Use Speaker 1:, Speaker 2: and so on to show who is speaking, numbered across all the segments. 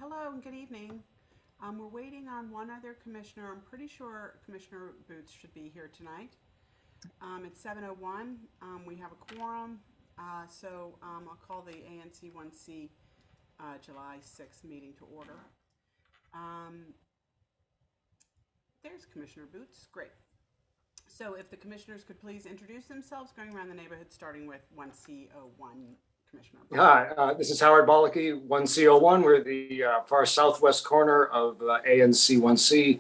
Speaker 1: Hello and good evening. We're waiting on one other commissioner. I'm pretty sure Commissioner Boots should be here tonight. It's 7:01. We have a quorum, I'll call the ANC 1C July 6th meeting to order. There's Commissioner Boots. Great. So if the commissioners could please introduce themselves, going around the neighborhood, starting with 1C01. Commissioner.
Speaker 2: Hi, this is Howard Bollicky, 1C01. We're the far southwest corner of ANC 1C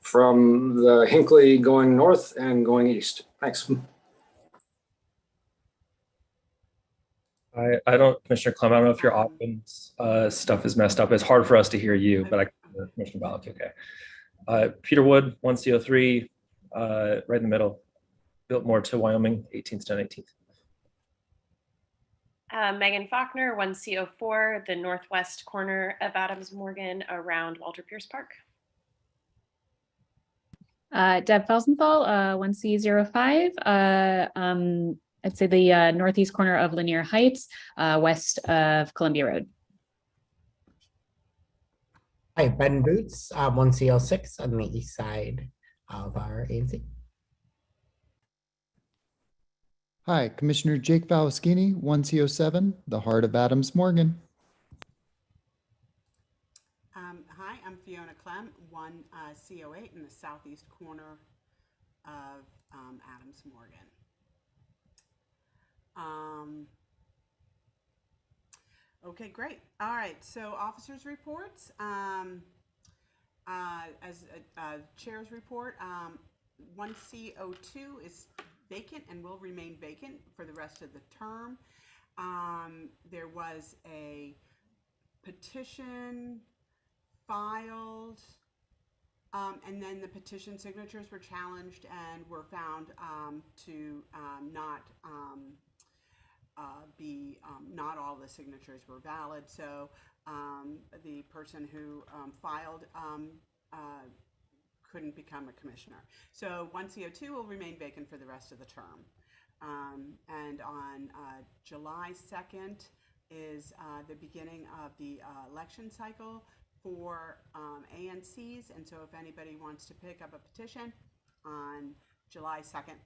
Speaker 2: from the Hinckley going north and going east. Thanks.
Speaker 3: Commissioner Clem, I don't know if your audience stuff is messed up. It's hard for us to hear you, but I can hear Commissioner Bollicky, okay. Peter Wood, 1C03, right in the middle, Biltmore to Wyoming, 18th to 19th.
Speaker 4: Megan Faulkner, 1C04, the northwest corner of Adams Morgan around Walter Pierce Park.
Speaker 5: Deb Felsenthal, 1C05, I'd say the northeast corner of Lanier Heights, west of Columbia Road.
Speaker 6: Hi, Ben Boots, 1C06 on the east side of our ANC.
Speaker 7: Hi, Commissioner Jake Valaschini, 1C07, the heart of Adams Morgan.
Speaker 1: Hi, I'm Fiona Clem, 1C08 in the southeast corner of Adams Morgan. Okay, great. All right, so officers' reports. As a chair's report, 1C02 is vacant and will remain vacant for the rest of the term. There was a petition filed, and then the petition signatures were challenged and were found to not all the signatures were valid. So the person who filed couldn't become a commissioner. So 1C02 will remain vacant for the rest of the term. And on July 2nd is the beginning of the election cycle for ANCs. And so if anybody wants to pick up a petition on July 2nd,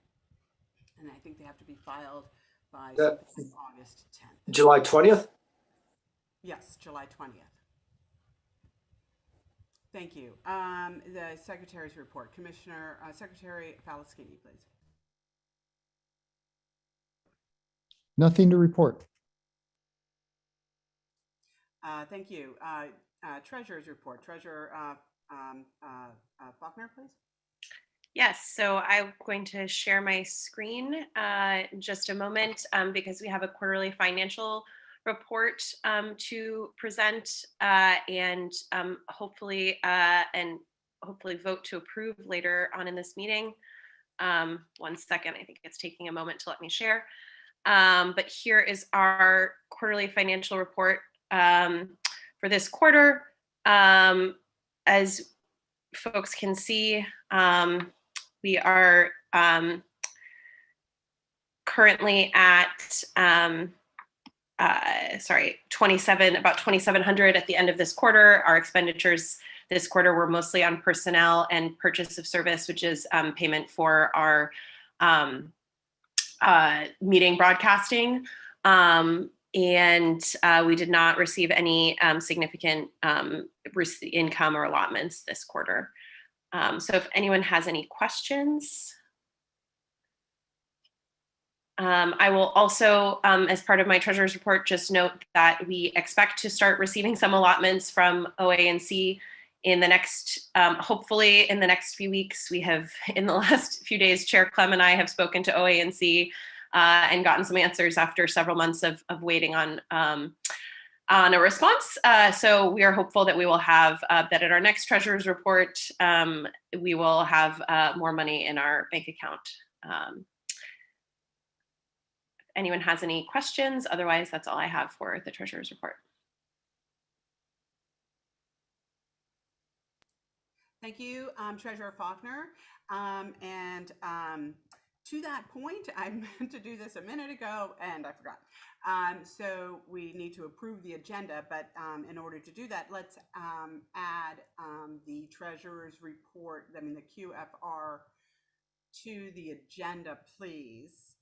Speaker 1: and I think they have to be filed by August 10th.
Speaker 2: July 20th?
Speaker 1: Yes, July 20th. Thank you. The Secretary's report. Commissioner, Secretary Valaschini, please.
Speaker 7: Nothing to report.
Speaker 1: Thank you. Treasurer's report. Treasurer Faulkner, please.
Speaker 4: Yes, so I'm going to share my screen in just a moment because we have a quarterly financial report to present and hopefully vote to approve later on in this meeting. 1 second, I think it's taking a moment to let me share. But here is our quarterly financial report for this quarter. As folks can see, we are currently at about 2,700 at the end of this quarter. Our expenditures this quarter were mostly on personnel and purchase of service, which is payment for our meeting broadcasting. And we did not receive any significant income or allotments this quarter. So if anyone has any questions, I will also, as part of my treasurer's report, just note that we expect to start receiving some allotments from OANC in the next, hopefully in the next few weeks. We have, in the last few days, Chair Clem and I have spoken to OANC and gotten some answers after several months of waiting on a response. So we are hopeful that we will have, that at our next treasurer's report, we will have more money in our bank account. If anyone has any questions, otherwise that's all I have for the treasurer's report.
Speaker 1: Thank you, Treasurer Faulkner. to that point, I meant to do this a minute ago and I forgot. So we need to approve the agenda, but in order to do that, let's add the treasurer's report, I mean the QFR, to the agenda, please.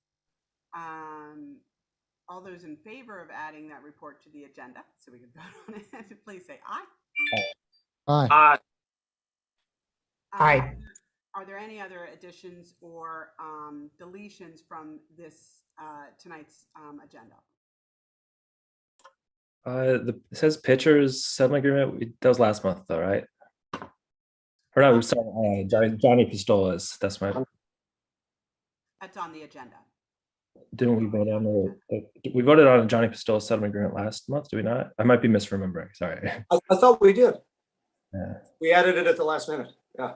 Speaker 1: All those in favor of adding that report to the agenda, so we can vote on it, please say aye.
Speaker 7: Aye.
Speaker 6: Aye.
Speaker 1: Are there any other additions or deletions from this tonight's agenda?
Speaker 3: It says pitchers settlement agreement. That was last month, though, right? Or no, sorry, Johnny Pistolas. That's my.
Speaker 1: That's on the agenda.
Speaker 3: Didn't we vote on we voted on a Johnny Pistolas settlement agreement last month? Do we not? I might be misremembering. Sorry.
Speaker 2: I thought we did.
Speaker 3: Yeah.
Speaker 2: We added it at the last minute. Yeah.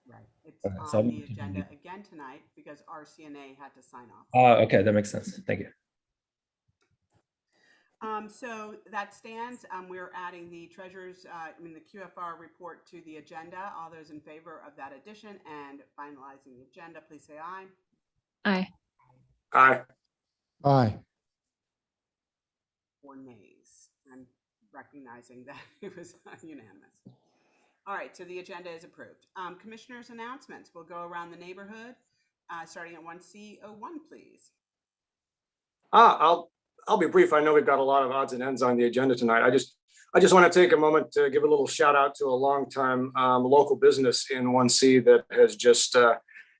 Speaker 1: Right. It's
Speaker 3: Okay,
Speaker 1: on
Speaker 3: so
Speaker 1: the agenda again tonight because RCNA had to sign off.
Speaker 3: Okay, that makes sense. Thank you.
Speaker 1: So that stands. We're adding the treasurer's, the QFR report to the agenda. All those in favor of that addition and finalizing the agenda, please say aye.
Speaker 5: Aye.
Speaker 2: Aye.
Speaker 7: Aye.
Speaker 1: 4 nays. I'm recognizing that it was unanimous. All right, so the agenda is approved. Commissioners' announcements. We'll go around the neighborhood, starting at 1C01, please.
Speaker 2: I'll be brief. I know we've got a lot of odds and ends on the agenda tonight. I just want to take a moment to give a little shout out to a longtime local business in 1C that has just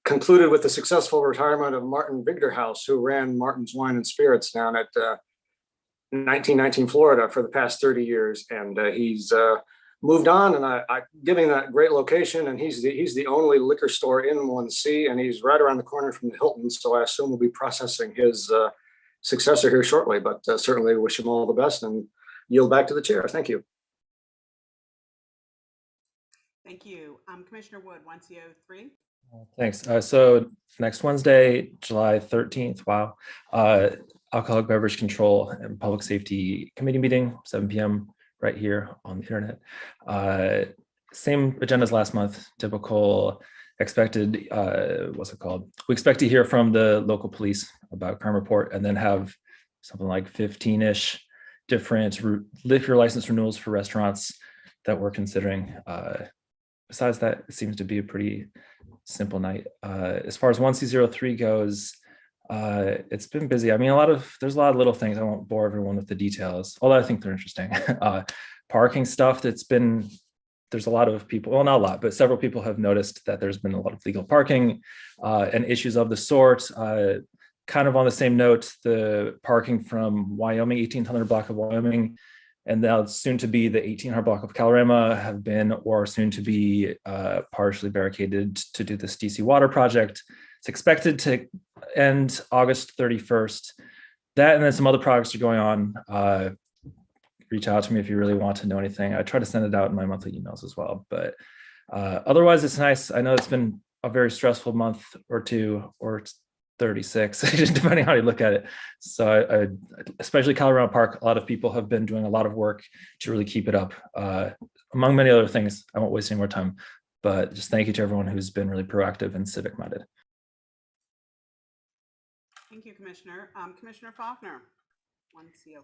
Speaker 2: concluded with the successful retirement of Martin Vigderhouse, who ran Martin's Wine and Spirits down at 1919 Florida for the past 30 years. And he's moved on, and I giving that great location, and he's the only liquor store in 1C, and he's right around the corner from the Hilton. So I assume we'll be processing his successor here shortly, but certainly wish him all the best and yield back to the chair. Thank you.
Speaker 1: Thank you. Commissioner Wood, 1C03.
Speaker 3: Thanks. So next Wednesday, July 13th, wow, Alcoholic Beverage Control and Public Safety Committee meeting, 7 p.m. right here on the internet. Same agenda as last month, typical expected, what's it called? We expect to hear from the local police about crime report and then have something like 15-ish different liquor license renewals for restaurants that we're considering. Besides that, it seems to be a pretty simple night. As far as 1C03 goes, it's been busy. I mean, there's a lot of little things. I won't bore everyone with the details, although I think they're interesting. Parking stuff there's a lot of people, well, not a lot, but several people have noticed that there's been a lot of legal parking and issues of the sort. Kind of on the same note, the parking from Wyoming, 1800 block of Wyoming, and now soon to be the 1800 block of Calorama have been, or soon to be partially barricaded to do this DC water project. It's expected to end August 31st. That and then some other projects are going on. Reach out to me if you really want to know anything. I try to send it out in my monthly emails as well, but otherwise it's nice. I know it's been a very stressful month or two, or 36, depending how you look at it. So especially Colorado Park, a lot of people have been doing a lot of work to really keep it up. Among many other things, I won't waste any more time, but just thank you to everyone who's been really proactive and civic minded.
Speaker 1: Thank you, Commissioner. Commissioner Faulkner, 1CO.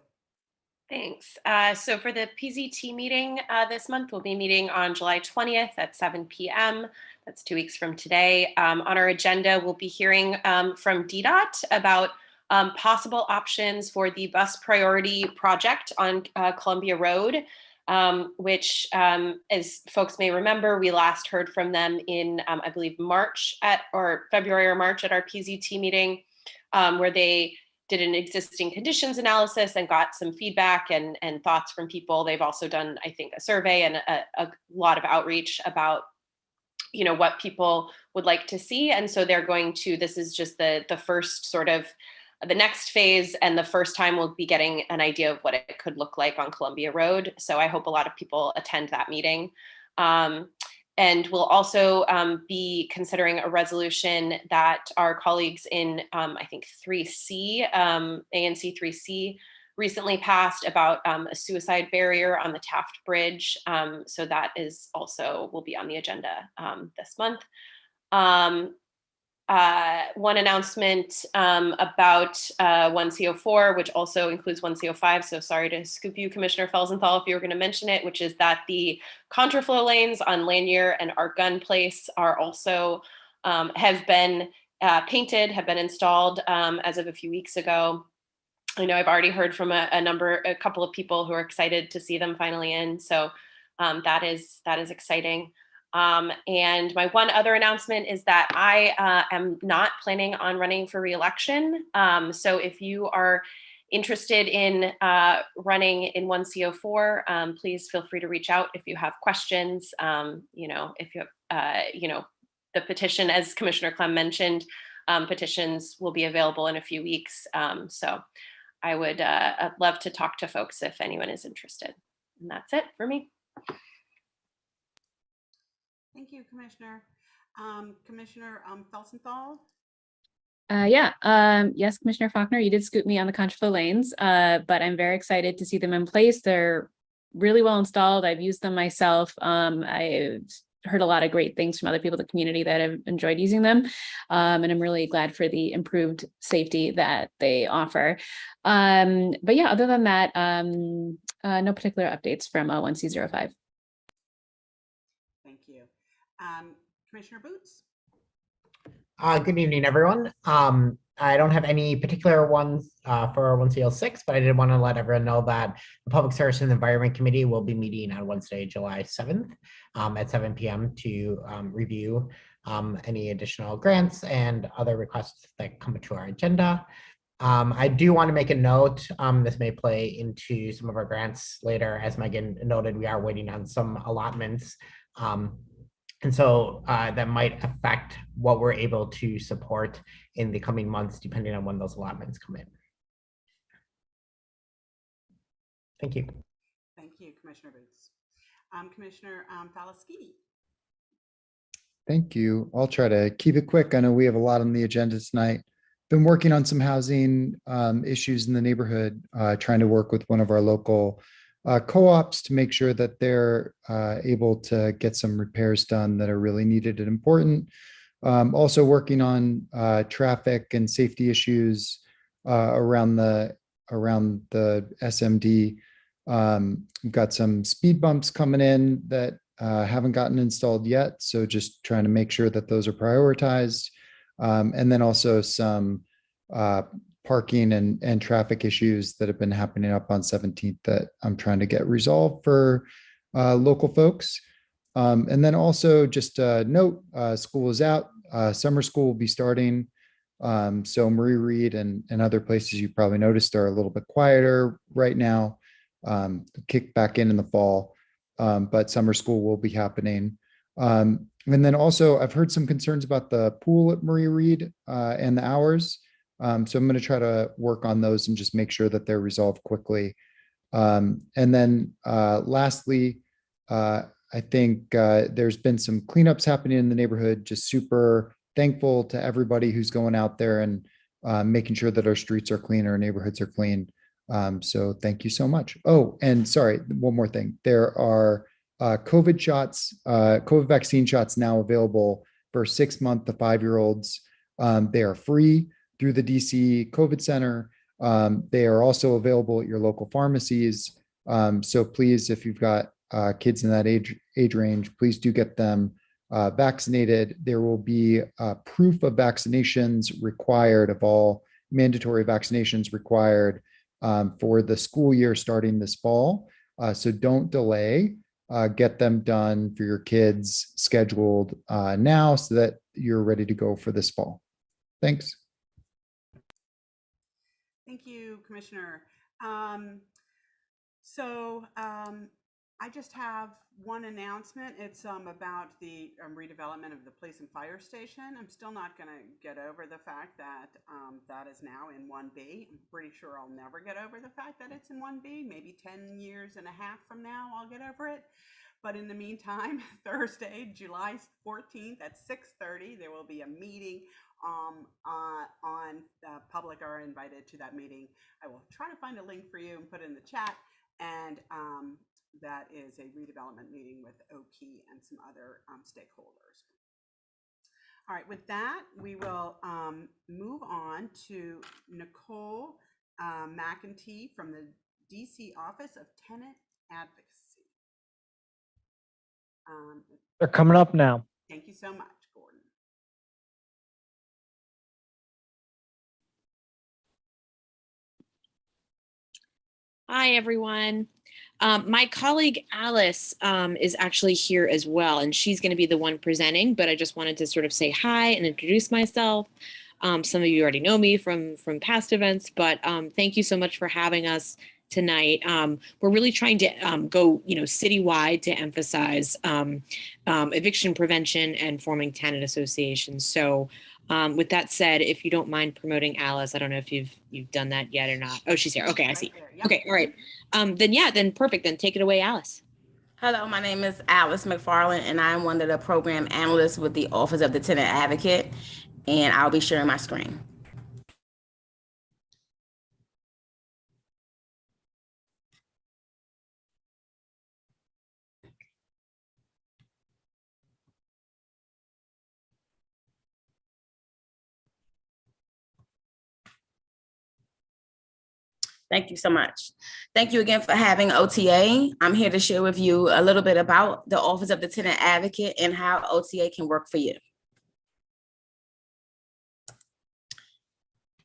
Speaker 4: Thanks. So for the PZT meeting this month, we'll be meeting on July 20th at 7 p.m. That's 2 weeks from today. On our agenda, we'll be hearing from DDOT about possible options for the bus priority project on Columbia Road, which, as folks may remember, we last heard from them in, I believe, February or March at our PZT meeting, where they did an existing conditions analysis and got some feedback and thoughts from people. They've also done, I think, a survey and a lot of outreach about, what people would like to see. And so they're going to, this is just the first sort of the next phase, and the first time we'll be getting an idea of what it could look like on Columbia Road. So I hope a lot of people attend that meeting. And we'll also be considering a resolution that our colleagues in, I think, 3C, ANC 3C, recently passed about a suicide barrier on the Taft Bridge. So that is also will be on the agenda this month. one announcement about 1CO4, which also includes 1CO5. So sorry to scoop you, Commissioner Felsenthal, if you were going to mention it, which is that the contraflow lanes on Lanier and Art Gun Place are also have been painted, have been installed as of a few weeks ago. I know I've already heard from a couple of people who are excited to see them finally in. So that is exciting. And my one other announcement is that I am not planning on running for reelection. So if you are interested in running in 1CO4, please feel free to reach out if you have questions. If you have, the petition, as Commissioner Clem mentioned, petitions will be available in a few weeks. So I would love to talk to folks if anyone is interested. And that's it for me.
Speaker 1: Thank you, Commissioner. Commissioner Felsenthal?
Speaker 5: Yes, Commissioner Faulkner, you did scoop me on the contraflow lanes, but I'm very excited to see them in place. They're really well installed. I've used them myself. I've heard a lot of great things from other people in the community that have enjoyed using them. And I'm really glad for the improved safety that they offer. But yeah, other than that, no particular updates from 1C05.
Speaker 1: Thank you. Commissioner Boots?
Speaker 6: Good evening, everyone. I don't have any particular ones for 1CL6, but I did want to let everyone know that the Public Service and Environment Committee will be meeting on Wednesday, July 7th at 7 p.m. to review any additional grants and other requests that come to our agenda. I do want to make a note, this may play into some of our grants later. As Megan noted, we are waiting on some allotments. And so that might affect what we're able to support in the coming months, depending on when those allotments come in. Thank you.
Speaker 1: Thank you, Commissioner Boots. Commissioner Falaskini?
Speaker 7: Thank you. I'll try to keep it quick. I know we have a lot on the agenda tonight. Been working on some housing issues in the neighborhood, trying to work with one of our local co-ops to make sure that they're able to get some repairs done that are really needed and important. Also working on traffic and safety issues around the SMD. We've got some speed bumps coming in that haven't gotten installed yet. So just trying to make sure that those are prioritized. And then also some parking and traffic issues that have been happening up on 17th that I'm trying to get resolved for local folks. And then also just a note, school is out, summer school will be starting. So Marie Reed and other places you probably noticed are a little bit quieter right now, kick back in the fall, but summer school will be happening. And then also I've heard some concerns about the pool at Marie Reed and the hours. So I'm going to try to work on those and just make sure that they're resolved quickly. And then lastly, I think there's been some cleanups happening in the neighborhood. Just super thankful to everybody who's going out there and making sure that our streets are clean, our neighborhoods are clean. So thank you so much. Oh, and sorry, one more thing. There are COVID shots, COVID vaccine shots now available for 6-month to 5-year-olds. They are free through the DC COVID Center. They are also available at your local pharmacies. So please, if you've got kids in that age range, please do get them vaccinated. There will be proof of vaccinations required, of all mandatory vaccinations required for the school year starting this fall. So don't delay. Get them done for your kids scheduled now so that you're ready to go for this fall. Thanks.
Speaker 1: Thank you, Commissioner. I just have one announcement. It's about the redevelopment of the police and fire station. I'm still not going to get over the fact that that is now in 1B. I'm pretty sure I'll never get over the fact that it's in 1B. Maybe 10 years and a half from now, I'll get over it. But in the meantime, Thursday, July 14th at 6:30, there will be a meeting public are invited to that meeting. I will try to find a link for you and put it in the chat. And that is a redevelopment meeting with Oki and some other stakeholders. All right, with that, we will move on to Nicole McEntee from the DC Office of Tenant Advocacy.
Speaker 8: They're coming up now.
Speaker 1: Thank you so much, Gordon.
Speaker 9: Hi, everyone. My colleague Alice is actually here as well, and she's going to be the one presenting, but I just wanted to sort of say hi and introduce myself. Some of you already know me from past events, but thank you so much for having us tonight. We're really trying to go, citywide to emphasize eviction prevention and forming tenant associations. So with that said, if you don't mind promoting Alice, I don't know if you've done that yet or not. Oh, she's here. Okay, I see.
Speaker 1: Right there, yep.
Speaker 9: Okay, all right. Then perfect. Then take it away, Alice.
Speaker 10: Hello, my name is Alice McFarland, and I'm one of the program analysts with the Office of the Tenant Advocate, and I'll be sharing my screen. Thank you so much. Thank you again for having OTA. I'm here to share with you a little bit about the Office of the Tenant Advocate and how OTA can work for you.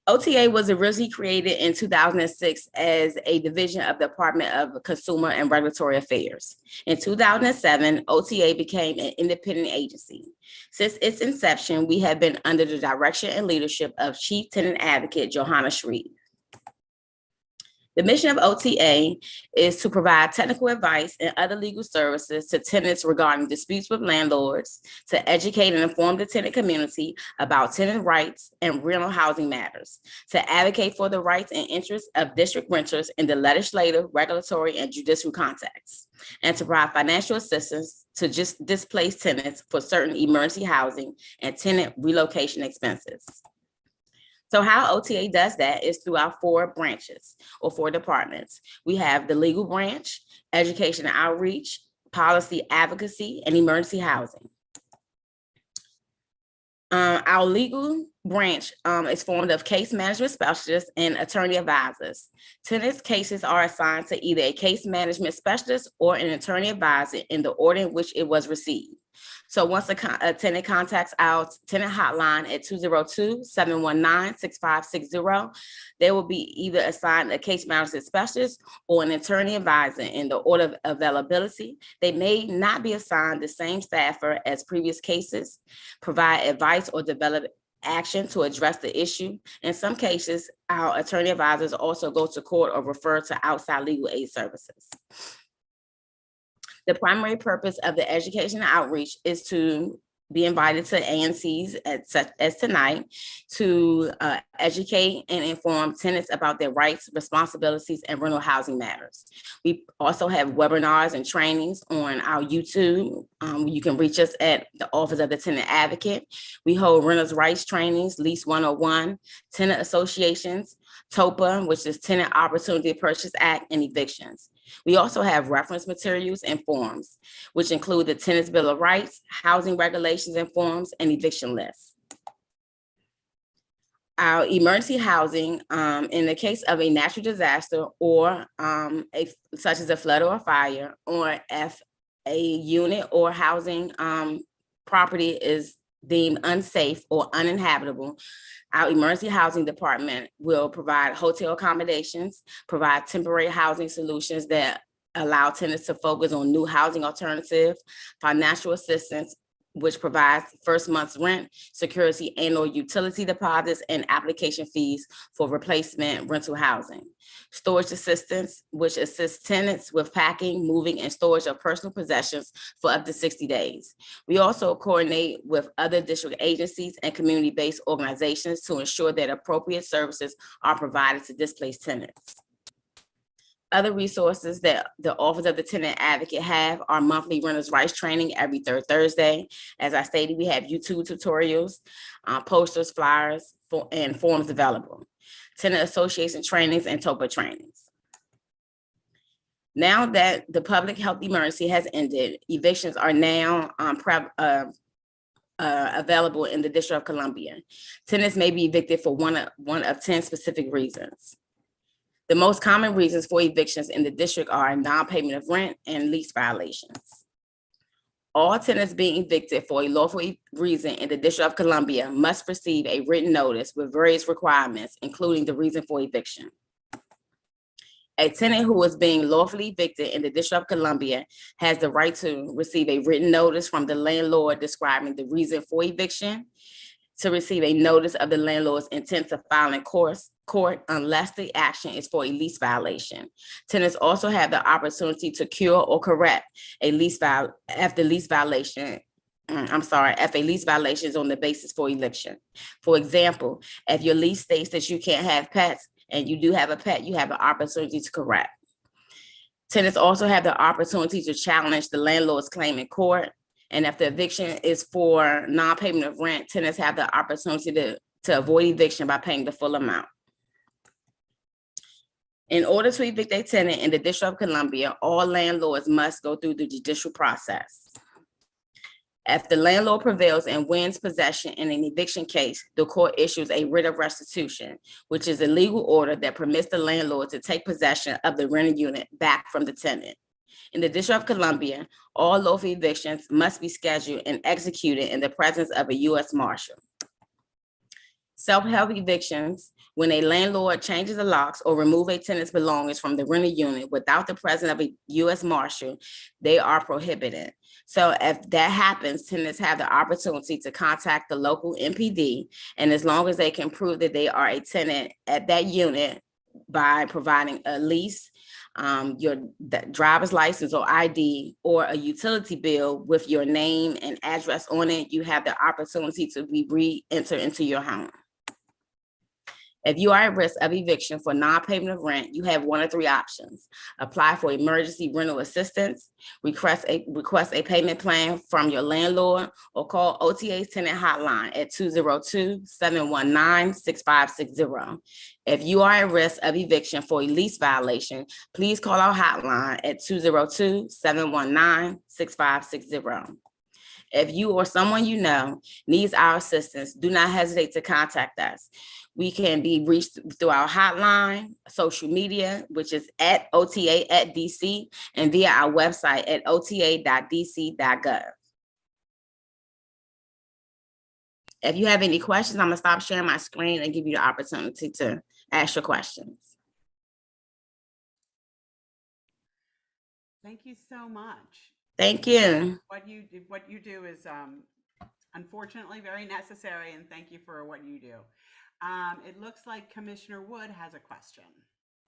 Speaker 10: OTA was originally created in 2006 as a division of the Department of Consumer and Regulatory Affairs. In 2007, OTA became an independent agency. Since its inception, we have been under the direction and leadership of Chief Tenant Advocate Johanna Shreve. The mission of OTA is to provide technical advice and other legal services to tenants regarding disputes with landlords, to educate and inform the tenant community about tenant rights and rental housing matters, to advocate for the rights and interests of district renters in the legislative, regulatory, and judicial contexts, and to provide financial assistance to just displaced tenants for certain emergency housing and tenant relocation expenses. So how OTA does that is through our 4 branches or 4 departments. We have the legal branch, education and outreach, policy advocacy, and emergency housing. Our legal branch is formed of case management specialists and attorney advisors. Tenants' cases are assigned to either a case management specialist or an attorney advisor in the order in which it was received. So once a tenant contacts our tenant hotline at 202-719-6560, they will be either assigned a case management specialist or an attorney advisor in the order of availability. They may not be assigned the same staffer as previous cases, provide advice or develop action to address the issue. In some cases, our attorney advisors also go to court or refer to outside legal aid services. The primary purpose of the education and outreach is to be invited to ANCs as tonight to educate and inform tenants about their rights, responsibilities, and rental housing matters. We also have webinars and trainings on our YouTube. You can reach us at the Office of the Tenant Advocate. We hold renters' rights trainings, Lease 101, tenant associations, TOPA, which is Tenant Opportunity Purchase Act, and evictions. We also have reference materials and forms, which include the Tenants' Bill of Rights, housing regulations and forms, and eviction lists. Our emergency housing, in the case of a natural disaster or such as a flood or a fire, or if a unit or housing property is deemed unsafe or uninhabitable, our emergency housing department will provide hotel accommodations, provide temporary housing solutions that allow tenants to focus on new housing alternatives, financial assistance, which provides first month's rent, security and/or utility deposits, and application fees for replacement rental housing. Storage assistance, which assists tenants with packing, moving, and storage of personal possessions for up to 60 days. We also coordinate with other district agencies and community-based organizations to ensure that appropriate services are provided to displaced tenants. Other resources that the Office of the Tenant Advocate have are monthly renters' rights training every 3rd Thursday. As I stated, we have YouTube tutorials, posters, flyers, and forms available, tenant association trainings, and TOPA trainings. Now that the public health emergency has ended, evictions are now available in the District of Columbia. Tenants may be evicted for one of 10 specific reasons. The most common reasons for evictions in the district are non-payment of rent and lease violations. All tenants being evicted for a lawful reason in the District of Columbia must receive a written notice with various requirements, including the reason for eviction. A tenant who is being lawfully evicted in the District of Columbia has the right to receive a written notice from the landlord describing the reason for eviction, to receive a notice of the landlord's intent to file in court unless the action is for a lease violation. Tenants also have the opportunity to cure or correct a lease if a lease violation is on the basis for eviction. For example, if your lease states that you can't have pets and you do have a pet, you have an opportunity to correct. Tenants also have the opportunity to challenge the landlord's claim in court. And if the eviction is for non-payment of rent, tenants have the opportunity to avoid eviction by paying the full amount. In order to evict a tenant in the District of Columbia, all landlords must go through the judicial process. If the landlord prevails and wins possession in an eviction case, the court issues a writ of restitution, which is a legal order that permits the landlord to take possession of the rented unit back from the tenant. In the District of Columbia, all lawful evictions must be scheduled and executed in the presence of a U.S. Marshal. Self-help evictions, when a landlord changes the locks or remove a tenant's belongings from the rented unit without the presence of a U.S. Marshal, they are prohibited. So if that happens, tenants have the opportunity to contact the local MPD, and as long as they can prove that they are a tenant at that unit by providing a lease, your driver's license or ID, or a utility bill with your name and address on it, you have the opportunity to be re-entered into your home. If you are at risk of eviction for non-payment of rent, you have one of three options: apply for emergency rental assistance, request a payment plan from your landlord, or call OTA's tenant hotline at 202-719-6560. If you are at risk of eviction for a lease violation, please call our hotline at 202-719-6560. If you or someone you know needs our assistance, do not hesitate to contact us. We can be reached through our hotline, social media, which is at OTA@DC, and via our website at ota.dc.gov. If you have any questions, I'm gonna stop sharing my screen and give you the opportunity to ask your questions.
Speaker 1: Thank you so much.
Speaker 10: Thank you.
Speaker 1: What you do is unfortunately very necessary, and thank you for what you do. It looks like Commissioner Wood has a question.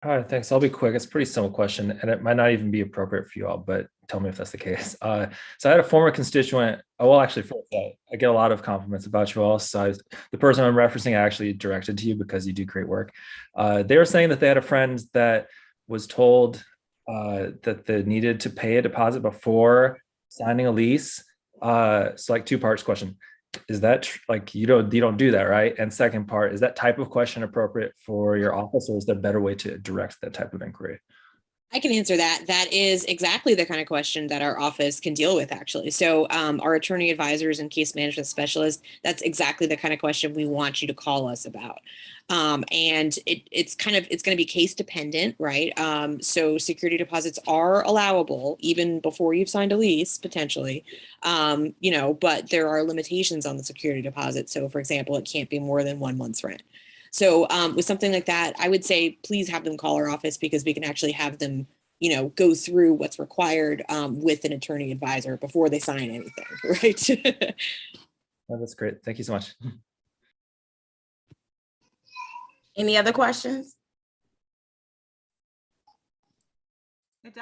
Speaker 3: All right, thanks. I'll be quick. It's a pretty simple question, and it might not even be appropriate for you all, but tell me if that's the case. So I had a former constituent. Well, actually, first, I get a lot of compliments about you all. So the person I'm referencing, I actually directed to you because you do great work. They were saying that they had a friend that was told that they needed to pay a deposit before signing a lease. So like two parts question. Is that like you don't do that, right? And second part, is that type of question appropriate for your office, or is there a better way to direct that type of inquiry?
Speaker 9: I can answer that. That is exactly the kind of question that our office can deal with, actually. So our attorney advisors and case management specialists, that's exactly the kind of question we want you to call us about. And it's going to be case dependent, right? So security deposits are allowable even before you've signed a lease, potentially, but there are limitations on the security deposit. So for example, it can't be more than 1 month's rent. So with something like that, I would say, please have them call our office, because we can actually have them, go through what's required with an attorney advisor before they sign anything, right?
Speaker 3: Oh, that's great. Thank you so much.
Speaker 10: Any other questions?
Speaker 1: It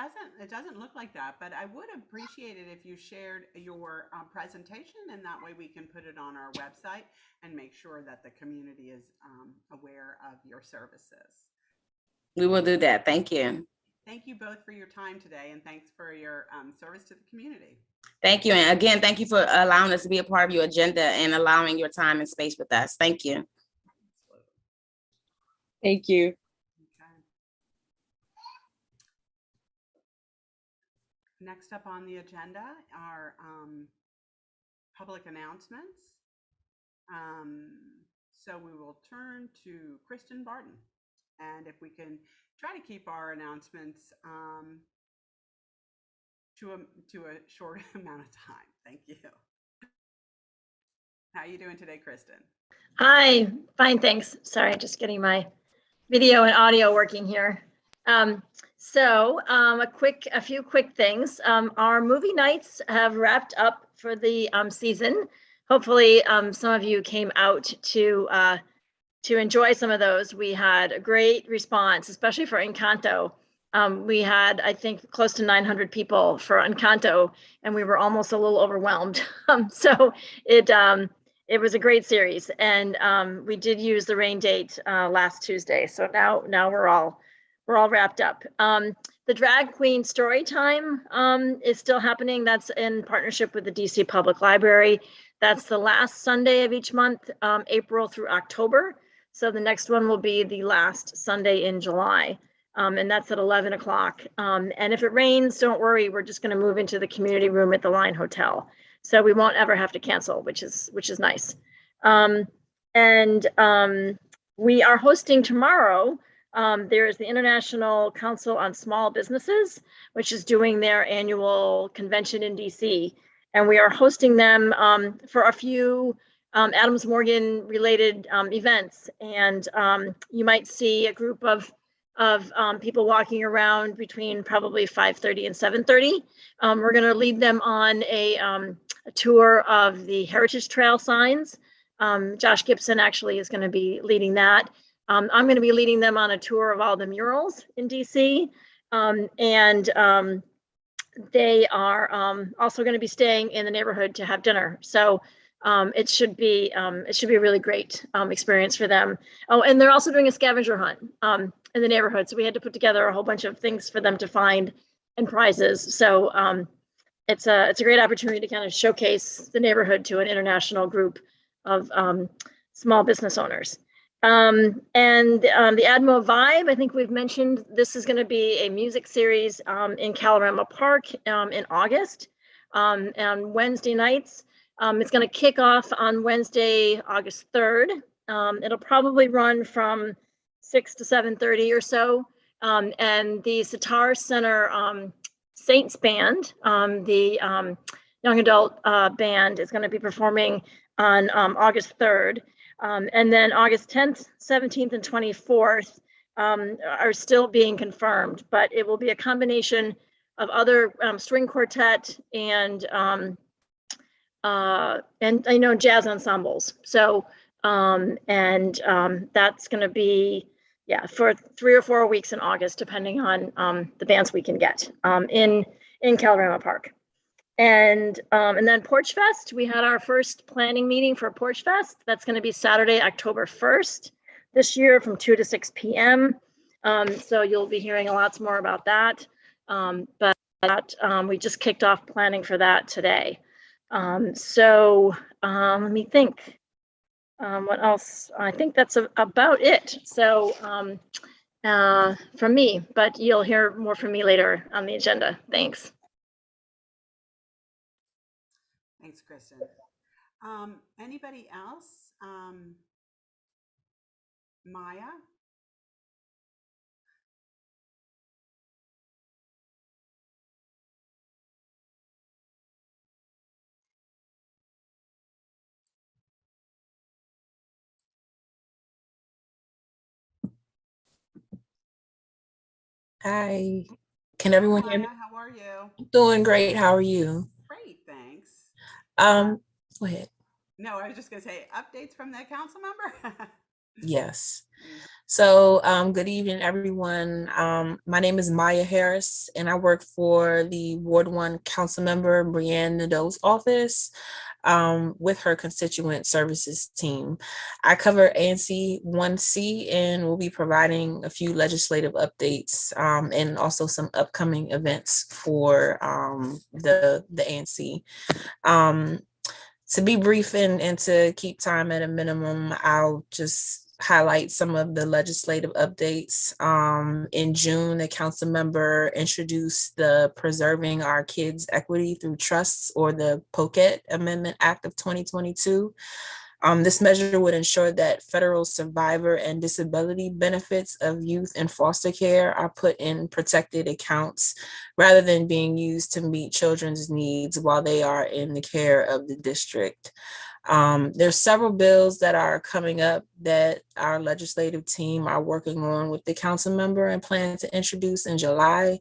Speaker 1: doesn't look like that, but I would appreciate it if you shared your presentation, and that way we can put it on our website and make sure that the community is aware of your services.
Speaker 10: We will do that. Thank you.
Speaker 1: Thank you both for your time today, and thanks for your service to the community.
Speaker 10: Thank you. And again, thank you for allowing us to be a part of your agenda and allowing your time and space with us. Thank you.
Speaker 9: Thank you.
Speaker 1: Okay. Next up on the agenda are public announcements. So we will turn to Kristen Barton. And if we can try to keep our announcements to a short amount of time. Thank you. How are you doing today, Kristen?
Speaker 11: Hi, fine, thanks. Sorry, just getting my video and audio working here. A few quick things. Our movie nights have wrapped up for the season. Hopefully, some of you came out to enjoy some of those. We had a great response, especially for Encanto. We had, I think, close to 900 people for Encanto, and we were almost a little overwhelmed. It was a great series, and we did use the rain date last Tuesday. So now we're all wrapped up. The Drag Queen Story Time is still happening. That's in partnership with the DC Public Library. That's the last Sunday of each month, April through October. So the next one will be the last Sunday in July. And that's at 11 o'clock. And if it rains, don't worry, we're just going to move into the community room at the Line Hotel. So we won't ever have to cancel, which is nice. We are hosting tomorrow. There is the International Council on Small Businesses, which is doing their annual convention in DC. And we are hosting them for a few Adams Morgan related events. And you might see a group of people walking around between probably 5:30 and 7:30. We're going to lead them on a tour of the Heritage Trail signs. Josh Gibson actually is going to be leading that. I'm going to be leading them on a tour of all the murals in DC. They are also going to be staying in the neighborhood to have dinner. So it should be a really great experience for them. Oh, and they're also doing a scavenger hunt in the neighborhood. So we had to put together a whole bunch of things for them to find and prizes. So it's a great opportunity to kind of showcase the neighborhood to an international group of small business owners. The Admo Vibe, I think we've mentioned, this is going to be a music series in Calorama Park in August on Wednesday nights. It's going to kick off on Wednesday, August 3rd. It'll probably run from 6 to 7:30 or so. And the Sitar Center Saints Band, the young adult band, is going to be performing on August 3rd. And then August 10th, 17th, and 24th are still being confirmed, but it will be a combination of other string quartet and I know jazz ensembles. So that's going to be for 3 or 4 weeks in August, depending on the bands we can get in Calorama Park. And then Porch Fest, we had our first planning meeting for Porch Fest. That's going to be Saturday, October 1st this year from 2 to 6 p.m. So you'll be hearing lots more about that. But we just kicked off planning for that today. Let me think. What else? I think that's about it. So from me, but you'll hear more from me later on the agenda. Thanks.
Speaker 1: Thanks, Kristen. Anybody else? Maya?
Speaker 12: Hi, can everyone hear me?
Speaker 1: Maya, how are you?
Speaker 12: Doing great. How are you?
Speaker 1: Great, thanks.
Speaker 12: Go ahead.
Speaker 1: No, I was just going to say updates from the council member.
Speaker 12: Yes. So, good evening, everyone. My name is Maya Harris, and I work for the Ward 1 Council Member Brianne Nadeau's office with her constituent services team. I cover ANC 1C and will be providing a few legislative updates and also some upcoming events for the ANC. To be brief and to keep time at a minimum, I'll just highlight some of the legislative updates. In June, a council member introduced the Preserving Our Kids' Equity Through Trusts, or the POCET Amendment Act of 2022. This measure would ensure that federal survivor and disability benefits of youth in foster care are put in protected accounts rather than being used to meet children's needs while they are in the care of the district. There's several bills that are coming up that our legislative team are working on with the council member and plan to introduce in July.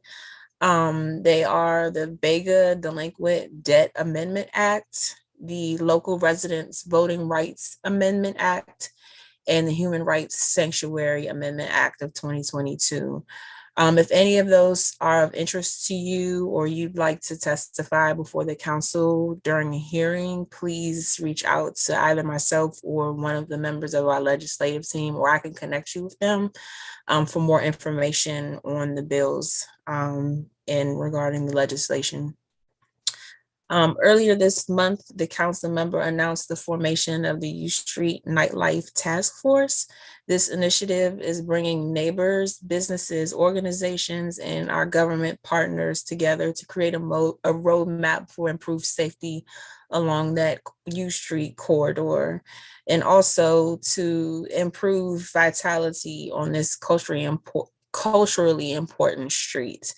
Speaker 12: They are the Bega Delinquent Debt Amendment Act, the Local Residents Voting Rights Amendment Act, and the Human Rights Sanctuary Amendment Act of 2022. If any of those are of interest to you or you'd like to testify before the council during a hearing, please reach out to either myself or one of the members of our legislative team, or I can connect you with them for more information on the bills and regarding the legislation. Earlier this month, the council member announced the formation of the U Street Nightlife Task Force. This initiative is bringing neighbors, businesses, organizations, and our government partners together to create a roadmap for improved safety along that U Street corridor, and also to improve vitality on this culturally important street.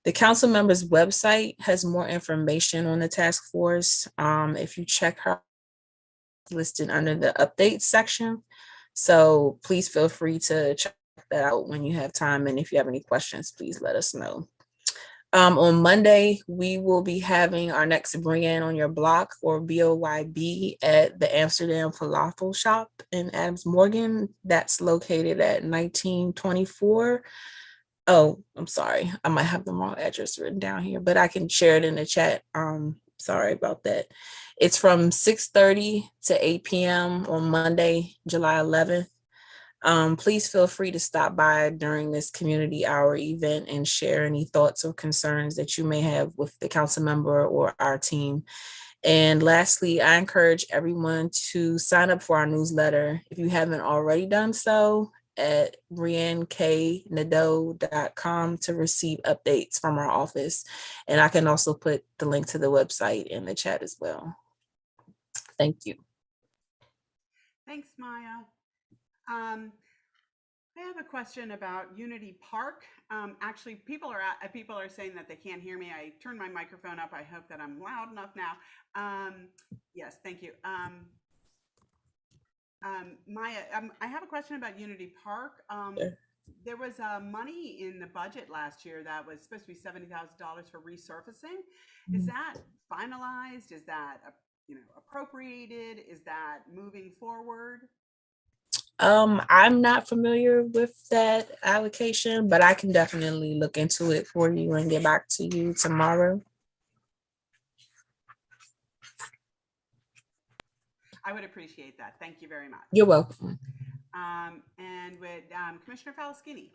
Speaker 12: The council member's website has more information on the task force. If you check her, listed under the updates section. So please feel free to check that out when you have time. And if you have any questions, please let us know. On Monday, we will be having our next Bring In on Your Block, or BOYB, at the Amsterdam Falafel Shop in Adams Morgan. That's located at 1924. Oh, I'm sorry. I might have the wrong address written down here, but I can share it in the chat. Sorry about that. It's from 6:30 to 8 p.m. on Monday, July 11th. Please feel free to stop by during this community hour event and share any thoughts or concerns that you may have with the council member or our team. And lastly, I encourage everyone to sign up for our newsletter if you haven't already done so, at brianneknadeau.com to receive updates from our office. And I can also put the link to the website in the chat as well. Thank you.
Speaker 1: Thanks, Maya. I have a question about Unity Park. Actually, people are saying that they can't hear me. I turned my microphone up. I hope that I'm loud enough now. Yes, thank you. Maya, I have a question about Unity Park.
Speaker 12: Sure.
Speaker 1: There was money in the budget last year that was supposed to be $70,000 for resurfacing. Is that finalized? Is that appropriated? Is that moving forward?
Speaker 12: I'm not familiar with that allocation, but I can definitely look into it for you and get back to you tomorrow.
Speaker 1: I would appreciate that. Thank you very much.
Speaker 12: You're welcome.
Speaker 1: And with Commissioner Falaskini.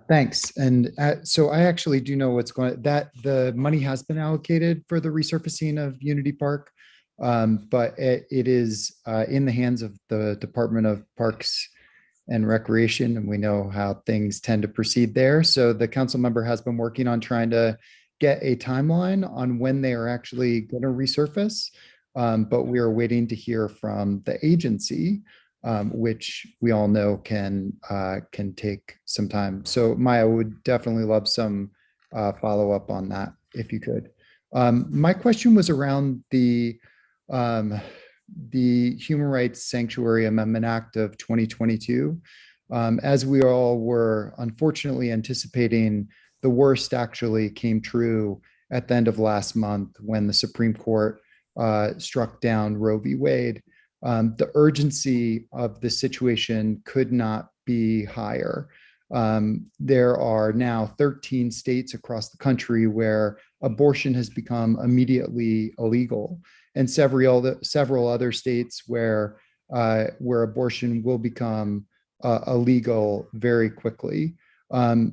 Speaker 7: Thanks. And so I actually do know what's going on. That the money has been allocated for the resurfacing of Unity Park, but it is in the hands of the Department of Parks and Recreation, and we know how things tend to proceed there. So the council member has been working on trying to get a timeline on when they are actually going to resurface, but we are waiting to hear from the agency, which we all know can take some time. So Maya, would definitely love some follow up on that if you could. My question was around the Human Rights Sanctuary Amendment Act of 2022. As we all were unfortunately anticipating, the worst actually came true at the end of last month when the Supreme Court struck down Roe v. Wade. The urgency of the situation could not be higher. There are now 13 states across the country where abortion has become immediately illegal, and several other states where abortion will become illegal very quickly.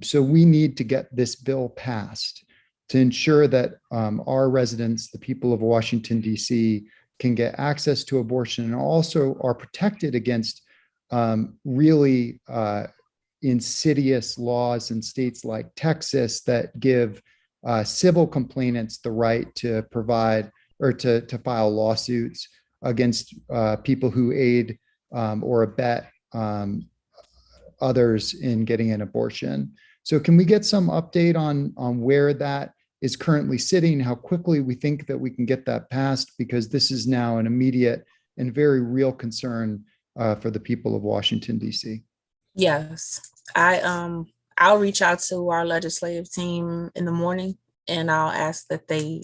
Speaker 7: So we need to get this bill passed to ensure that our residents, the people of Washington, D.C., can get access to abortion and also are protected against really insidious laws in states like Texas that give civil complainants the right to provide or to file lawsuits against people who aid or abet others in getting an abortion. So can we get some update on where that is currently sitting, how quickly we think that we can get that passed, because this is now an immediate and very real concern for the people of Washington, D.C.
Speaker 12: Yes, I'll reach out to our legislative team in the morning, and I'll ask that they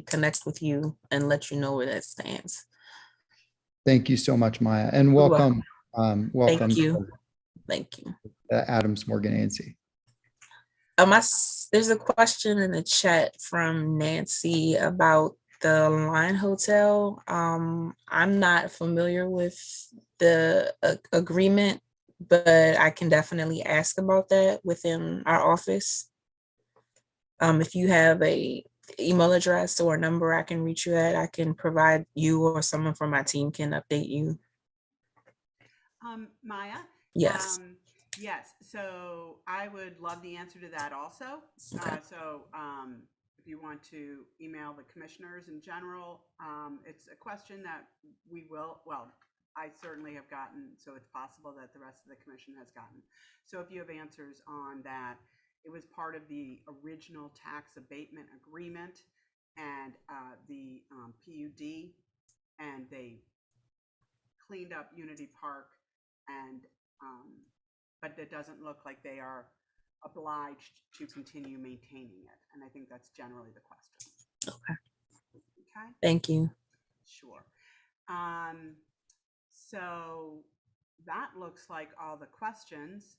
Speaker 12: connect with you and let you know where that stands.
Speaker 7: Thank you so much, Maya, and
Speaker 12: You're
Speaker 7: welcome. Welcome.
Speaker 12: Thank you. Thank you.
Speaker 7: Adams Morgan ANC.
Speaker 12: There's a question in the chat from Nancy about the Line Hotel. I'm not familiar with the agreement, but I can definitely ask about that within our office. If you have a email address or a number I can reach you at, I can provide you, or someone from my team can update you.
Speaker 1: Maya?
Speaker 12: Yes.
Speaker 1: Yes, so I would love the answer to that also.
Speaker 12: Okay.
Speaker 1: If you want to email the commissioners in general, it's a question that I certainly have gotten, so it's possible that the rest of the commission has gotten. So if you have answers on that, it was part of the original tax abatement agreement and the PUD, and they cleaned up Unity Park, and but it doesn't look like they are obliged to continue maintaining it. And I think that's generally the question.
Speaker 12: Okay.
Speaker 1: Okay.
Speaker 12: Thank you.
Speaker 1: Sure. So that looks like all the questions.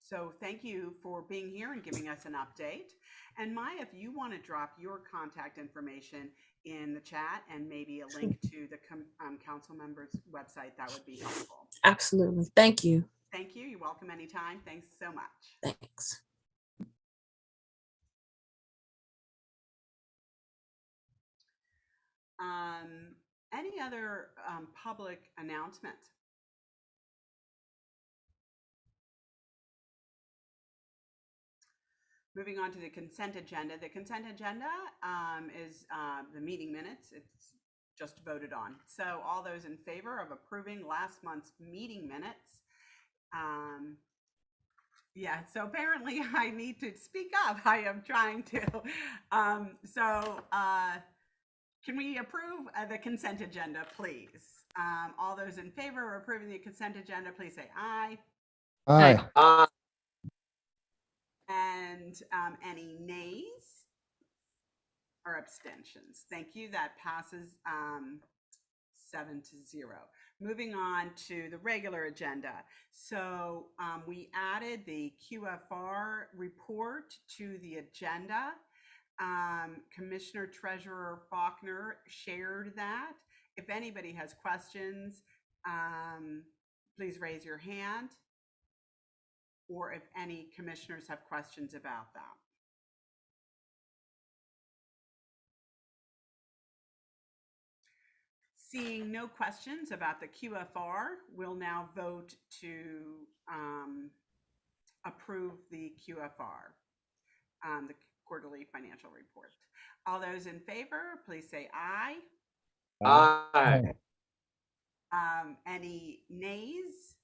Speaker 1: So thank you for being here and giving us an update. And Maya, if you want to drop your contact information in the chat and maybe a link to the council members' website, that would be helpful.
Speaker 12: Absolutely. Thank you.
Speaker 1: Thank you. You're welcome anytime. Thanks so much.
Speaker 12: Thanks.
Speaker 1: Any other public announcements? Moving on to the consent agenda. The consent agenda is the meeting minutes. It's just voted on. So all those in favor of approving last month's meeting minutes. Yeah, so apparently I need to speak up. I am trying to. Can we approve the consent agenda, please? All those in favor of approving the consent agenda, please say aye.
Speaker 7: Aye.
Speaker 1: And any nays or abstentions? Thank you. That passes 7-0. Moving on to the regular agenda. So we added the QFR report to the agenda. Commissioner Treasurer Faulkner shared that. If anybody has questions, please raise your hand, or if any commissioners have questions about that. Seeing no questions about the QFR, we'll now vote to approve the QFR, the quarterly financial report. All those in favor, please say aye.
Speaker 2: Aye.
Speaker 1: Any nays?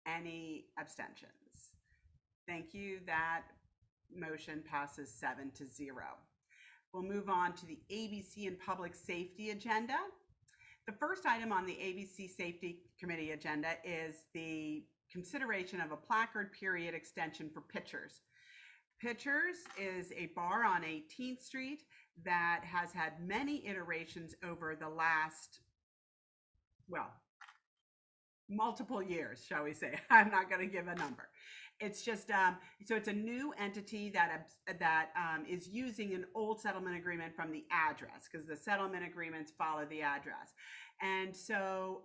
Speaker 1: Any abstentions? Thank you. That motion passes 7-0. We'll move on to the ABC and Public Safety agenda. The first item on the ABC Safety Committee agenda is the consideration of a placard period extension for Pitchers. Pitchers is a bar on 18th Street that has had many iterations over the last, multiple years, shall we say. I'm not going to give a number. It's just, so it's a new entity that is using an old settlement agreement from the address, because the settlement agreements follow the address. And so,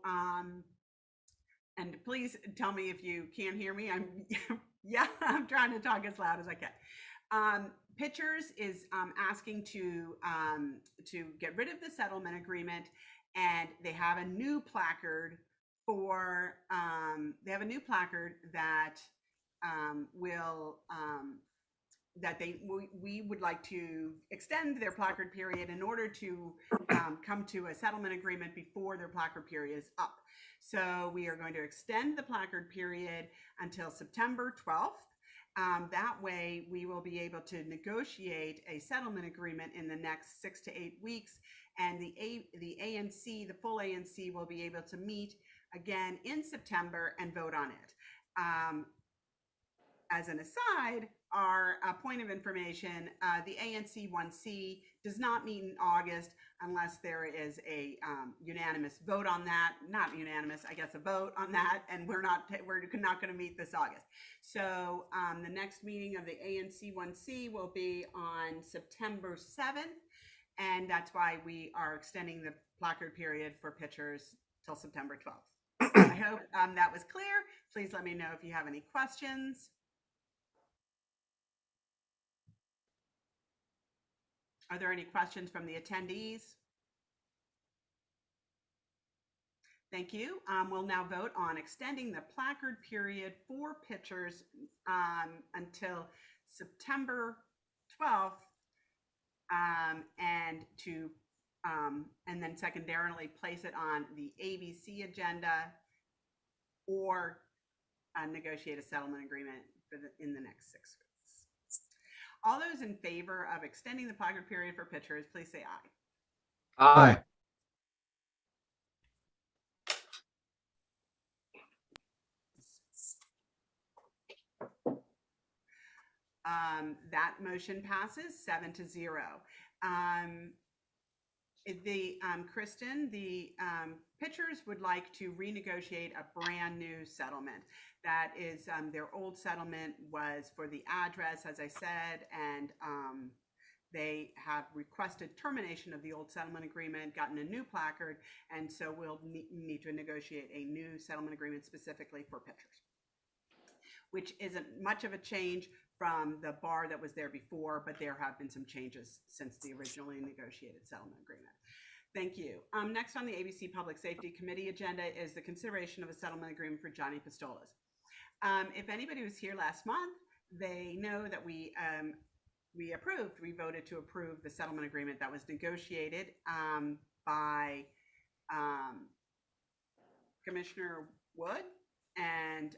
Speaker 1: and please tell me if you can't hear me. I'm trying to talk as loud as I can. Pitchers is asking to get rid of the settlement agreement, and they have a new placard for that will that we would like to extend their placard period in order to come to a settlement agreement before their placard period is up. So we are going to extend the placard period until September 12th. That way we will be able to negotiate a settlement agreement in the next 6 to 8 weeks. And the ANC, the full ANC, will be able to meet again in September and vote on it. As an aside, our point of information, the ANC 1C does not meet in August unless there is a unanimous vote on that. Not unanimous, I guess, a vote on that, and we're not going to meet this August. So the next meeting of the ANC 1C will be on September 7th, and that's why we are extending the placard period for pitchers till September 12th. I hope that was clear. Please let me know if you have any questions. Are there any questions from the attendees? Thank you. We'll now vote on extending the placard period for pitchers until September 12th, and then secondarily place it on the ABC agenda or negotiate a settlement agreement in the next 6 weeks. All those in favor of extending the placard period for pitchers, please say aye.
Speaker 2: Aye.
Speaker 1: That motion passes 7-0. Kristen, the pitchers would like to renegotiate a brand new settlement. That is, their old settlement was for the address, as I said, and they have requested termination of the old settlement agreement, gotten a new placard, and so we'll need to negotiate a new settlement agreement specifically for pitchers, which isn't much of a change from the bar that was there before, but there have been some changes since the originally negotiated settlement agreement. Thank you. Next on the ABC Public Safety Committee agenda is the consideration of a settlement agreement for Johnny Pistolas. If anybody was here last month, they know that we voted to approve the settlement agreement that was negotiated by Commissioner Wood and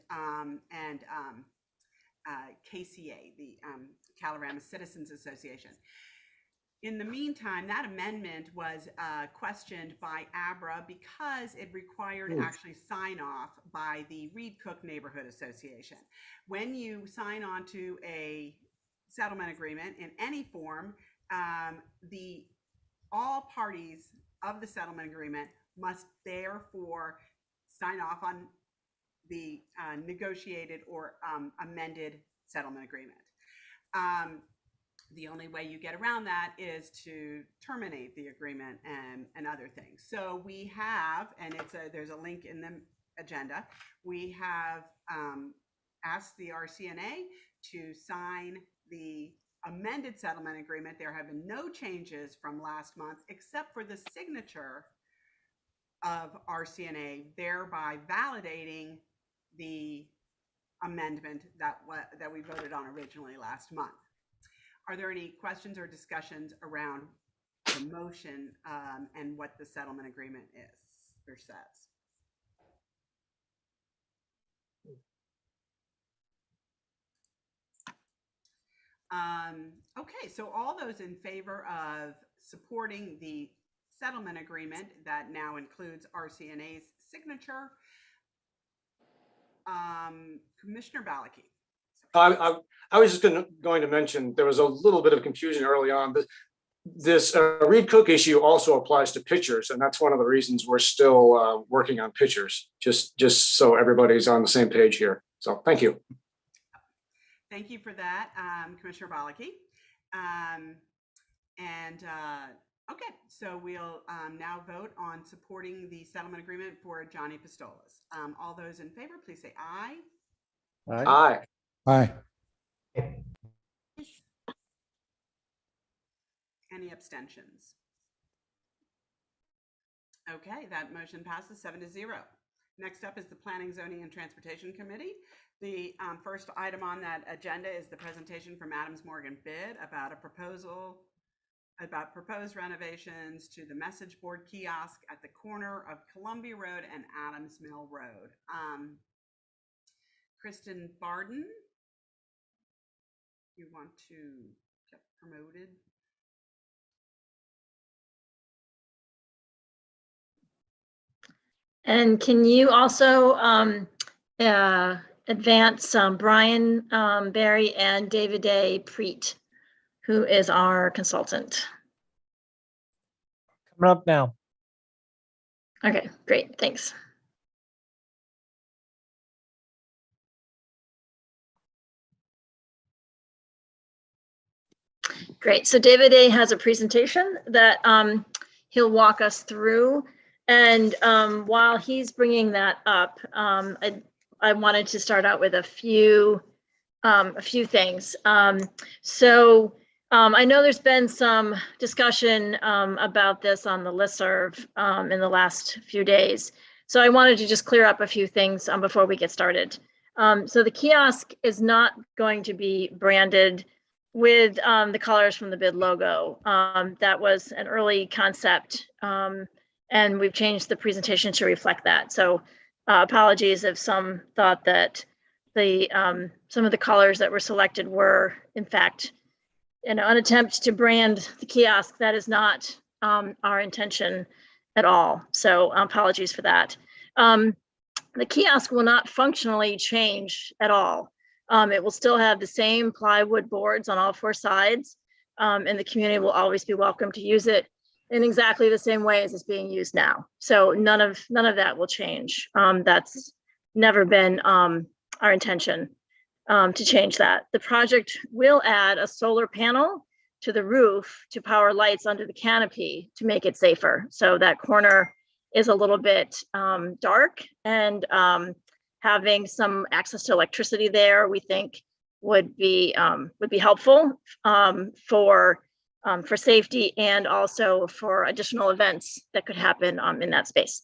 Speaker 1: KCA, the Calorama Citizens Association. In the meantime, that amendment was questioned by ABRA because it required actually sign off by the Reed Cook Neighborhood Association. When you sign on to a settlement agreement in any form, all parties of the settlement agreement must therefore sign off on the negotiated or amended settlement agreement. The only way you get around that is to terminate the agreement and other things. So we have, and there's a link in the agenda, we have asked the RCNA to sign the amended settlement agreement. There have been no changes from last month except for the signature of RCNA, thereby validating the amendment that we voted on originally last month. Are there any questions or discussions around the motion and what the settlement agreement is or says? Okay, so all those in favor of supporting the settlement agreement that now includes RCNA's signature, Commissioner Balaki.
Speaker 2: I was just going to mention there was a little bit of confusion early on. This Reed Cook issue also applies to pitchers, and that's one of the reasons we're still working on pitchers. Just so everybody's on the same page here. So thank you.
Speaker 1: Thank you for that, Commissioner Balaki. Okay, so we'll now vote on supporting the settlement agreement for Johnny Pistolas. All those in favor, please say aye.
Speaker 2: Aye.
Speaker 7: Aye.
Speaker 1: Any abstentions? Okay, that motion passes 7-0. Next up is the Planning, Zoning, and Transportation Committee. The first item on that agenda is the presentation from Adams Morgan Bid about a proposal about proposed renovations to the message board kiosk at the corner of Columbia Road and Adams Mill Road. Kristen Barden, you want to get promoted?
Speaker 11: And can you also advance Brian Barry and David A. Preet, who is our consultant?
Speaker 8: Coming up now.
Speaker 11: Okay, great, thanks. Great, so David A. has a presentation that he'll walk us through. And while he's bringing that up, I wanted to start out with a few things. I know there's been some discussion about this on the listserv in the last few days. So I wanted to just clear up a few things before we get started. So the kiosk is not going to be branded with the colors from the bid logo. That was an early concept, and we've changed the presentation to reflect that. So apologies if some thought that some of the colors that were selected were, in fact, an attempt to brand the kiosk. That is not our intention at all. So apologies for that. The kiosk will not functionally change at all. It will still have the same plywood boards on all four sides, and the community will always be welcome to use it in exactly the same way as it's being used now. So none of that will change. That's never been our intention to change that. The project will add a solar panel to the roof to power lights under the canopy to make it safer. So that corner is a little bit dark, and having some access to electricity there, we think would be helpful for safety and also for additional events that could happen in that space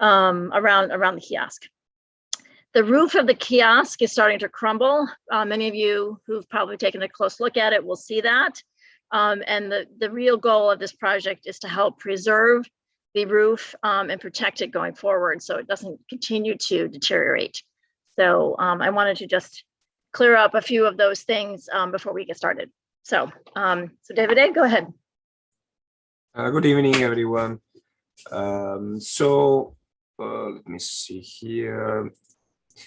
Speaker 11: around the kiosk. The roof of the kiosk is starting to crumble. Many of you who've probably taken a close look at it will see that. And the real goal of this project is to help preserve the roof and protect it going forward so it doesn't continue to deteriorate. So I wanted to just clear up a few of those things before we get started. So David A., go ahead.
Speaker 13: Good evening, everyone. Let me see here.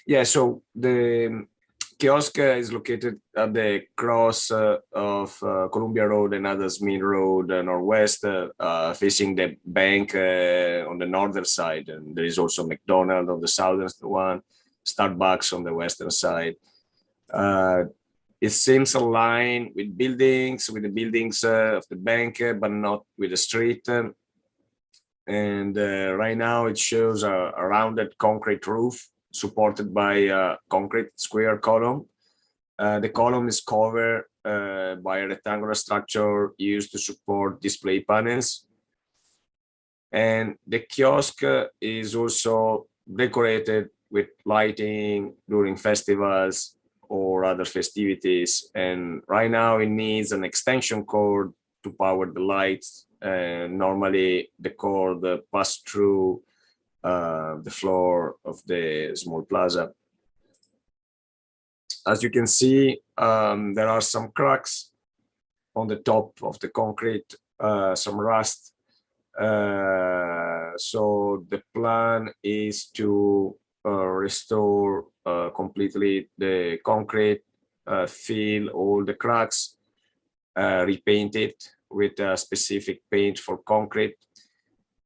Speaker 13: Yeah, so the kiosk is located at the cross of Columbia Road and Adams Mill Road northwest, facing the bank on the northern side. And there is also McDonald's on the southern one, Starbucks on the western side. It seems aligned with the buildings of the bank, but not with the street. And right now it shows a rounded concrete roof supported by a concrete square column. The column is covered by a rectangular structure used to support display panels. And the kiosk is also decorated with lighting during festivals or other festivities. And right now it needs an extension cord to power the lights. Normally the cord passes through the floor of the small plaza. As you can see, there are some cracks on the top of the concrete, some rust. So the plan is to restore completely the concrete, fill all the cracks, repaint it with a specific paint for concrete.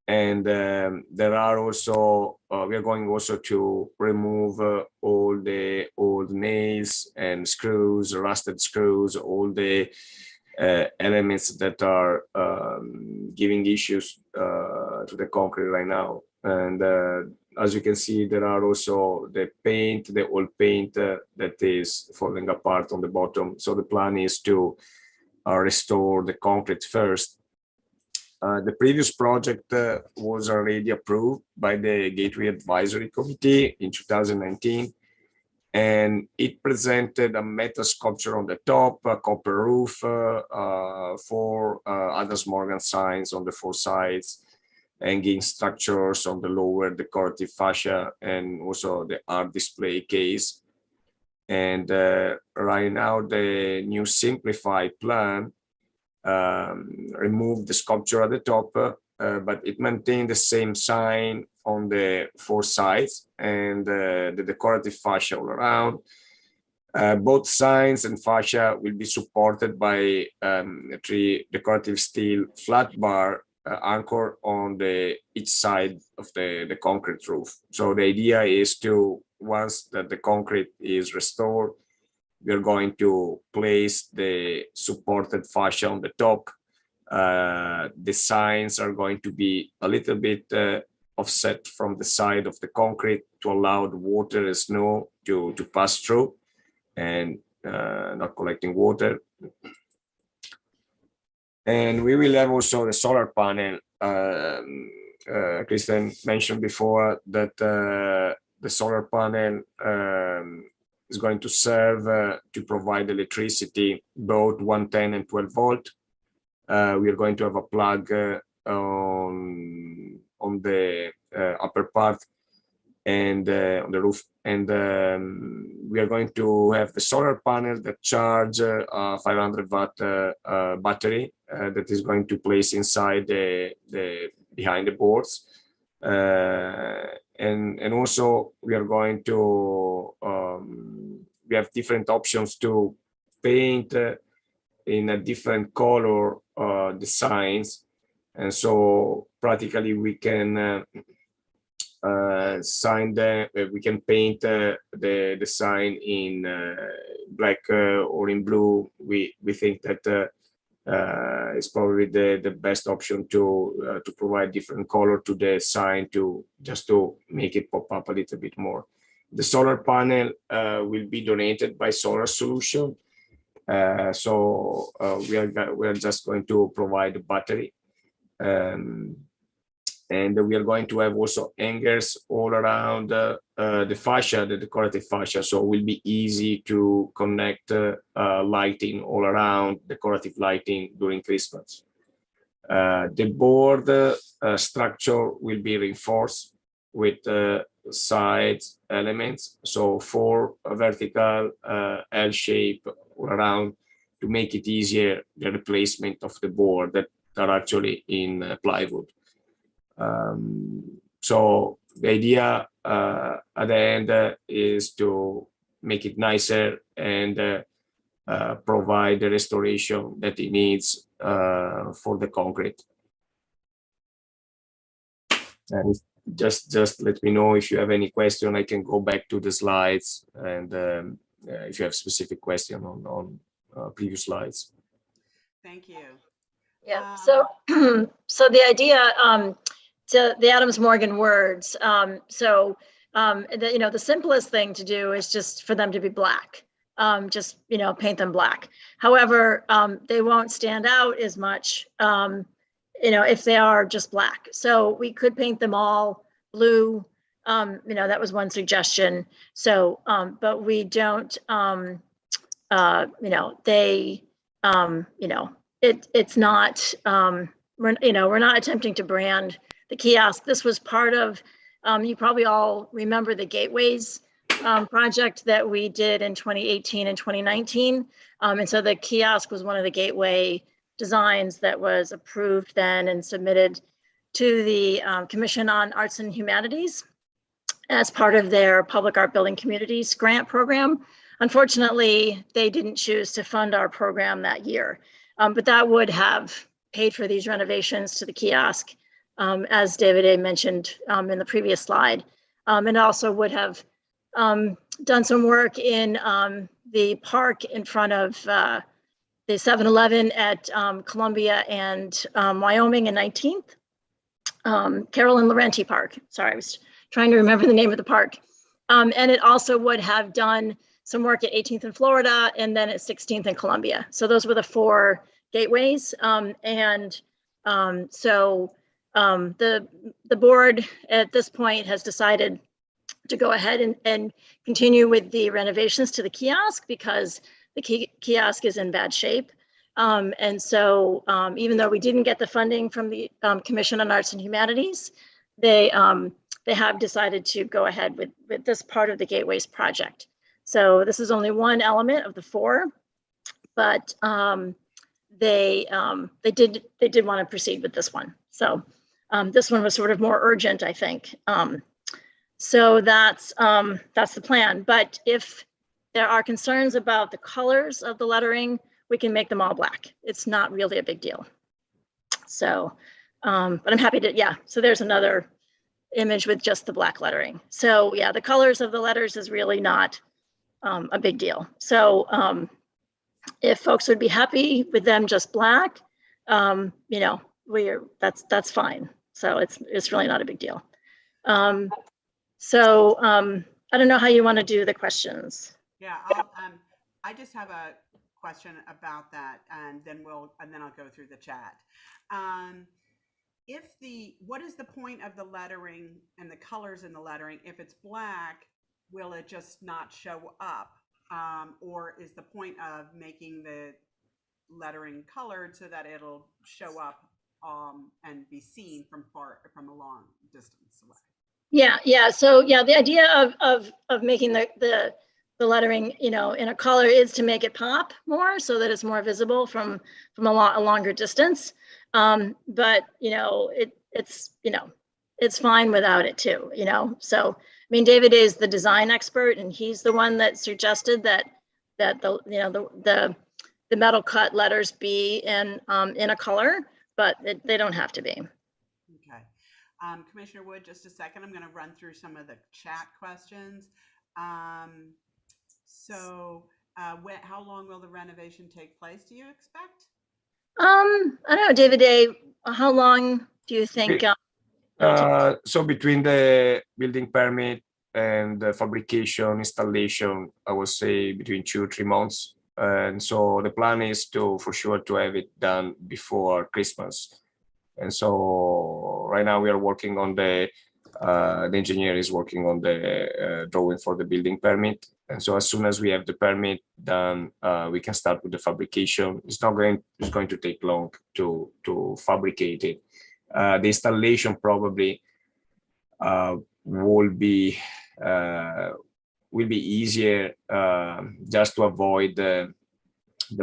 Speaker 13: And there are also, we are going also to remove all the old nails and screws, rusted screws, all the elements that are giving issues to the concrete right now. And as you can see, there are also the paint, the old paint that is falling apart on the bottom. So the plan is to restore the concrete first. The previous project was already approved by the Gateway Advisory Committee in 2019, and it presented a metal sculpture on the top, a copper roof, 4 Adams Morgan signs on the 4 sides, hanging structures on the lower decorative fascia, and also the art display case. And right now, the new simplified plan removed the sculpture at the top, but it maintained the same sign on the 4 sides and the decorative fascia all around. Both signs and fascia will be supported by 3 decorative steel flat bar anchored on each side of the concrete roof. So the idea is to, once that the concrete is restored, we're going to place the supported fascia on the top. The signs are going to be a little bit offset from the side of the concrete to allow the water and snow to pass through and not collecting water. And we will have also the solar panel. Kristen mentioned before that the solar panel is going to serve to provide electricity, both 110 and 12 volt. We are going to have a plug on the upper part and on the roof, and we are going to have the solar panel that charge a 500 watt battery that is going to place inside the behind the boards, and also we are going to we have different options to paint in a different color the signs, and so practically we can we can paint the sign in black or in blue. We think that is probably the best option to provide different color to the sign just to make it pop up a little bit more. The solar panel will be donated by Solar Solution, so we are just going to provide a battery. And we are going to have also hangers all around the fascia, the decorative fascia, so it will be easy to connect lighting all around, decorative lighting during Christmas. The board structure will be reinforced with side elements, so 4 vertical L shape all around to make it easier, the replacement of the board that are actually in plywood. So the idea at the end is to make it nicer and provide the restoration that it needs for the concrete. And just let me know if you have any question. I can go back to the slides, and if you have specific question on previous slides.
Speaker 1: Thank you.
Speaker 11: Yeah. So so the idea, to the Adams Morgan words, the simplest thing to do is just for them to be black. Just paint them black. However, they won't stand out as much if they are just black. So we could paint them all blue. That was one suggestion. So but we don't it's not we're not attempting to brand the kiosk. This was part of you probably all remember the Gateways project that we did in 2018 and 2019. And so the kiosk was one of the Gateway designs that was approved then and submitted to the Commission on Arts and Humanities as part of their Public Art Building Communities grant program. Unfortunately, they didn't choose to fund our program that year, but that would have paid for these renovations to the kiosk, as David A. mentioned in the previous slide, and also would have done some work in the park in front of the 7-Eleven at Columbia and Wyoming and 19th. Carolyn Laurenti Park. Sorry, I was trying to remember the name of the park. And it also would have done some work at 18th and Florida, and then at 16th and Columbia. So those were the 4 gateways. The board at this point has decided to go ahead and continue with the renovations to the kiosk because the kiosk is in bad shape. Even though we didn't get the funding from the Commission on Arts and Humanities, they have decided to go ahead with this part of the Gateways project. So this is only one element of the 4, but they did want to proceed with this one. So this one was sort of more urgent, I think. So that's the plan. But if there are concerns about the colors of the lettering, we can make them all black. It's not really a big deal. So, but I'm happy to, yeah. So there's another image with just the black lettering. So yeah, the colors of the letters is really not a big deal. So if folks would be happy with them just black, you know, that's fine. So it's really not a big deal. I don't know how you want to do the questions.
Speaker 1: Yeah, I just have a question about that, and then I'll go through the chat. What is the point of the lettering and the colors in the lettering? If it's black, will it just not show up? Or is the point of making the lettering colored so that it'll show up and be seen from a long distance away?
Speaker 11: Yeah. So yeah, the idea of making the lettering, you know, in a color is to make it pop more so that it's more visible from a longer distance. But you know, it's fine without it too, you know. So I mean, David is the design expert, and he's the one that suggested that the metal cut letters be in a color, but they don't have to be.
Speaker 1: Okay. Commissioner Wood, just a second. I'm going to run through some of the chat questions. How long will the renovation take place, do you expect?
Speaker 11: I don't know, David A., how long do you think?
Speaker 13: So between the building permit and the fabrication installation, I would say between 2 or 3 months. And so the plan is for sure to have it done before Christmas. And so right now we are working on the engineer is working on the drawing for the building permit. And so as soon as we have the permit done, we can start with the fabrication. It's going to take long to fabricate it. The installation probably will be easier just to avoid the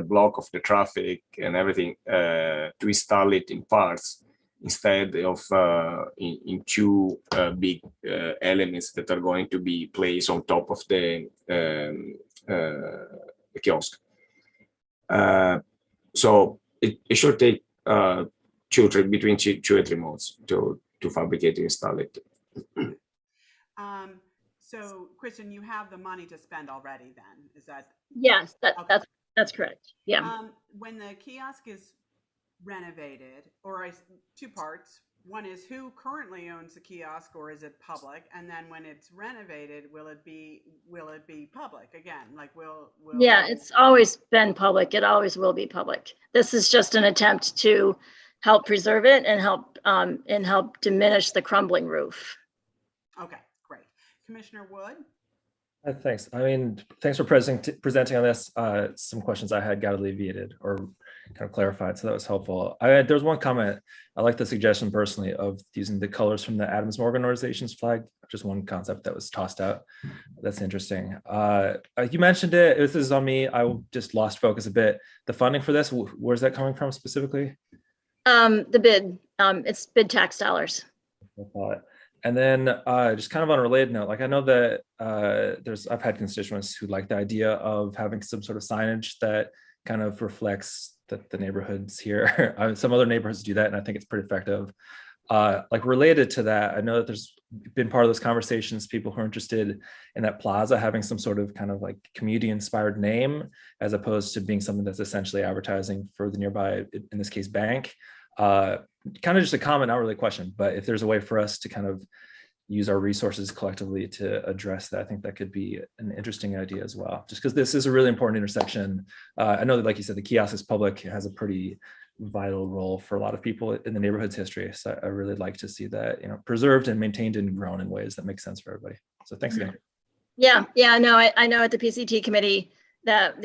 Speaker 13: block of the traffic and everything, to install it in parts instead of in 2 big elements that are going to be placed on top of the kiosk. So it should take between 2 and 3 months to fabricate and install it.
Speaker 1: So, Kristen, you have the money to spend already then, is that?
Speaker 11: Yes,
Speaker 1: Okay.
Speaker 11: that's correct. Yeah.
Speaker 1: When the kiosk is renovated, or 2 parts, one is who currently owns the kiosk, or is it public? And then when it's renovated, will it be public again? Like
Speaker 11: Yeah, it's always been public. It always will be public. This is just an attempt to help preserve it and help diminish the crumbling roof.
Speaker 1: Okay, great. Commissioner Wood?
Speaker 3: Thanks. I mean, thanks for presenting on this. Some questions I had got alleviated or kind of clarified, so that was helpful. There's one comment. I like the suggestion personally of using the colors from the Adams Morgan organization's flag. Just one concept that was tossed out. That's interesting. You mentioned it. This is on me. I just lost focus a bit. The funding for this, where's that coming from specifically?
Speaker 11: The bid. It's bid tax dollars.
Speaker 3: And then just kind of on a related note, like I know that I've had constituents who like the idea of having some sort of signage that kind of reflects the neighborhoods here. Some other neighborhoods do that, and I think it's pretty effective. Like related to that, I know that there's been part of those conversations, people who are interested in that plaza having some sort of kind of like community inspired name, as opposed to being something that's essentially advertising for the nearby, in this case, bank. Kind of just a comment, not really a question, but if there's a way for us to kind of use our resources collectively to address that. I think that could be an interesting idea as well, just because this is a really important intersection. I know that, like you said, the kiosk is public, it has a pretty vital role for a lot of people in the neighborhood's history. So I really like to see that, preserved and maintained and grown in ways that make sense for everybody. So thanks again.
Speaker 11: Yeah, no, I know at the PCT committee that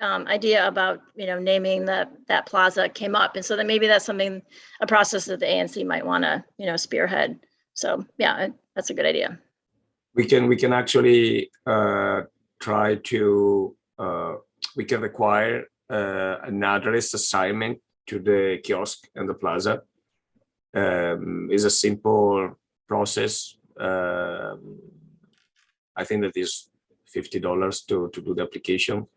Speaker 11: idea about, naming that plaza came up. And so then maybe that's a process that the ANC might want to, spearhead. So yeah, that's a good idea.
Speaker 13: We can actually try to, we can require an address assignment to the kiosk and the plaza. It's a simple process. I think that is $50 to do the application.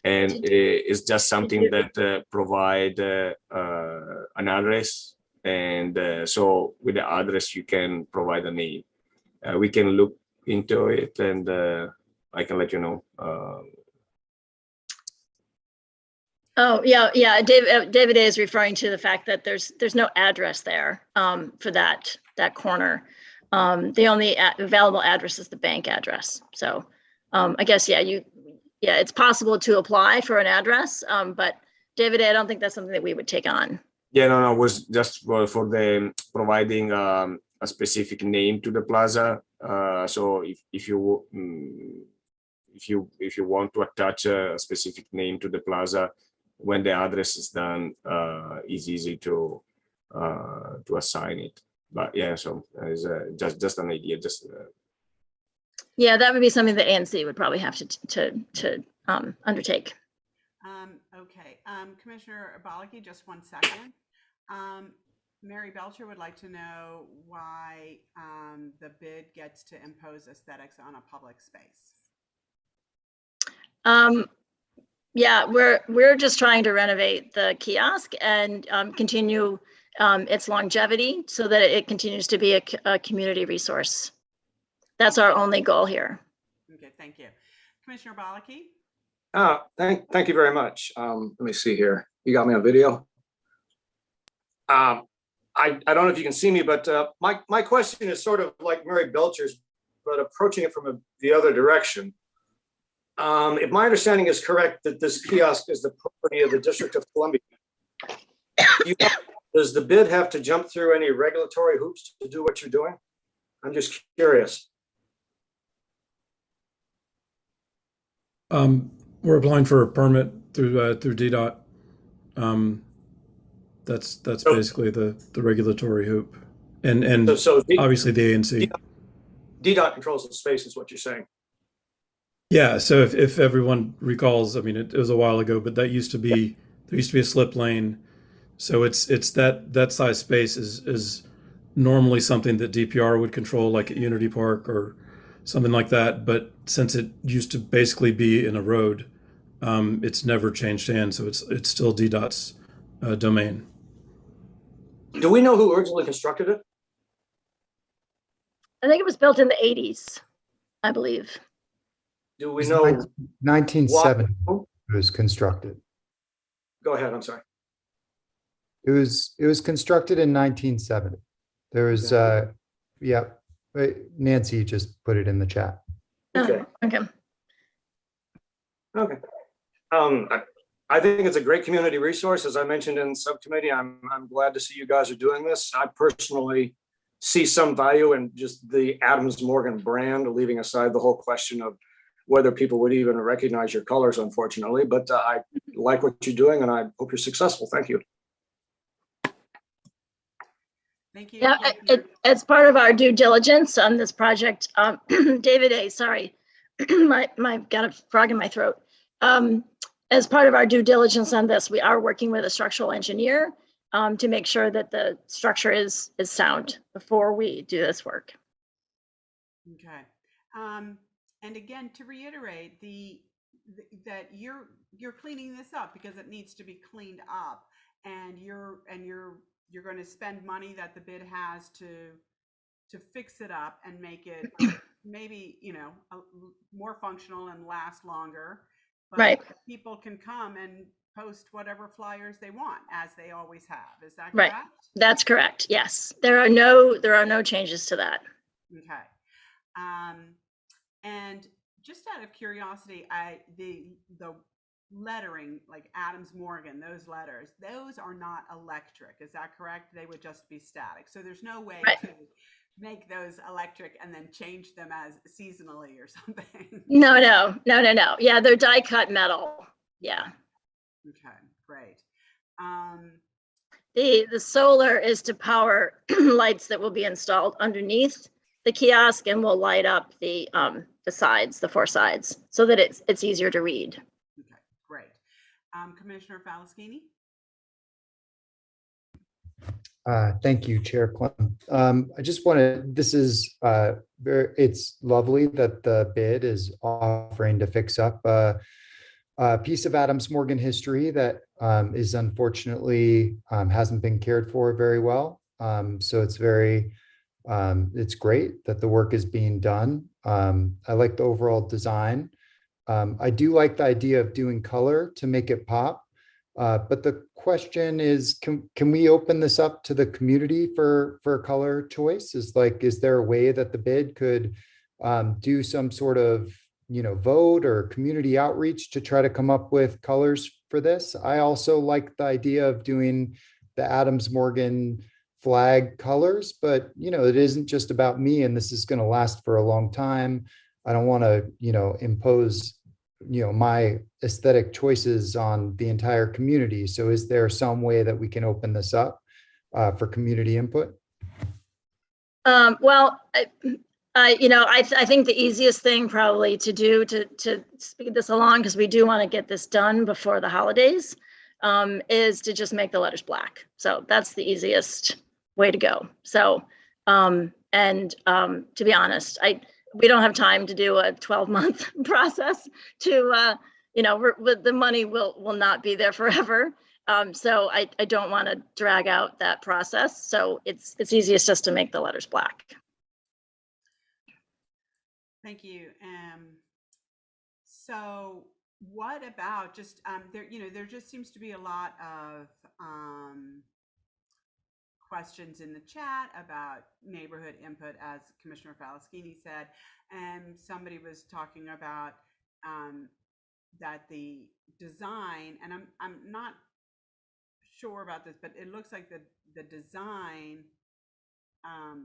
Speaker 13: And it's just something that provide an address. And so with the address, you can provide a name. We can look into it, and I can let you know.
Speaker 11: Oh, yeah. David A is referring to the fact that there's no address there for that corner. The only available address is the bank address. So I guess, it's possible to apply for an address, but David A, I don't think that's something that we would take on.
Speaker 13: Yeah, no, it was just for the providing a specific name to the plaza. So if you want to attach a specific name to the plaza, when the address is done, it's easy to assign it. But yeah, so it's just an idea.
Speaker 11: Yeah, that would be something that ANC would probably have to undertake.
Speaker 1: Okay, Commissioner Balaki, just 1 second. Mary Belcher would like to know why the bid gets to impose aesthetics on a public space.
Speaker 11: Yeah, we're just trying to renovate the kiosk and continue its longevity so that it continues to be a community resource. That's our only goal here.
Speaker 1: Okay, thank you. Commissioner Balaki?
Speaker 2: Thank you very much. Let me see here. You got me on video? I don't know if you can see me, but my question is sort of like Mary Belcher's, but approaching it from the other direction. If my understanding is correct, that this kiosk is the property of the District of Columbia, does the bid have to jump through any regulatory hoops to do what you're doing? I'm just curious.
Speaker 14: We're applying for a permit through DDOT. That's basically the regulatory hoop, and
Speaker 2: so
Speaker 14: obviously the ANC.
Speaker 2: DDOT controls the space, is what you're saying.
Speaker 14: Yeah. So if everyone recalls, I mean, it was a while ago, but there used to be a slip lane. So it's that size space is normally something that DPR would control, like at Unity Park or something like that. But since it used to basically be in a road, it's never changed hands. So it's still DDOT's domain.
Speaker 2: Do we know who originally constructed it?
Speaker 11: I think it was built in the 80s, I believe.
Speaker 2: Do we know?
Speaker 7: 1970 it was constructed.
Speaker 2: Go ahead, I'm sorry.
Speaker 7: It was constructed in 1970. There was, yeah, Nancy just put it in the chat.
Speaker 2: Okay.
Speaker 11: Okay.
Speaker 2: Okay. I think it's a great community resource. As I mentioned in subcommittee, I'm glad to see you guys are doing this. I personally see some value in just the Adams Morgan brand, leaving aside the whole question of whether people would even recognize your colors, unfortunately. But I like what you're doing, and I hope you're successful. Thank you.
Speaker 1: Thank you.
Speaker 11: Yeah, as part of our due diligence on this project, David A, sorry, my got a frog in my throat. As part of our due diligence on this, we are working with a structural engineer to make sure that the structure is sound before we do this work.
Speaker 1: Okay. And again, to reiterate, that you're cleaning this up because it needs to be cleaned up, and you're going to spend money that the bid has to fix it up and make it maybe more functional and last longer. But
Speaker 11: right.
Speaker 1: People can come and post whatever flyers they want, as they always have. Is that
Speaker 11: right?
Speaker 1: Correct?
Speaker 11: That's correct. Yes, there are no changes to that.
Speaker 1: Okay. And just out of curiosity, the lettering, like Adams Morgan, those letters, those are not electric. Is that correct? They would just be static. So there's no way
Speaker 11: Right.
Speaker 1: to make those electric and then change them as seasonally or something.
Speaker 11: No. Yeah, they're die cut metal. Yeah.
Speaker 1: Okay, great.
Speaker 11: The solar is to power lights that will be installed underneath the kiosk and will light up the sides, the four sides, so that it's easier to read.
Speaker 1: Okay, great. Commissioner Falaschini?
Speaker 7: Thank you, Chair Clem. I just wanted, this is it's lovely that the bid is offering to fix up a piece of Adams Morgan history that is unfortunately hasn't been cared for very well. So it's it's great that the work is being done. I like the overall design. I do like the idea of doing color to make it pop. But the question is, can we open this up to the community for color choice? Is there a way that the bid could do some sort of, vote or community outreach to try to come up with colors for this? I also like the idea of doing the Adams Morgan flag colors, but it isn't just about me, and this is going to last for a long time. I don't want to, impose my aesthetic choices on the entire community. So is there some way that we can open this up for community input?
Speaker 11: Well, I think the easiest thing probably to do to speed this along, because we do want to get this done before the holidays, is to just make the letters black. So that's the easiest way to go. So, to be honest, we don't have time to do a 12-month process to, the money will not be there forever. So I don't want to drag out that process. So it's easiest just to make the letters black.
Speaker 1: Thank you. So what about just, there just seems to be a lot of questions in the chat about neighborhood input, as Commissioner Falaschini said, and somebody was talking about that the design, and I'm not sure about this, but it looks like the design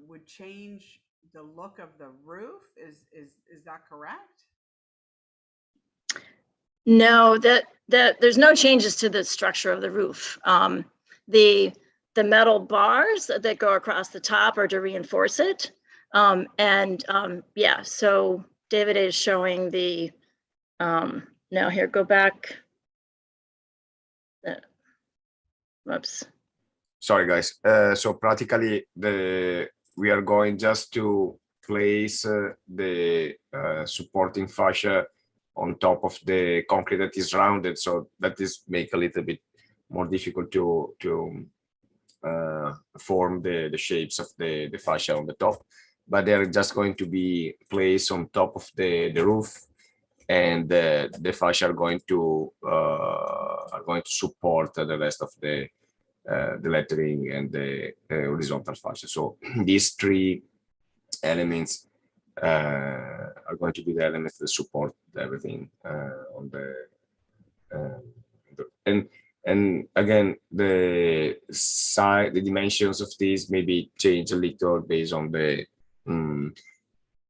Speaker 1: would change the look of the roof. Is that correct?
Speaker 11: No, there's no changes to the structure of the roof. The metal bars that go across the top are to reinforce it. Yeah, so David is showing the, now here, go back. Whoops.
Speaker 13: Sorry, guys. So practically, we are going just to place the supporting fascia on top of the concrete that is rounded. So that is make a little bit more difficult to form the shapes of the fascia on the top. But they're just going to be placed on top of the roof, and the fascia are going to support the rest of the lettering and the horizontal fascia. So these three elements are going to be the elements that support everything on and again, the dimensions of these maybe change a little based on the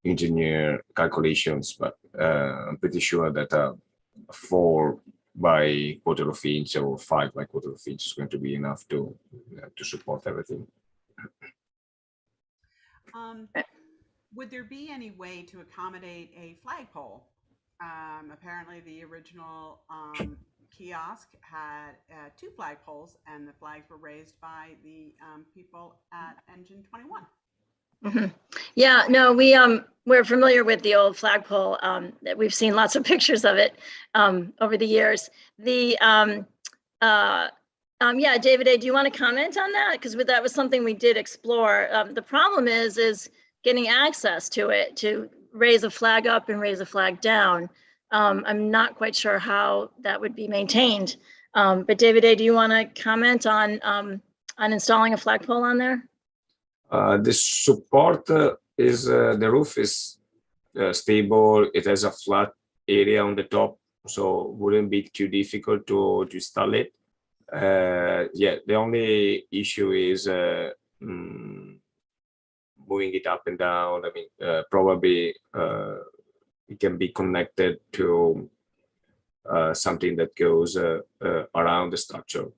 Speaker 13: engineer calculations, but I'm pretty sure that 4 by quarter of inch or 5 by quarter of inch is going to be enough to support everything.
Speaker 1: Would there be any way to accommodate a flagpole? Apparently the original kiosk had 2 flagpoles, and the flags were raised by the people at Engine 21.
Speaker 11: Mm-hmm. Yeah, no, we're familiar with the old flagpole. We've seen lots of pictures of it over the years. Yeah, David A., do you want to comment on that? Because that was something we did explore. The problem is getting access to it, to raise a flag up and raise a flag down. I'm not quite sure how that would be maintained. But David A., do you want to comment on installing a flagpole on there?
Speaker 13: The support is the roof is stable. It has a flat area on the top, so wouldn't be too difficult to install it. Yeah, the only issue is moving it up and down. I mean, probably it can be connected to something that goes around the structure,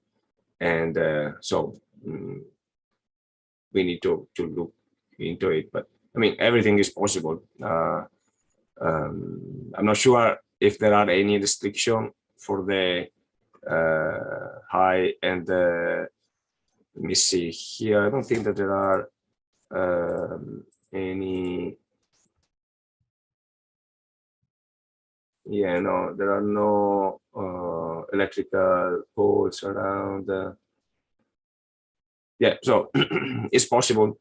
Speaker 13: and so we need to look into it. But I mean, everything is possible. I'm not sure if there are any restriction for the high and let me see here. I don't think that there are any. Yeah, no, there are no electrical poles around. Yeah, so it's possible.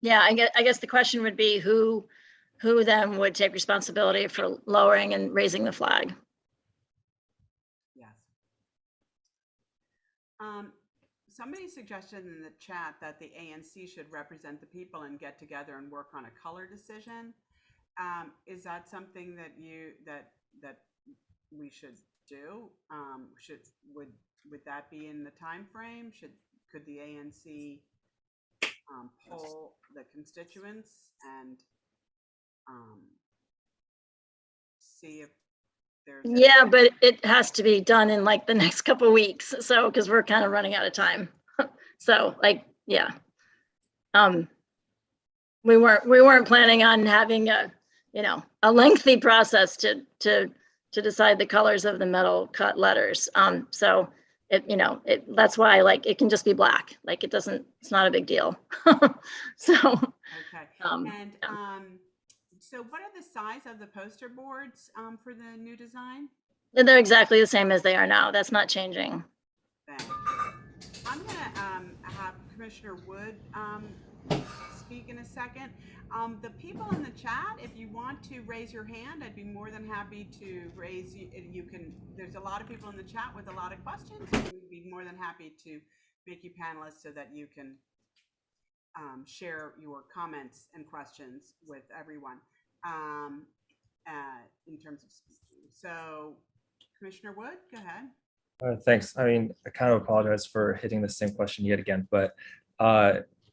Speaker 11: Yeah, I guess the question would be who then would take responsibility for lowering and raising the flag?
Speaker 1: Yes. Somebody suggested in the chat that the ANC should represent the people and get together and work on a color decision. Is that something that that we should do? Would that be in the time frame? Could the ANC poll the constituents and see if there's
Speaker 11: Yeah, but it has to be done in like the next couple of weeks. So, because we're kind of running out of time. So, like, yeah. We weren't planning on having a lengthy process to decide the colors of the metal cut letters. So that's why like it can just be black. Like it's not a big deal. So
Speaker 1: okay. So what are the size of the poster boards for the new design?
Speaker 11: They're exactly the same as they are now. That's not changing.
Speaker 1: Thanks. I'm gonna have Commissioner Wood speak in a second. The people in the chat, if you want to raise your hand, I'd be more than happy to raise you. You can. There's a lot of people in the chat with a lot of questions. And we'd be more than happy to make you panelists so that you can share your comments and questions with everyone in terms of speaking. So, Commissioner Wood, go ahead.
Speaker 3: Thanks. I mean, I kind of apologize for hitting the same question yet again, but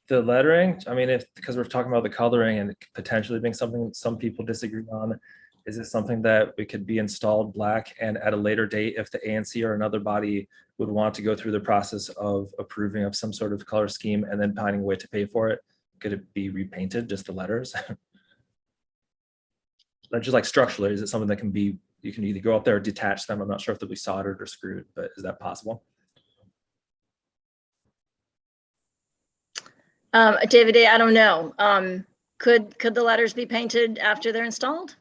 Speaker 3: the lettering, I mean, because we're talking about the coloring and potentially being something some people disagree on, is it something that we could be installed black and at a later date, if the ANC or another body would want to go through the process of approving of some sort of color scheme and then finding a way to pay for it, could it be repainted, just the letters? Just like structurally, is it something that can be, you can either go up there or detach them? I'm not sure if they'll be soldered or screwed, but is that possible?
Speaker 11: David, I don't know. Could the letters be painted after they're installed?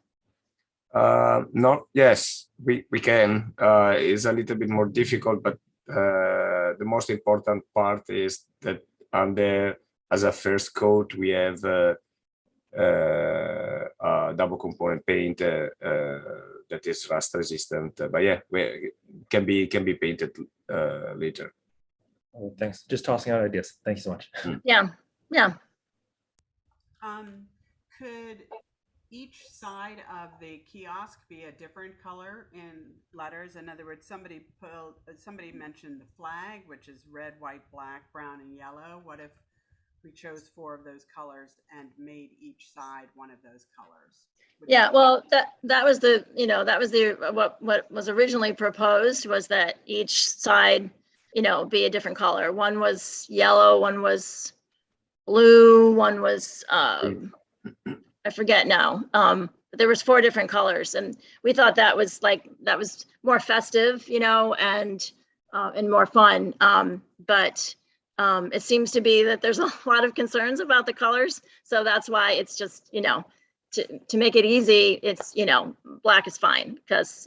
Speaker 13: No, yes, we can. It's a little bit more difficult, but the most important part is that under as a first coat we have double component paint that is rust resistant. But yeah, can be painted later.
Speaker 3: Oh, thanks. Just tossing out ideas. Thank you so much.
Speaker 11: Yeah.
Speaker 1: Could each side of the kiosk be a different color in letters? In other words, somebody mentioned the flag, which is red, white, black, brown, and yellow. What if we chose 4 of those colors and made each side one of those colors?
Speaker 11: Yeah, well, that was what was originally proposed, was that each side, be a different color. One was yellow, one was blue, one was I forget now. But there was 4 different colors, and we thought that was more festive, and more fun. But it seems to be that there's a lot of concerns about the colors, so that's why it's just to make it easy, it's black is fine, because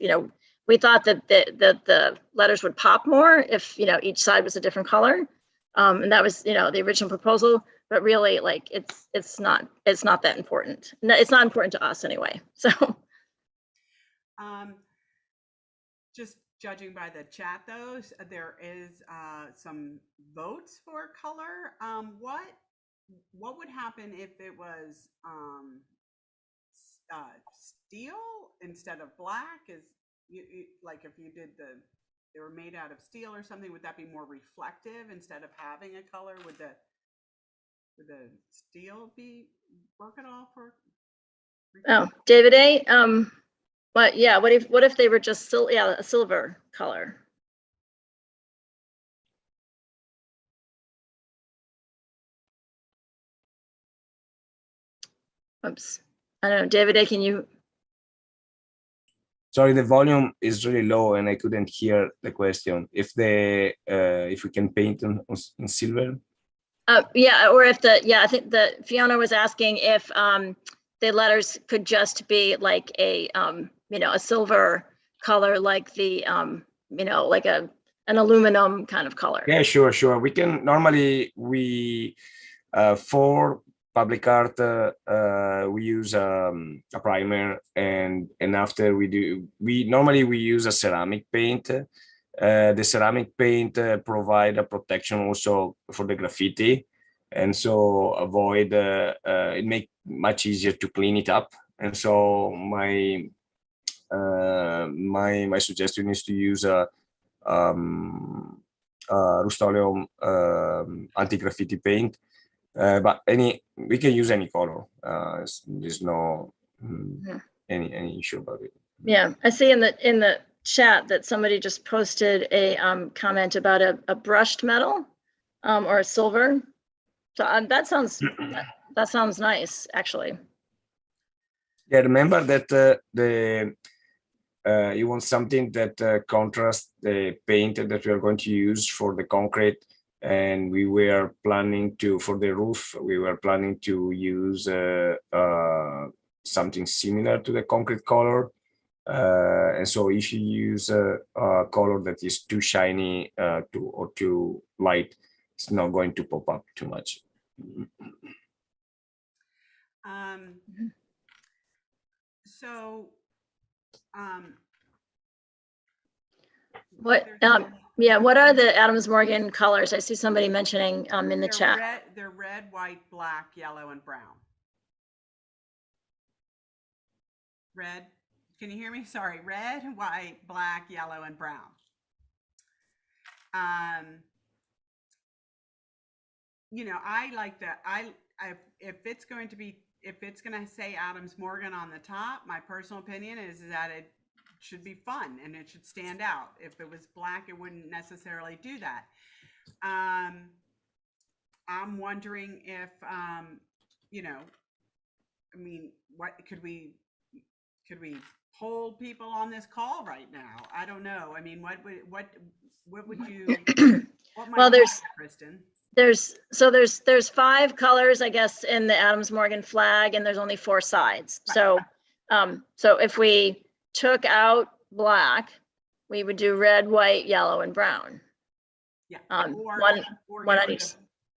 Speaker 11: we thought that the letters would pop more if each side was a different color, and that was the original proposal. But really, like it's not that important. It's not important to us anyway. So
Speaker 1: just judging by the chat, though, there is some votes for color. What would happen if it was steel instead of black? Is like if you did they were made out of steel or something? Would that be more reflective instead of having a color? Would the steel be work at all for?
Speaker 11: Oh, David A. But yeah, what if they were just a silver color? Oops. I don't know. David A., can you?
Speaker 13: Sorry, the volume is really low and I couldn't hear the question. If we can paint in silver.
Speaker 11: Yeah, or if I think that Fiona was asking if the letters could just be like a a silver color, like the like an aluminum kind of color.
Speaker 13: Yeah, sure. We can normally for public art we use a primer, and after we normally use a ceramic paint. The ceramic paint provide a protection also for the graffiti, and so avoid it make much easier to clean it up. And so my suggestion is to use a Rust-Oleum anti-graffiti paint, but we can use any color. There's no any issue about it.
Speaker 11: Yeah, I see in the chat that somebody just posted a comment about a brushed metal or a silver. So that sounds nice, actually.
Speaker 13: Yeah, remember that you want something that contrasts the paint that we are going to use for the concrete, and we were planning to, for the roof, we were planning to use something similar to the concrete color. And so if you use a color that is too shiny or too light, it's not going to pop up too much.
Speaker 1: So
Speaker 11: what are the Adams Morgan colors? I see somebody mentioning in the chat.
Speaker 1: They're red, white, black, yellow, and brown. Red. Can you hear me? Sorry. Red, white, black, yellow, and brown. I like that. If it's going to say Adams Morgan on the top, my personal opinion is that it should be fun and it should stand out. If it was black, it wouldn't necessarily do that. I'm wondering if, what could we poll people on this call right now? I don't know. I mean, what would you? What might
Speaker 11: Well, there's
Speaker 1: Kristen.
Speaker 11: There's 5 colors, I guess, in the Adams Morgan flag, and there's only 4 sides. Right. So if we took out black, we would do red, white, yellow, and brown.
Speaker 1: Yeah.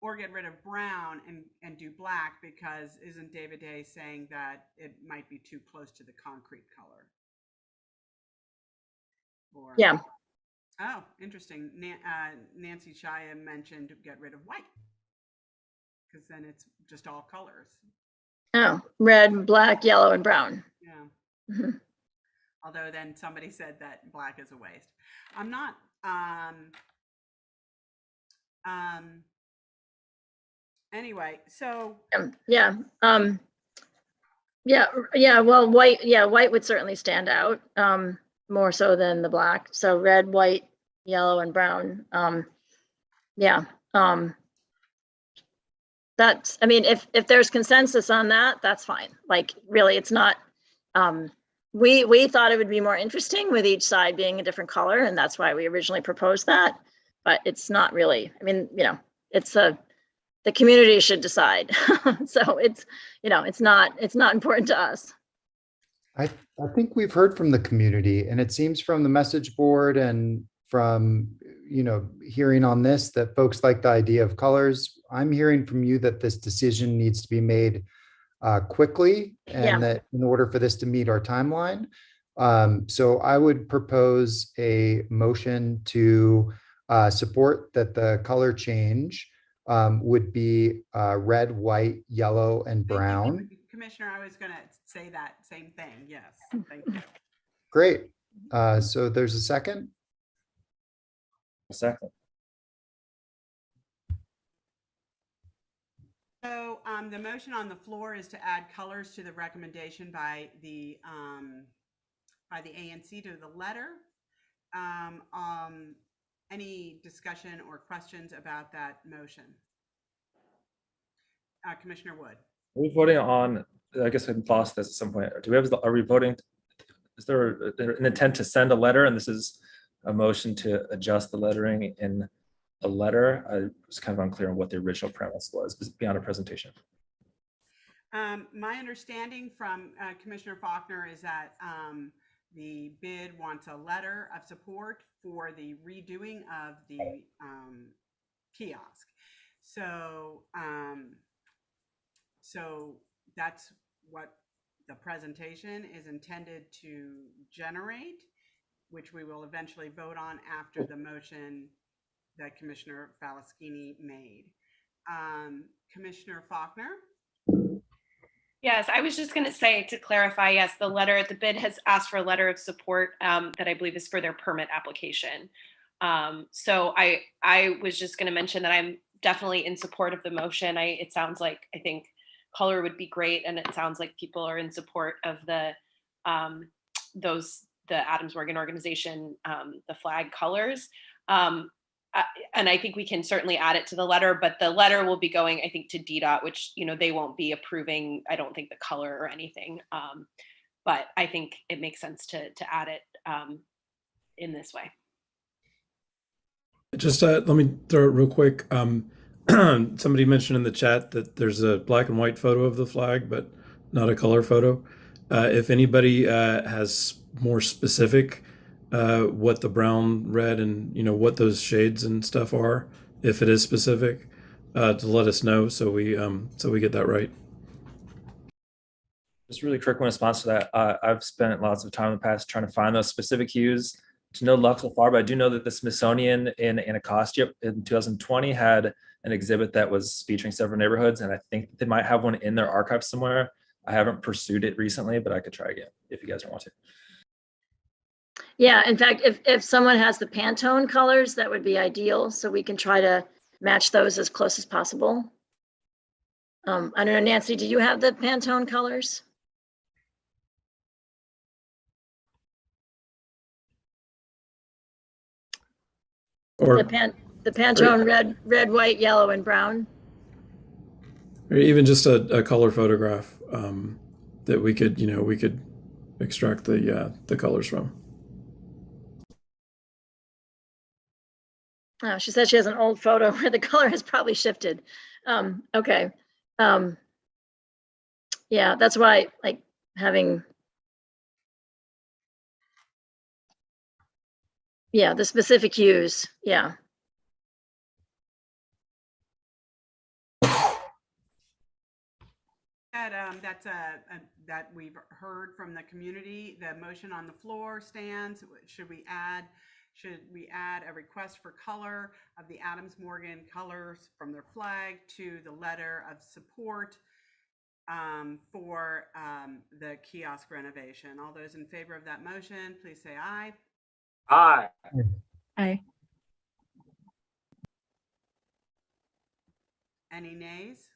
Speaker 1: Or get rid of brown and do black, because isn't David Day saying that it might be too close to the concrete color?
Speaker 11: Yeah.
Speaker 1: Oh, interesting. Nancy Shia mentioned get rid of white, because then it's just all colors.
Speaker 11: Oh, red, black, yellow, and brown.
Speaker 1: Yeah. Mm-hmm. Although then somebody said that black is a waste. I'm not. Anyway, so.
Speaker 11: Yeah. Well, white. Yeah, white would certainly stand out. More so than the black. So red, white, yellow, and brown. That's, I mean, if there's consensus on that, that's fine. Like, really, it's not, we thought it would be more interesting with each side being a different color, and that's why we originally proposed that, but it's not really, I mean, it's the community should decide. So it's, it's not important to us.
Speaker 7: I think we've heard from the community, and it seems from the message board and from, hearing on this, that folks like the idea of colors. I'm hearing from you that this decision needs to be made quickly, and that in order for this to meet our timeline, So I would propose a motion to support that the color change would be red, white, yellow, and
Speaker 1: Thank you,
Speaker 7: brown.
Speaker 1: Commissioner. I was going to say that same thing. Yes, thank you.
Speaker 7: Great. So there's a second.
Speaker 3: Second.
Speaker 1: So the motion on the floor is to add colors to the recommendation by the ANC to the letter. Any discussion or questions about that motion? Commissioner Wood.
Speaker 3: Are we voting on, I guess I lost this at some point. Do we have, are we voting, is there an intent to send a letter and this is a motion to adjust the lettering in a letter? I was kind of unclear on what the original premise was beyond a presentation.
Speaker 1: My understanding from Commissioner Faulkner is that the bid wants a letter of support for the redoing of the kiosk. So, so that's what the presentation is intended to generate, which we will eventually vote on after the motion that Commissioner Falaskini made. Commissioner Faulkner?
Speaker 4: Yes, I was just going to say, to clarify, yes, the bid has asked for a letter of support that I believe is for their permit application. So I was just going to mention that I'm definitely in support of the motion. It sounds like, I think color would be great, and it sounds like people are in support of the Adams Morgan organization, the flag colors. And I think we can certainly add it to the letter, but the letter will be going, I think, to DDOT, which, they won't be approving, I don't think, the color or anything. But I think it makes sense to add it in this way.
Speaker 14: Just let me throw it real quick. Somebody mentioned in the chat that there's a black and white photo of the flag, but not a color photo. If anybody has more specific what the brown, red, and what those shades and stuff are, if it is specific, to let us know so we get that right.
Speaker 3: Just really quick in response to that, I've spent lots of time in the past trying to find those specific hues. To no luck so far, but I do know that the Smithsonian in Anacostia in 2020 had an exhibit that was featuring several neighborhoods, and I think they might have one in their archive somewhere. I haven't pursued it recently, but I could try again if you guys don't want to.
Speaker 11: Yeah, in fact, if someone has the Pantone colors, that would be ideal. So we can try to match those as close as possible. I don't know, Nancy, do you have the Pantone colors?
Speaker 14: Or
Speaker 11: the Pantone red, white, yellow, and brown.
Speaker 14: Or even just a color photograph that we could extract the colors from.
Speaker 11: Oh, she said she has an old photo where the color has probably shifted. Okay. Yeah, that's why, like, having, yeah, the specific hues. Yeah.
Speaker 1: That we've heard from the community. The motion on the floor stands. Should we add a request for color of the Adams Morgan colors from their flag to the letter of support for the kiosk renovation? All those in favor of that motion, please say aye.
Speaker 2: Aye.
Speaker 5: Aye.
Speaker 1: Any nays?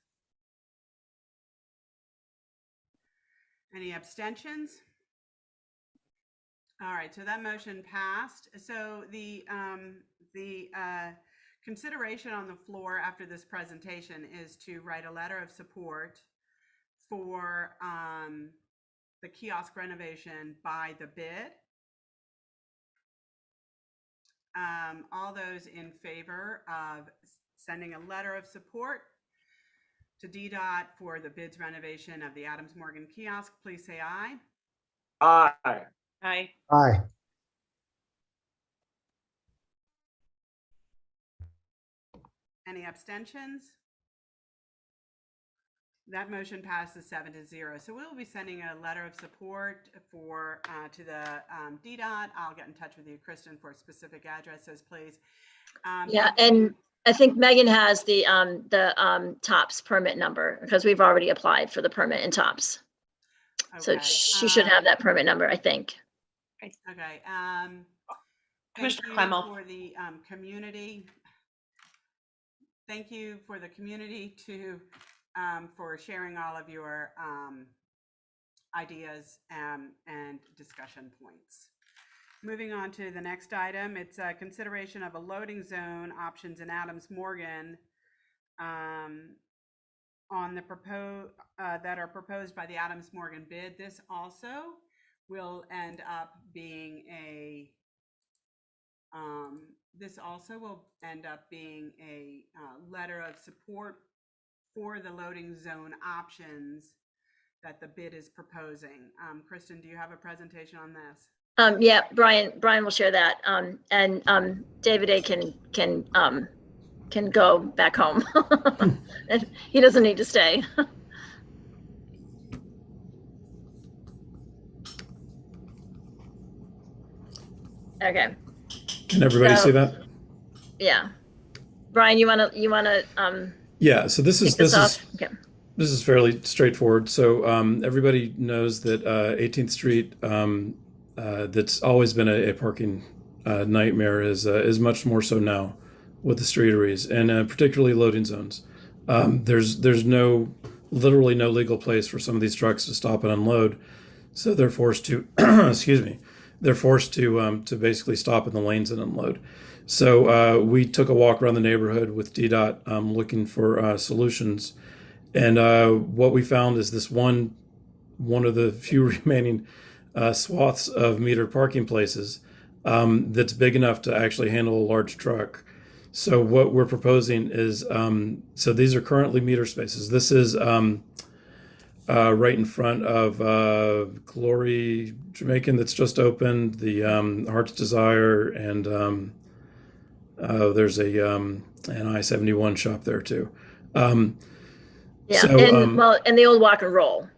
Speaker 1: Any abstentions? All right, so that motion passed. So the consideration on the floor after this presentation is to write a letter of support for the kiosk renovation by the bid. All those in favor of sending a letter of support to DDOT for the bids renovation of the Adams Morgan kiosk, please say aye.
Speaker 2: Aye.
Speaker 4: Aye.
Speaker 6: Aye.
Speaker 1: Any abstentions? That motion passes 7-0. So we'll be sending a letter of support for to the DDOT. I'll get in touch with you, Kristen, for specific addresses, please.
Speaker 11: Yeah,
Speaker 1: thank you.
Speaker 11: and I think Megan has the TOPS permit number because we've already applied for the permit in TOPS. So
Speaker 1: Okay,
Speaker 11: she should have that permit number, I think.
Speaker 1: Okay.
Speaker 4: Commissioner
Speaker 1: Thank you
Speaker 4: Clemmel.
Speaker 1: for the community. Thank you for the community for sharing all of your ideas and discussion points. Moving on to the next item, it's a consideration of a loading zone options in Adams Morgan on the that are proposed by the Adams Morgan bid. This also will end up being a letter of support for the loading zone options that the bid is proposing. Kristen, do you have a presentation on this?
Speaker 11: Yeah, Brian will share that. And David A can go back home. And he doesn't need to stay. Okay.
Speaker 14: Can everybody see that?
Speaker 11: Yeah. Brian, you wanna
Speaker 14: Yeah, so this is
Speaker 11: okay.
Speaker 14: This is fairly straightforward. So everybody knows that 18th Street, that's always been a parking nightmare, is much more so now with the streeteries and particularly loading zones. There's literally no legal place for some of these trucks to stop and unload, so they're forced to excuse me, they're forced to basically stop in the lanes and unload. So we took a walk around the neighborhood with DDOT looking for solutions. And what we found is this one of the few remaining swaths of metered parking places that's big enough to actually handle a large truck. So what we're proposing is, so these are currently meter spaces. This is right in front of Glory Jamaican that's just opened, the Heart's Desire, and there's an I-71 shop there too.
Speaker 11: Yeah,
Speaker 14: so,
Speaker 11: and the old Walk and Roll.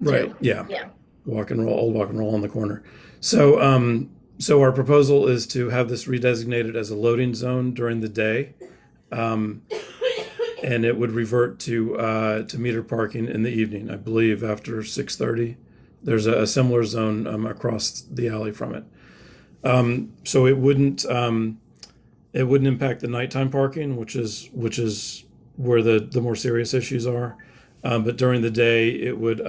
Speaker 14: Right.
Speaker 11: Too.
Speaker 14: Yeah.
Speaker 11: Yeah.
Speaker 14: Old Walk and Roll on the corner. So, so our proposal is to have this redesignated as a loading zone during the day, and it would revert to meter parking in the evening. I believe after 6:30, there's a similar zone across the alley from it. So it wouldn't impact the nighttime parking, which is where the more serious issues are. But during the day, it would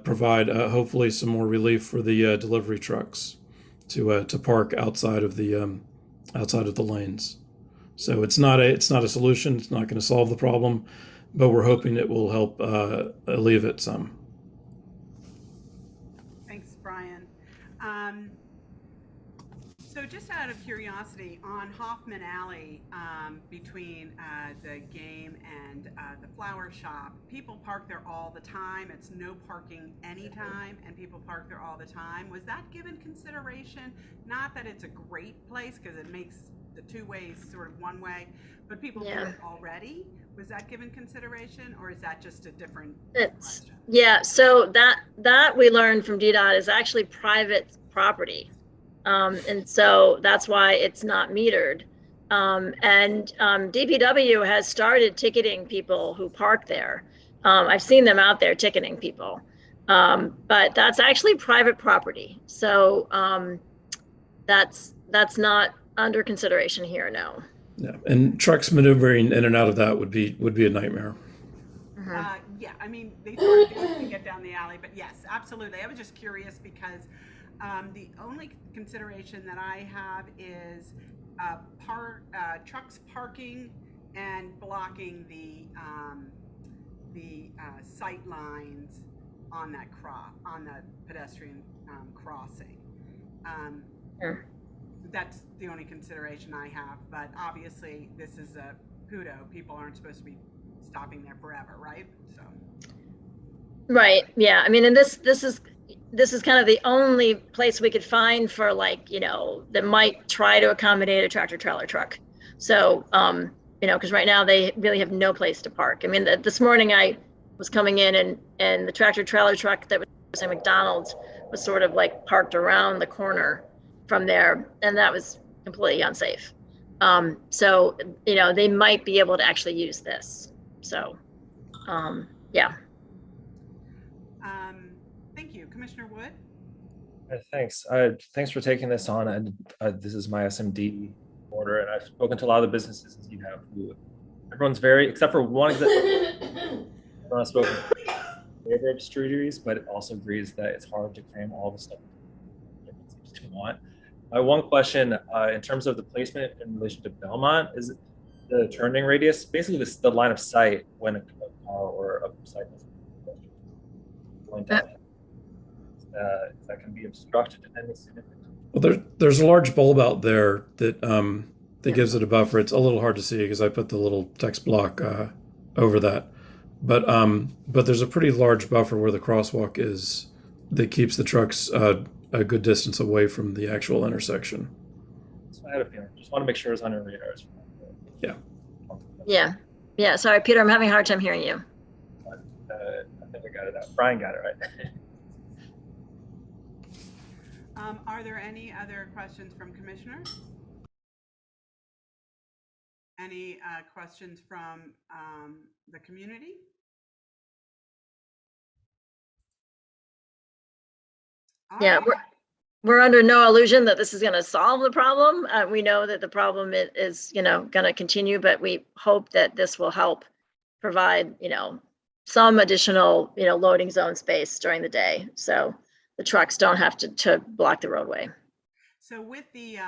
Speaker 14: provide hopefully some more relief for the delivery trucks to park outside of the lanes. So it's not a solution. It's not going to solve the problem, but we're hoping it will help alleviate some.
Speaker 1: Thanks, Brian. So just out of curiosity, on Hoffman Alley, between the game and the flower shop, people park there all the time. It's no parking anytime, and people park there all the time. Was that given consideration? Not that it's a great place, because it makes the two ways sort of one way, but people do it already. Was that given consideration, or is that just a different question?
Speaker 11: Yeah, so that we learned from DDOT is actually private property. And so that's why it's not metered. And DPW has started ticketing people who park there. I've seen them out there ticketing people, but that's actually private property. So that's not under consideration here, no.
Speaker 14: Yeah, and trucks maneuvering in and out of that would be a nightmare.
Speaker 1: Yeah, I mean, they sort of do to get down the alley, but yes, absolutely. I was just curious because the only consideration that I have is trucks parking and blocking the sight lines on the pedestrian crossing.
Speaker 11: Sure.
Speaker 1: That's the only consideration I have, but obviously this is a Pudo. People aren't supposed to be stopping there forever, right? So.
Speaker 11: Right. Yeah. I mean, and this is kind of the only place we could find for, like, that might try to accommodate a tractor trailer truck. So because right now they really have no place to park. I mean, this morning I was coming in and the tractor trailer truck that was at McDonald's was sort of like parked around the corner from there, and that was completely unsafe. So, they might be able to actually use this. So, yeah.
Speaker 1: Thank you. Commissioner Wood?
Speaker 3: Thanks. Thanks for taking this on. And this is my SMD order, and I've spoken to a lot of the businesses as you have. Everyone's very, except for one exception, everyone has spoken in favor of streeteries, but it also agrees that it's hard to cram all the stuff everyone seems to want. My one question, in terms of the placement in relation to Belmont, is the turning radius, basically the line of sight when a car or a cyclist going down. That can be obstructed in any significant.
Speaker 14: Well, there's a large bulb out there that that gives it a buffer. It's a little hard to see because I put the little text block over that, but there's a pretty large buffer where the crosswalk is that keeps the trucks a good distance away from the actual intersection.
Speaker 3: So I had a feeling. Just want to make sure it's on your radars.
Speaker 11: Yeah. Yeah. Sorry, Peter, I'm having a hard time hearing you.
Speaker 3: I think I got it out. Brian got it right.
Speaker 1: Are there any other questions from commissioners? Any questions from the community?
Speaker 11: Yeah, we're under no illusion that this is going to solve the problem. We know that the problem is going to continue, but we hope that this will help provide, some additional, loading zone space during the day, so the trucks don't have to block the roadway.
Speaker 1: So with the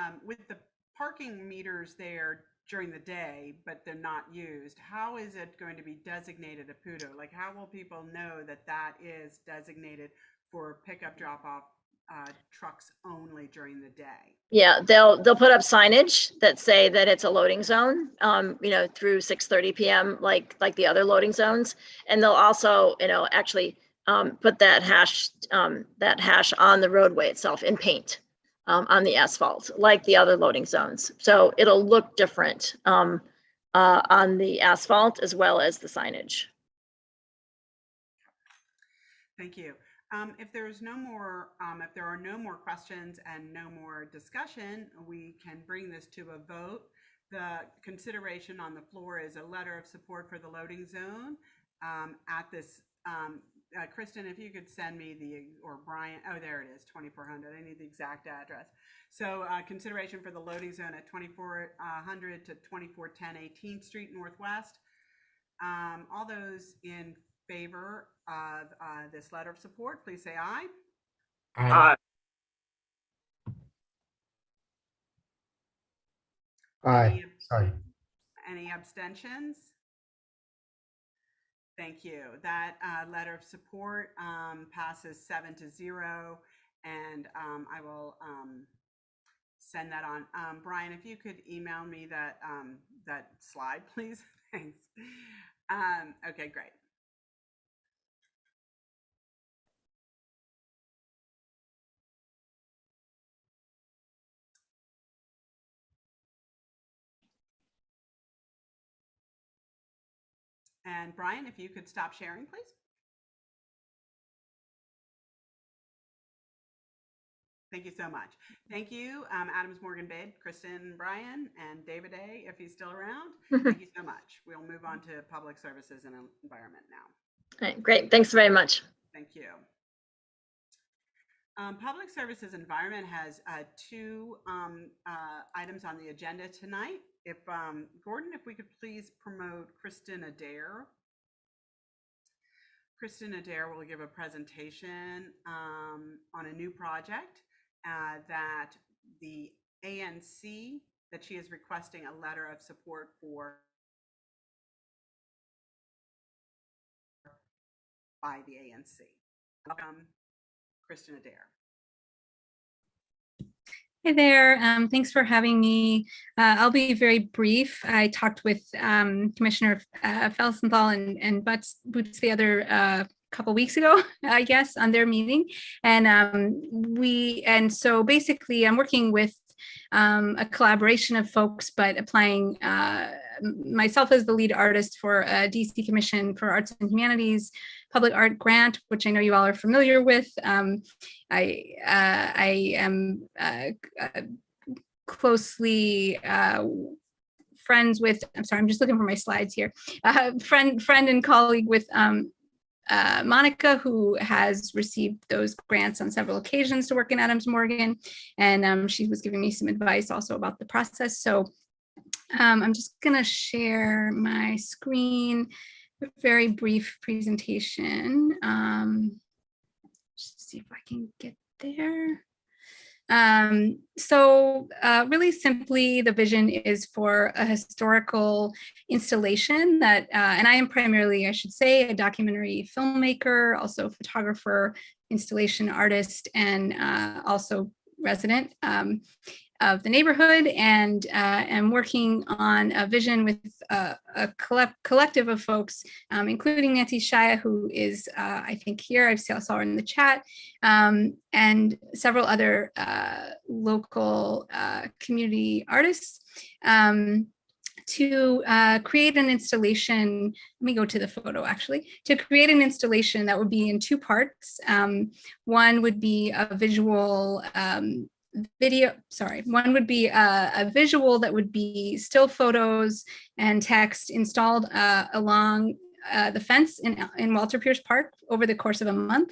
Speaker 1: parking meters there during the day, but they're not used, how is it going to be designated a PUDO? Like, how will people know that that is designated for pickup drop-off trucks only during the day?
Speaker 11: Yeah, they'll put up signage that say that it's a loading zone, through 6:30 p.m. like the other loading zones, and they'll also, actually put that hash on the roadway itself in paint on the asphalt, like the other loading zones. So it'll look different on the asphalt as well as the signage.
Speaker 1: Thank you. If there are no more questions and no more discussion, we can bring this to a vote. The consideration on the floor is a letter of support for the loading zone at this. Kristen, if you could send me or Brian, oh, there it is, 2400. I need the exact address. So consideration for the loading zone at 2400 to 2410 18th Street Northwest. All those in favor of this letter of support, please say aye.
Speaker 6: Aye. Aye. Sorry.
Speaker 1: Any abstentions? Thank you. That letter of support passes 7-0, and I will send that on. Brian, if you could email me that slide, please. Thanks. Okay, great. And Brian, if you could stop sharing, please. Thank you so much. Thank you, Adams Morgan Bade, Kristen, Brian, and David A., if he's still around. Thank you so much. We'll move on to public services and environment now.
Speaker 11: All right, great. Thanks very much.
Speaker 1: Thank you. Public services environment has two items on the agenda tonight. If Gordon, if we could please promote Kristen Adair. Kristen Adair will give a presentation on a new project that the ANC, that she is requesting a letter of support for by the ANC. Welcome, Kristen Adair.
Speaker 15: Hey there, thanks for having me. I'll be very brief. I talked with Commissioner Felsenthal and Boots the other couple weeks ago, I guess, on their meeting. And so basically I'm working with a collaboration of folks, but applying myself as the lead artist for a DC Commission for Arts and Humanities Public Art Grant, which I know you all are familiar with. I am closely friends with, I'm sorry, I'm just looking for my slides here, friend and colleague with Monica, who has received those grants on several occasions to work in Adams Morgan. And she was giving me some advice also about the process. So I'm just gonna share my screen, a very brief presentation. Just see if I can get there. Really simply, the vision is for a historical installation that, and I am primarily, I should say, a documentary filmmaker, also photographer, installation artist, and also resident of the neighborhood, and am working on a vision with a collective of folks, including Nancy Shia, who is, I think, here. I saw her in the chat, and several other local community artists to create an installation. Let me go to the photo, actually, to create an installation that would be in two parts. One would be a visual one would be a visual that would be still photos and text installed along the fence in Walter Pierce Park over the course of a month.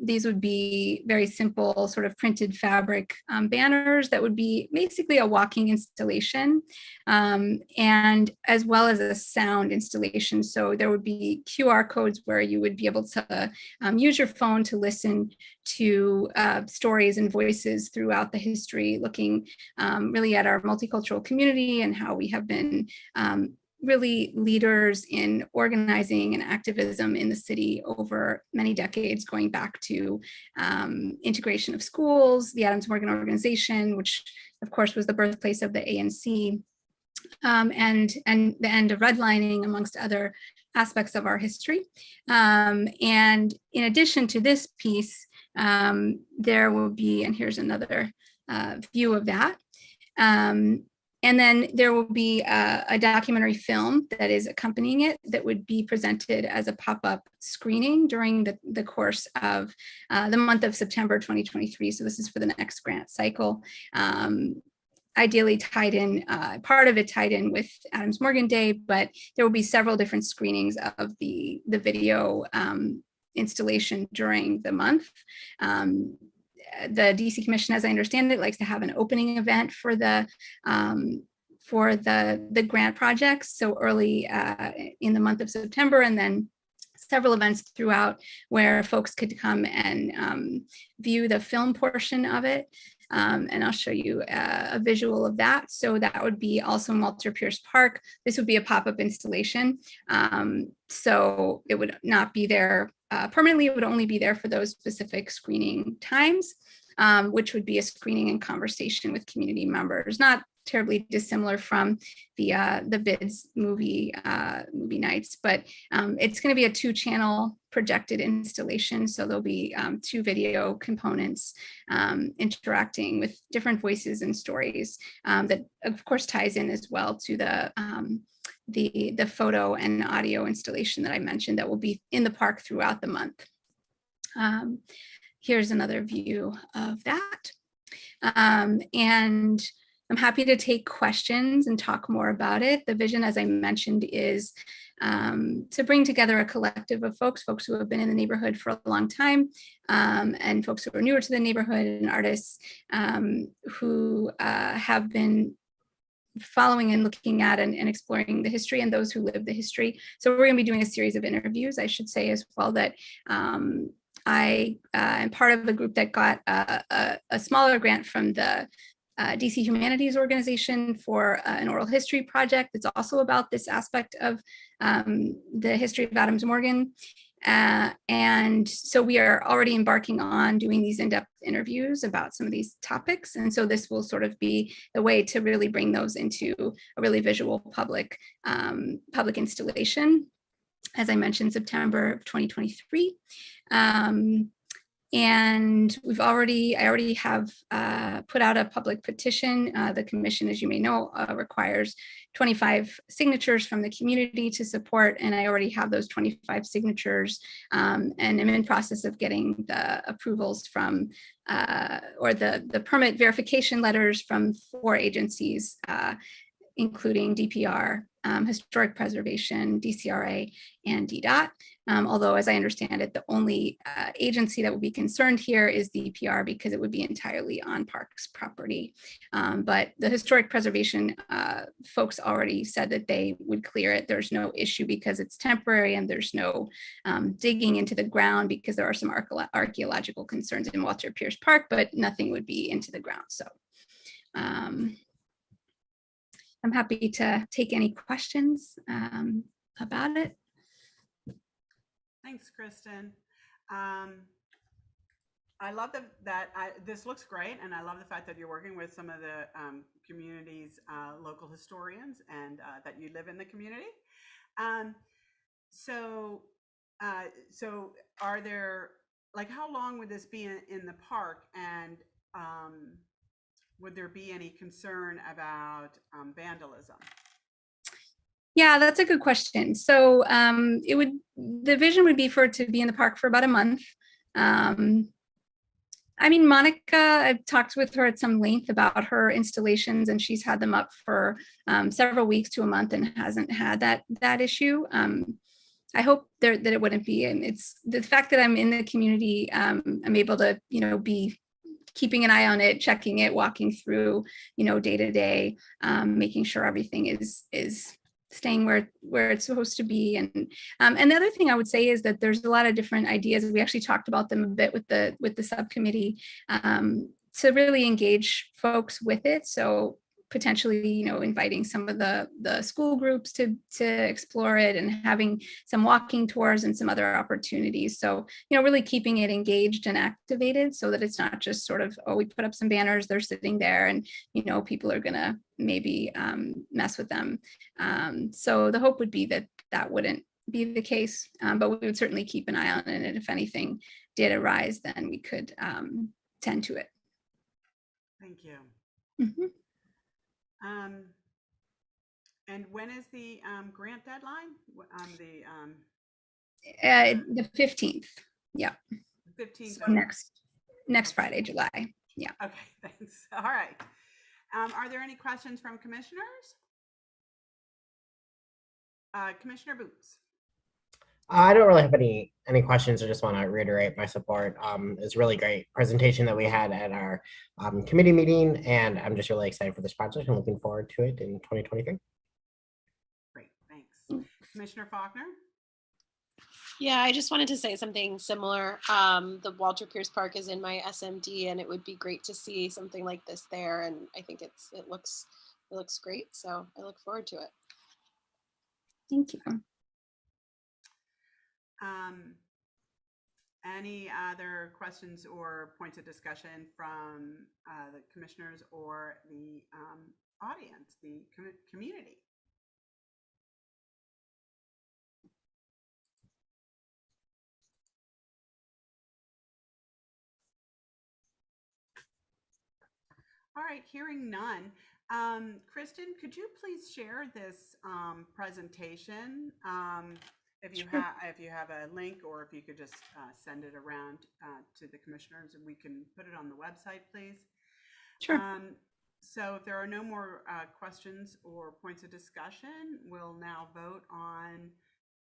Speaker 15: These would be very simple sort of printed fabric banners that would be basically a walking installation, and as well as a sound installation. So there would be QR codes where you would be able to use your phone to listen to stories and voices throughout the history, looking really at our multicultural community and how we have been really leaders in organizing and activism in the city over many decades, going back to integration of schools, the Adams Morgan organization, which of course was the birthplace of the ANC, and the end of redlining, amongst other aspects of our history. And in addition to this piece, there will be, and here's another view of that. And then there will be a documentary film that is accompanying it that would be presented as a pop-up screening during the course of the month of September 2023. So this is for the next grant cycle. Ideally tied in, part of it tied in with Adams Morgan Day, but there will be several different screenings of the video installation during the month. The DC Commission, as I understand it, likes to have an opening event for the grant projects, so early in the month of September, and then several events throughout where folks could come and view the film portion of it. And I'll show you a visual of that. So that would be also in Walter Pierce Park. This would be a pop-up installation. So it would not be there permanently. It would only be there for those specific screening times, which would be a screening and conversation with community members, not terribly dissimilar from the BIDS movie nights, but it's going to be a 2-channel projected installation. So there'll be 2 video components interacting with different voices and stories that of course ties in as well to the photo and audio installation that I mentioned that will be in the park throughout the month. Here's another view of that. And I'm happy to take questions and talk more about it. The vision, as I mentioned, is to bring together a collective of folks who have been in the neighborhood for a long time, and folks who are newer to the neighborhood, and artists who have been following and looking at and exploring the history, and those who live the history. So we're going to be doing a series of interviews. I should say as well that I am part of a group that got a smaller grant from the DC Humanities organization for an oral history project. It's also about this aspect of the history of Adams Morgan. And so we are already embarking on doing these in-depth interviews about some of these topics. And so this will sort of be the way to really bring those into a really visual public installation. As I mentioned, September of 2023. And I already have put out a public petition. The commission, as you may know, requires 25 signatures from the community to support, and I already have those 25 signatures, and I'm in process of getting the approvals from or the permit verification letters from 4 agencies, including DPR, Historic Preservation, DCRA, and DDOT. Although, as I understand it, the only agency that would be concerned here is DPR because it would be entirely on Parks property. But the Historic Preservation folks already said that they would clear it. There's no issue because it's temporary and there's no digging into the ground because there are some archaeological concerns in Walter Pierce Park, but nothing would be into the ground. So I'm happy to take any questions about it.
Speaker 1: Thanks, Kristen. I love that this looks great, and I love the fact that you're working with some of the community's local historians and that you live in the community. So are there, like, how long would this be in the park, and would there be any concern about vandalism?
Speaker 15: Yeah, that's a good question. So the vision would be for it to be in the park for about a month. I mean, Monica, I've talked with her at some length about her installations, and she's had them up for several weeks to a month and hasn't had that issue. I hope that it wouldn't be, and it's the fact that I'm in the community, I'm able to, be keeping an eye on it, checking it, walking through, day to day, making sure everything is staying where it's supposed to be. And the other thing I would say is that there's a lot of different ideas. We actually talked about them a bit with the subcommittee to really engage folks with it. So potentially, inviting some of the school groups to explore it and having some walking tours and some other opportunities. So, really keeping it engaged and activated so that it's not just sort of, oh, we put up some banners, they're sitting there and, people are gonna maybe mess with them. So the hope would be that wouldn't be the case, but we would certainly keep an eye on it. And if anything did arise, then we could tend to it.
Speaker 1: Thank you.
Speaker 15: Mm-hmm.
Speaker 1: And when is the grant deadline?
Speaker 15: The 15th. Yeah.
Speaker 1: 15th.
Speaker 15: So next Friday, July. Yeah.
Speaker 1: Okay, thanks. All right. Are there any questions from commissioners? Commissioner Boots.
Speaker 6: I don't really have any questions. I just want to reiterate my support. It's a really great presentation that we had at our committee meeting, and I'm just really excited for this project and looking forward to it in 2023.
Speaker 1: Great, thanks. Commissioner Faulkner?
Speaker 4: Yeah, I just wanted to say something similar. The Walter Pierce Park is in my SMD, and it would be great to see something like this there. And I think it looks great. So I look forward to it.
Speaker 15: Thank you.
Speaker 1: Any other questions or points of discussion from the commissioners or the audience, the community? All right, hearing none. Kristen, could you please share this presentation? If you have a link, or if you could just send it around to the commissioners, and we can put it on the website, please.
Speaker 15: Sure.
Speaker 1: So if there are no more questions or points of discussion, we'll now vote on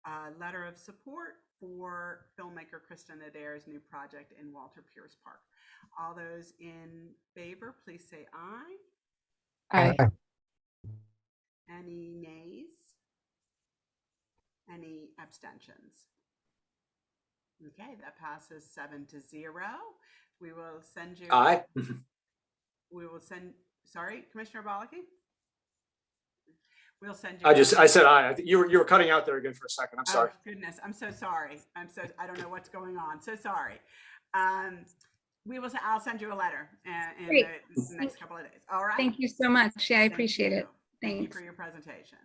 Speaker 1: a letter of support for filmmaker Kristen Adair's new project in Walter Pierce Park. All those in favor, please say aye.
Speaker 6: Aye.
Speaker 1: Any nays? Any abstentions? Okay, that passes 7-0. We will send you.
Speaker 2: Aye.
Speaker 1: We will send. Sorry, Commissioner Balaki. We'll send you.
Speaker 2: I said aye. I think you were cutting out there again for a second. I'm sorry.
Speaker 1: Oh, goodness, I'm so sorry. I don't know what's going on. So sorry. I'll send you a letter in the next couple of days. All right.
Speaker 15: Thank you so much. Yeah, I appreciate it.
Speaker 1: Thank you for your presentation.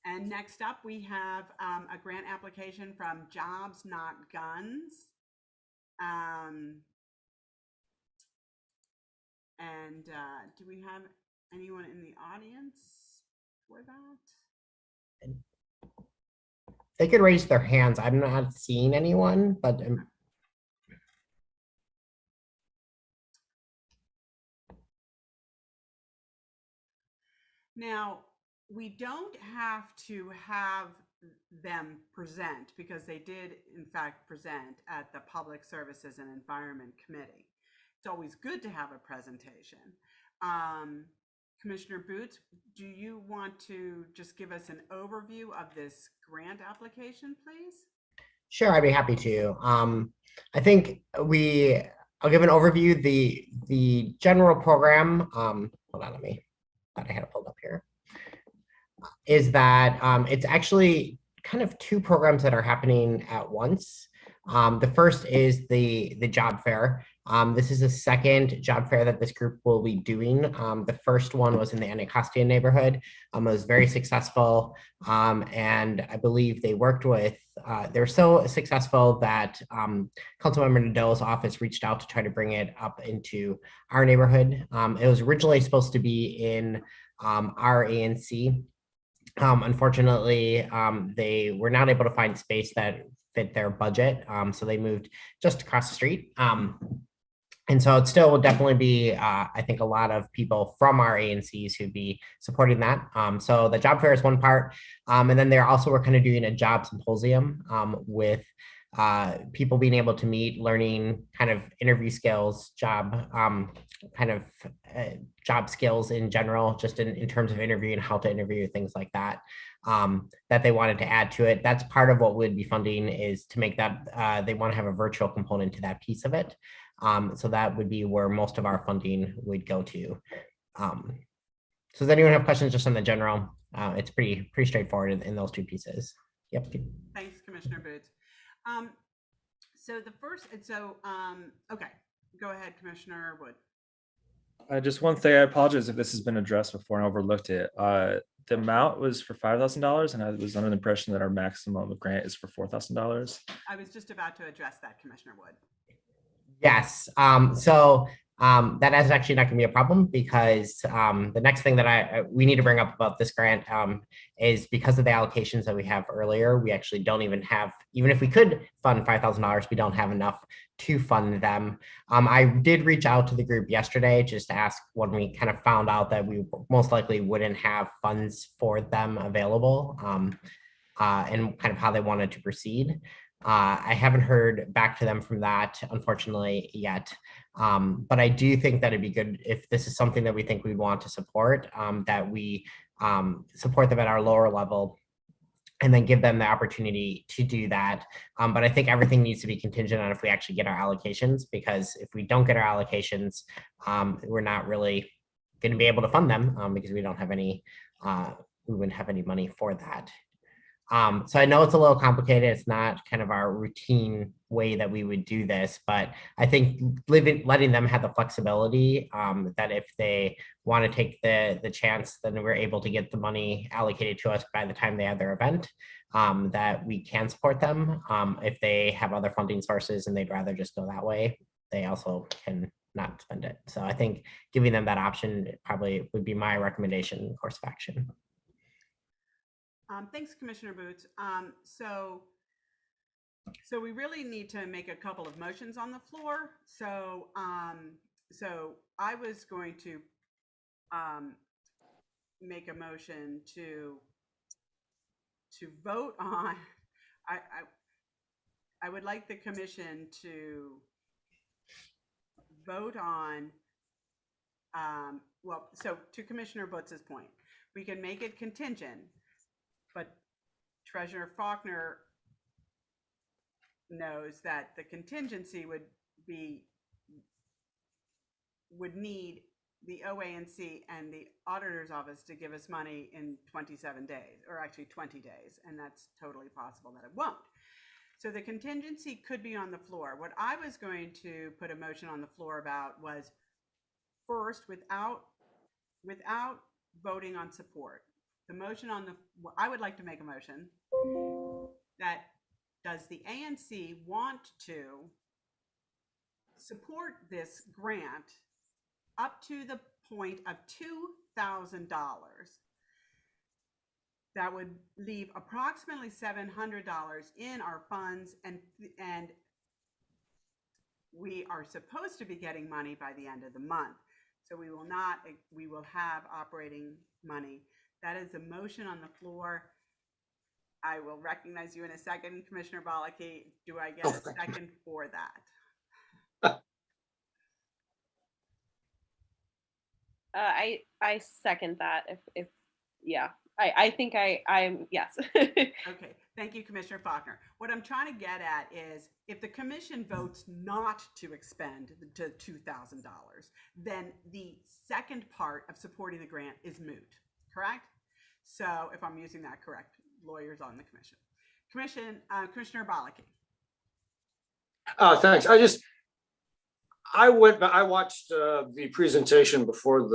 Speaker 1: And next up, we have a grant application from Jobs Not Guns. And do we have anyone in the audience for that?
Speaker 6: They could raise their hands. I'm not seeing anyone, but
Speaker 1: now we don't have to have them present because they did in fact present at the Public Services and Environment Committee. It's always good to have a presentation. Commissioner Boots, do you want to just give us an overview of this grant application, please?
Speaker 6: sure, I'd be happy to. I think I'll give an overview. The general program, hold on, thought I had it pulled up here, is that it's actually kind of two programs that are happening at once. The first is the job fair. This is the second job fair that this group will be doing. The first one was in the Anacostia neighborhood. It was very successful. And I believe they worked with, they were so successful that Councilmember Nadeau's office reached out to try to bring it up into our neighborhood. It was originally supposed to be in our ANC. Unfortunately, they were not able to find space that fit their budget. So they moved just across the street. And so it still will definitely be, I think, a lot of people from our ANCs who'd be supporting that. So the job fair is one part. And then we're kind of doing a job symposium with people being able to meet, learning kind of interview skills, job skills in general, just in terms of interviewing, how to interview, things like that, that they wanted to add to it. That's part of what we'd be funding, is to make that, they want to have a virtual component to that piece of it. So that would be where most of our funding would go to. So does anyone have questions just on the general? It's pretty straightforward in those two pieces. Yep.
Speaker 1: Thanks, Commissioner Boots. Okay, go ahead, Commissioner Wood.
Speaker 3: Just one thing, I apologize if this has been addressed before and I overlooked it. The amount was for $5,000 and I was under the impression that our maximum grant is for $4,000.
Speaker 1: I was just about to address that, Commissioner Wood.
Speaker 6: Yes. That is actually not going to be a problem, because the next thing that we need to bring up about this grant is, because of the allocations that we have earlier, we actually don't even have, even if we could fund $5,000, we don't have enough to fund them. I did reach out to the group yesterday just to ask, when we kind of found out that we most likely wouldn't have funds for them available, and kind of how they wanted to proceed. I haven't heard back to them from that, unfortunately, yet. But I do think that it'd be good, if this is something that we think we'd want to support, that we support them at our lower level and then give them the opportunity to do that. But I think everything needs to be contingent on if we actually get our allocations, because if we don't get our allocations, we're not really going to be able to fund them, because we don't have any, we wouldn't have any money for that. So I know it's a little complicated. It's not kind of our routine way that we would do this, but I think letting them have the flexibility, that if they want to take the chance, then we're able to get the money allocated to us by the time they have their event, that we can support them. If they have other funding sources and they'd rather just go that way, they also can not spend it. So I think giving them that option probably would be my recommendation, course of action.
Speaker 1: Thanks, Commissioner Boots. So we really need to make a couple of motions on the floor. So I was going to make a motion to vote on. I would like the commission to vote on. Well, so to Commissioner Boots's point, we can make it contingent. But Treasurer Faulkner knows that the contingency would need the OANC and the auditor's office to give us money in 27 days, or actually 20 days, and that's totally possible that it won't. So the contingency could be on the floor. What I was going to put a motion on the floor about was, first, without voting on support, the motion I would like to make a motion that, does the ANC want to support this grant up to the point of $2,000. That would leave approximately $700 in our funds, and we are supposed to be getting money by the end of the month. So we will have operating money. That is a motion on the floor. I will recognize you in a second, Commissioner Balaki. Do I get a second for that?
Speaker 4: I second that. If yeah, I think I'm yes.
Speaker 1: Okay, thank you, Commissioner Faulkner. What I'm trying to get at is if the commission votes not to expend the $2,000, then the second part of supporting the grant is moot, correct? So if I'm using that correct, lawyers on the commission. Commissioner Balaki.
Speaker 2: Thanks. I watched the presentation before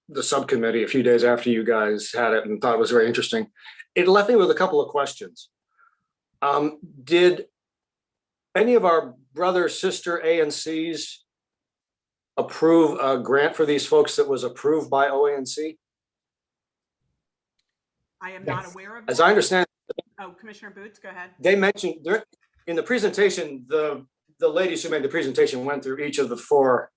Speaker 2: the subcommittee a few days after you guys had it and thought it was very interesting. It left me with a couple of questions. Did any of our brother, sister ANCs approve a grant for these folks that was approved by OANC?
Speaker 1: I am not aware of
Speaker 2: As
Speaker 1: that.
Speaker 2: I understand.
Speaker 1: Oh, Commissioner Boots, go ahead.
Speaker 2: They mentioned in the presentation, the ladies who made the presentation went through each of the four,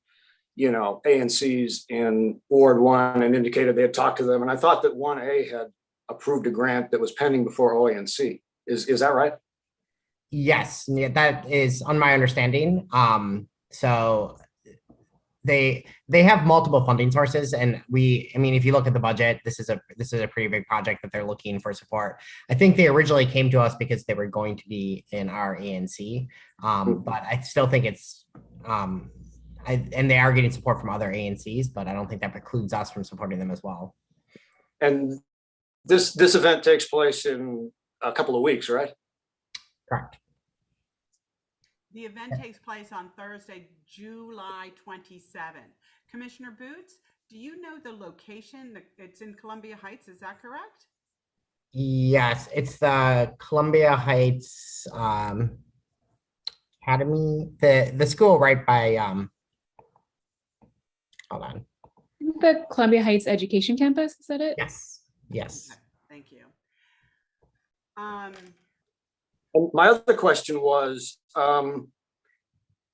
Speaker 2: ANCs in Ward 1 and indicated they had talked to them. And I thought that 1A had approved a grant that was pending before OANC. Is that right?
Speaker 6: Yes, yeah, that is on my understanding. So they have multiple funding sources, and if you look at the budget, this is a pretty big project that they're looking for support. I think they originally came to us because they were going to be in our ANC, but I still think it's and they are getting support from other ANCs, but I don't think that precludes us from supporting them as well.
Speaker 2: And this event takes place in a couple of weeks, right?
Speaker 6: Correct.
Speaker 1: The event takes place on Thursday, July 27. Commissioner Boots, do you know the location? It's in Columbia Heights, is that correct?
Speaker 6: Yes, it's the Columbia Heights Academy, the school right by hold on.
Speaker 5: The Columbia Heights Education Campus, is that it?
Speaker 6: Yes.
Speaker 1: Okay, thank you.
Speaker 2: And my other question was,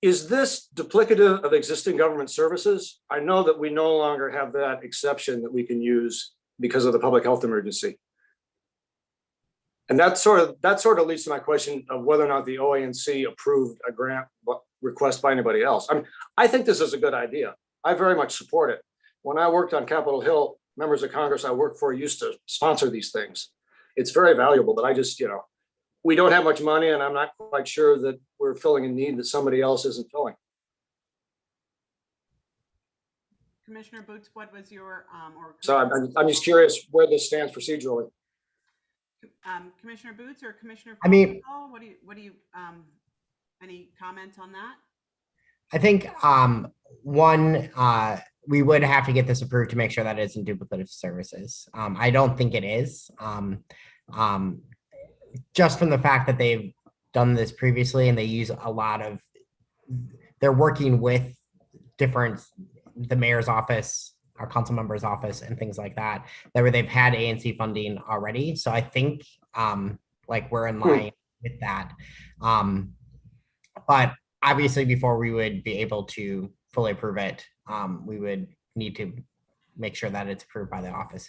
Speaker 2: is this duplicative of existing government services? I know that we no longer have that exception that we can use because of the public health emergency. And that sort of leads to my question of whether or not the OANC approved a grant request by anybody else. I think this is a good idea. I very much support it. When I worked on Capitol Hill, members of Congress I worked for used to sponsor these things. It's very valuable, but I just, we don't have much money, and I'm not quite sure that we're filling a need that somebody else isn't filling.
Speaker 1: Commissioner Boots, what was your
Speaker 2: So I'm just curious where this stands procedurally.
Speaker 1: Commissioner Boots or Commissioner
Speaker 6: Faulkner,
Speaker 1: what do you any comment on that?
Speaker 6: I think we would have to get this approved to make sure that it isn't duplicative services. I don't think it is. Just from the fact that they've done this previously and they use they're working with the mayor's office, our council member's office, and things like that, where they've had ANC funding already. So I think we're in line with that. But obviously before we would be able to fully approve it, we would need to make sure that it's approved by the office.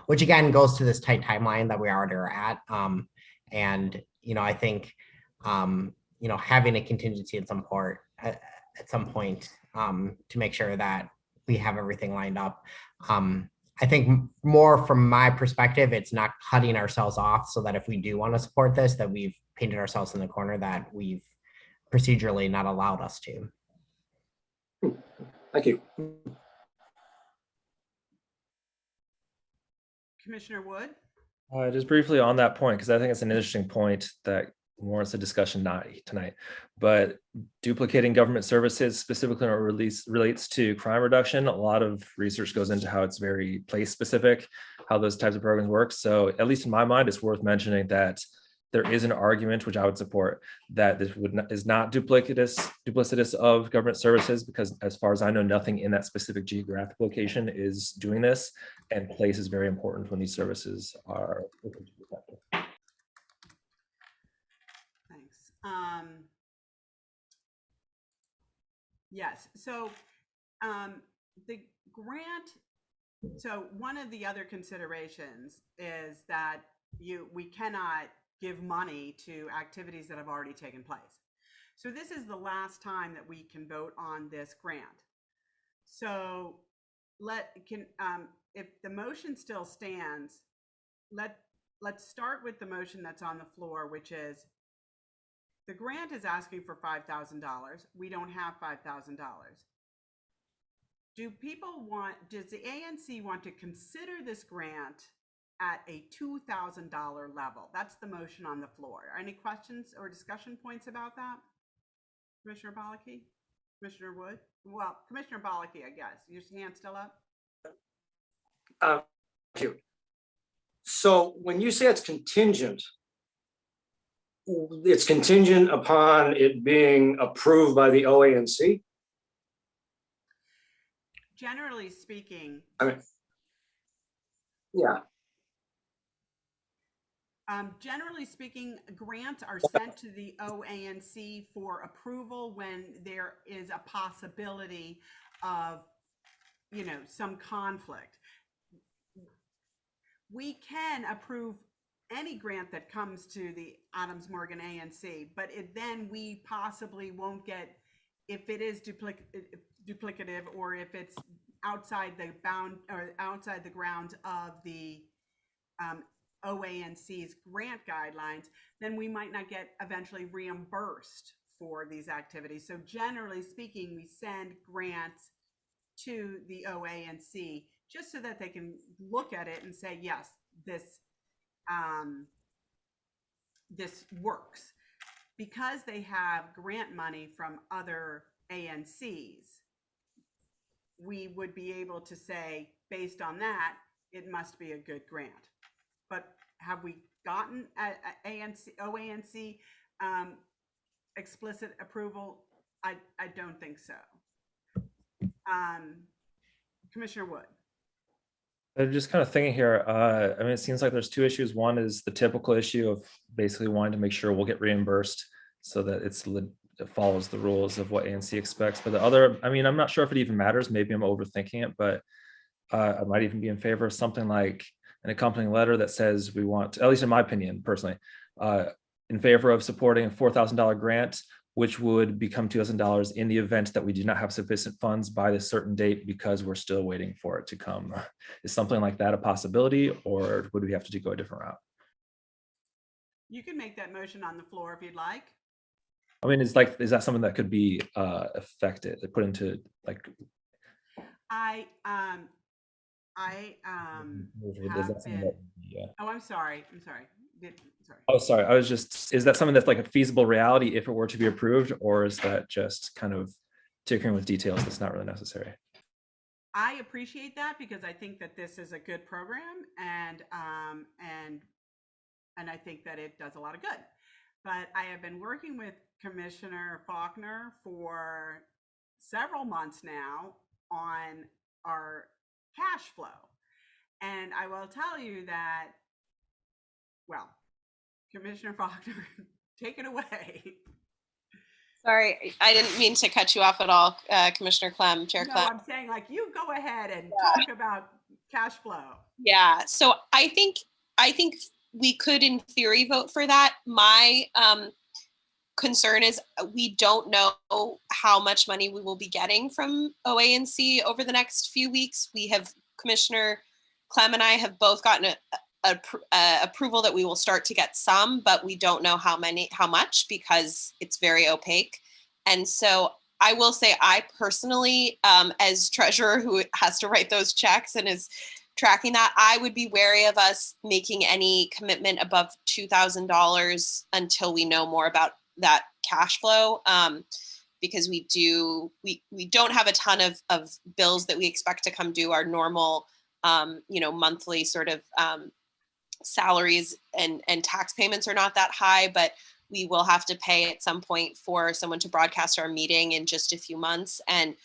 Speaker 6: Which again goes to this tight timeline that we already are at. And I think having a contingency at some point to make sure that we have everything lined up. I think more from my perspective, it's not cutting ourselves off so that if we do want to support this, that we've painted ourselves in the corner that we've procedurally not allowed us to.
Speaker 2: Thank you.
Speaker 1: Commissioner Wood?
Speaker 3: Just briefly on that point, because I think it's an interesting point that warrants a discussion tonight. But duplicating government services, specifically when it relates to crime reduction, a lot of research goes into how it's very place specific, how those types of programs work. So at least in my mind, it's worth mentioning that there is an argument, which I would support, that this is not duplicitous of government services, because as far as I know, nothing in that specific geographic location is doing this, and place is very important when these services are open to the public.
Speaker 1: Thanks. Yes, so the grant, so one of the other considerations is that we cannot give money to activities that have already taken place. So this is the last time that we can vote on this grant. So if the motion still stands, let's start with the motion that's on the floor, which is the grant is asking for $5,000. We don't have $5,000. Does the ANC want to consider this grant at a $2,000 level? That's the motion on the floor. Any questions or discussion points about that? Commissioner Bolake? Commissioner Wood? Well, Commissioner Bolake, I guess. Your hand's still up?
Speaker 2: Thank you. So when you say it's contingent upon it being approved by the OANC?
Speaker 1: Generally speaking.
Speaker 2: I mean, yeah.
Speaker 1: Generally speaking, grants are sent to the OANC for approval when there is a possibility of, some conflict. We can approve any grant that comes to the Adams Morgan ANC, but then we possibly won't get, if it is duplicative, or if it's outside the bound or outside the grounds of the OANC's grant guidelines, then we might not get eventually reimbursed for these activities. So generally speaking, we send grants to the OANC just so that they can look at it and say, yes, this works. Because they have grant money from other ANCs, we would be able to say, based on that, it must be a good grant. But have we gotten OANC explicit approval? I don't think so. Commissioner Wood.
Speaker 3: I'm just kind of thinking here. I mean, it seems like there's two issues. One is the typical issue of basically wanting to make sure we'll get reimbursed so that it follows the rules of what ANC expects. But the other, I mean, I'm not sure if it even matters. Maybe I'm overthinking it, but I might even be in favor of something like an accompanying letter that says we want, at least in my opinion, personally, in favor of supporting a $4,000 grant, which would become $2,000 in the event that we do not have sufficient funds by this certain date because we're still waiting for it to come. Is something like that a possibility, or would we have to go a different route?
Speaker 1: You can make that motion on the floor if you'd like.
Speaker 3: I mean, is that something that could be affected, put into like? Oh, I'm sorry. Oh, sorry. Is that something that's like a feasible reality if it were to be approved, or is that just kind of tinkering with details that's not really necessary?
Speaker 1: I appreciate that because I think that this is a good program, and I think that it does a lot of good. But I have been working with Commissioner Faulkner for several months now on our cash flow. And I will tell you that, well, Commissioner Faulkner, take it away.
Speaker 4: Sorry, I didn't mean to cut you off at all, Commissioner Clem, Chair Clem.
Speaker 1: No, I'm saying like you go ahead and talk about cash flow.
Speaker 4: Yeah, so I think we could in theory vote for that. My concern is we don't know how much money we will be getting from OANC over the next few weeks. Commissioner Clem and I have both gotten approval that we will start to get some, but we don't know how much, because it's very opaque. And so I will say, I personally, as treasurer who has to write those checks and is tracking that, I would be wary of us making any commitment above $2,000 until we know more about that cash flow, because we don't have a ton of bills that we expect to come due. Our normal monthly sort of salaries and tax payments are not that high, but we will have to pay at some point for someone to broadcast our meeting in just a few months. And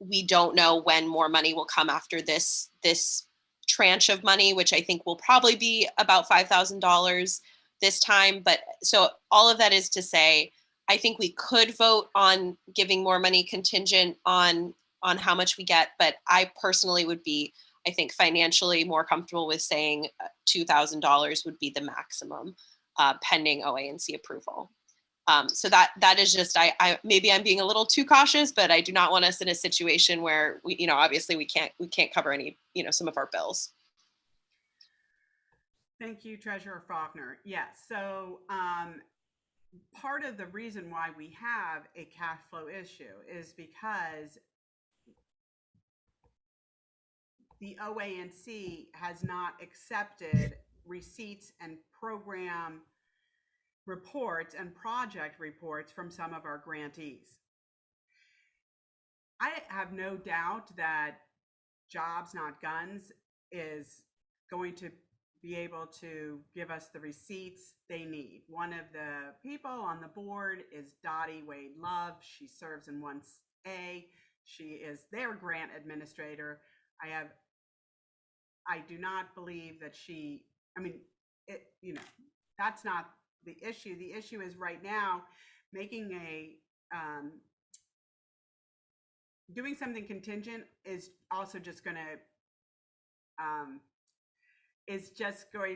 Speaker 4: we don't know when more money will come after this tranche of money, which I think will probably be about $5,000 this time. But so all of that is to say, I think we could vote on giving more money contingent on how much we get, but I personally would be, I think, financially more comfortable with saying $2,000 would be the maximum, pending OANC approval. So that is just, I maybe I'm being a little too cautious, but I do not want us in a situation where we, obviously we can't cover any, some of our bills.
Speaker 1: Thank you, Treasurer Faulkner. Yes, so part of the reason why we have a cash flow issue is because the OANC has not accepted receipts and program reports and project reports from some of our grantees. I have no doubt that Jobs Not Guns is going to be able to give us the receipts they need. One of the people on the board is Dottie Wade Love. She serves in 1A. She is their grant administrator. I do not believe that that's not the issue. The issue is right now making doing something contingent is also just going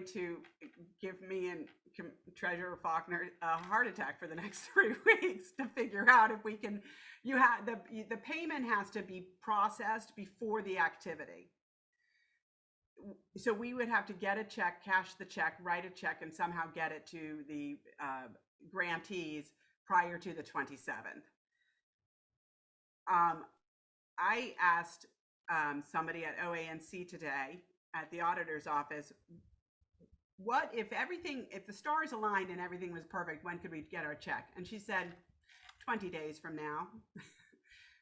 Speaker 1: to give me and Treasurer Faulkner a heart attack for the next 3 weeks to figure out if we can. The payment has to be processed before the activity. So we would have to get a check, cash the check, write a check, and somehow get it to the grantees prior to the 27th. I asked somebody at OANC today at the auditor's office, what if the stars aligned and everything was perfect, when could we get our check? And she said 20 days from now.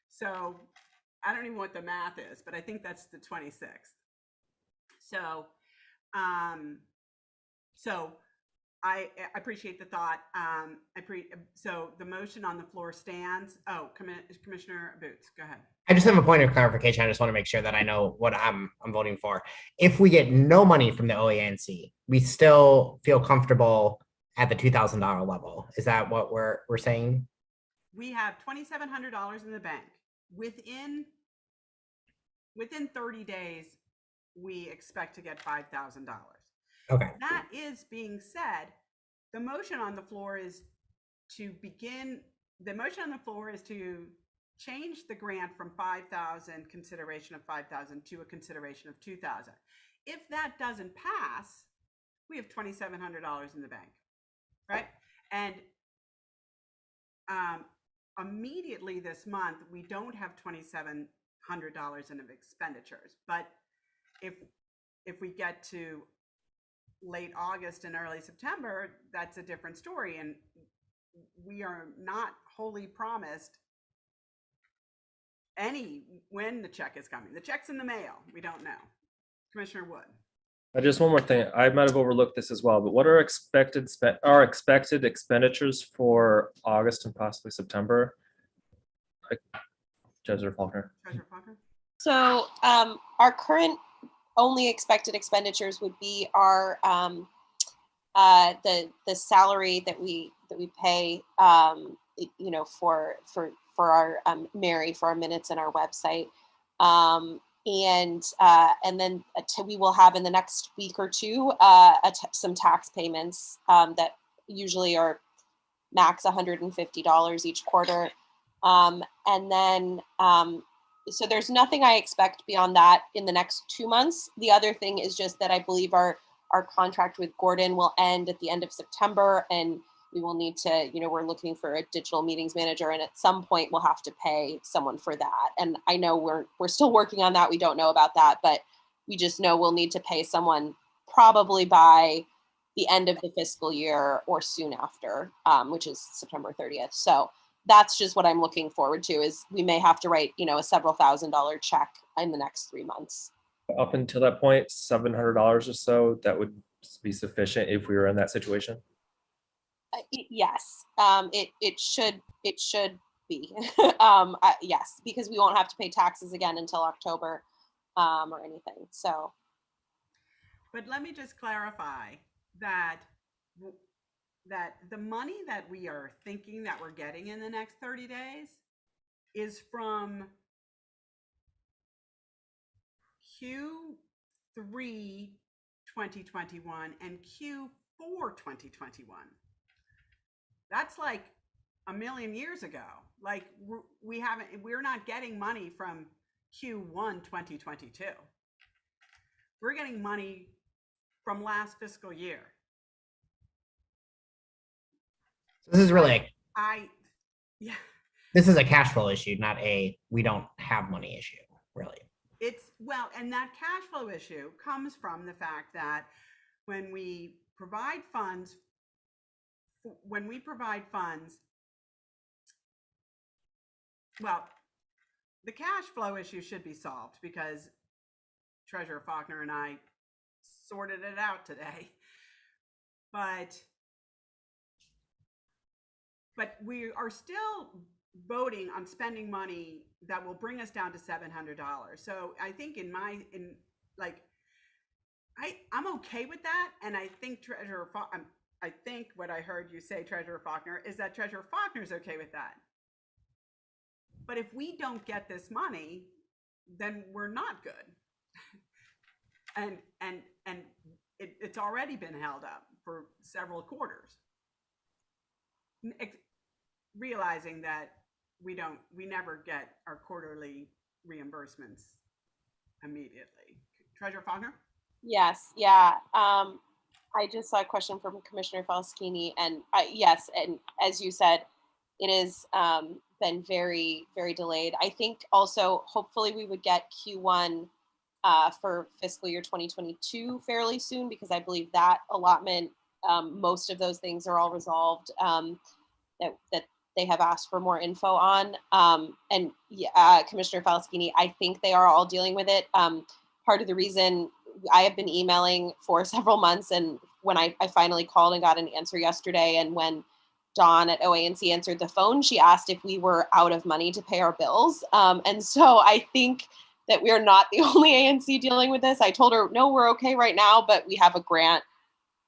Speaker 1: So I don't even know what the math is, but I think that's the 26th. So, I appreciate the thought. So the motion on the floor stands. Oh, Commissioner Boots, go ahead.
Speaker 6: I just have a point of clarification. I just want to make sure that I know what I'm voting for. If we get no money from the OANC, we still feel comfortable at the $2,000 level. Is that what we're saying?
Speaker 1: We have $2,700 in the bank. Within 30 days, we expect to get $5,000.
Speaker 6: Okay.
Speaker 1: That is being said, the motion on the floor is to change the grant from 5,000 consideration of 5,000 to a consideration of 2,000. If that doesn't pass, we have $2,700 in the bank, right? And immediately this month, we don't have $2,700 in expenditures, but if we get to late August and early September, that's a different story. And we are not wholly promised when the check is coming. The check's in the mail. We don't know. Commissioner Wood.
Speaker 3: Just one more thing. I might have overlooked this as well, but what are expected expenditures for August and possibly September? Treasurer Faulkner.
Speaker 4: So our current only expected expenditures would be our the salary that we pay for our Mary, for our minutes and our website, and then we will have in the next week or two some tax payments that usually are max $150 each quarter, and then so there's nothing I expect beyond that in the next 2 months. The other thing is just that I believe our contract with Gordon will end at the end of September, and we will need to, we're looking for a digital meetings manager, and at some point we'll have to pay someone for that. And I know we're still working on that. We don't know about that, but we just know we'll need to pay someone probably by the end of the fiscal year or soon after, which is September 30th. So that's just what I'm looking forward to, is we may have to write, a several $1,000 check in the next 3 months.
Speaker 3: Up until that point, $700 or so, that would be sufficient if we were in that situation?
Speaker 4: Yes, it should be. Yes, because we won't have to pay taxes again until October or anything. So,
Speaker 1: But let me just clarify that that the money that we are thinking that we're getting in the next 30 days is from Q3 2021 and Q4 2021. That's like a million years ago. Like we're not getting money from Q1 2022. We're getting money from last fiscal year.
Speaker 6: So this is really
Speaker 1: yeah.
Speaker 6: This is a cash flow issue, not a we don't have money issue, really.
Speaker 1: And that cash flow issue comes from the fact that when we provide funds, well, the cash flow issue should be solved because Treasurer Faulkner and I sorted it out today. But we are still voting on spending money that will bring us down to $700. So I think I'm okay with that, and I think I think what I heard you say, Treasurer Faulkner, is that Treasurer Faulkner's okay with that. But if we don't get this money, then we're not good. and it's already been held up for several quarters. Realizing that we never get our quarterly reimbursements immediately. Treasurer Faulkner?
Speaker 4: yes, yeah. I just saw a question from Commissioner Falskini, and yes, and as you said, it has been very, very delayed. I think also, hopefully, we would get Q1 for fiscal year 2022 fairly soon, because I believe that allotment, most of those things are all resolved. That they have asked for more info on. And Commissioner Falskini, I think they are all dealing with it. Part of the reason I have been emailing for several months, and when I finally called and got an answer yesterday, and when Dawn at OANC answered the phone, she asked if we were out of money to pay our bills. And so I think that we are not the only ANC dealing with this. I told her, no, we're okay right now, but we have a grant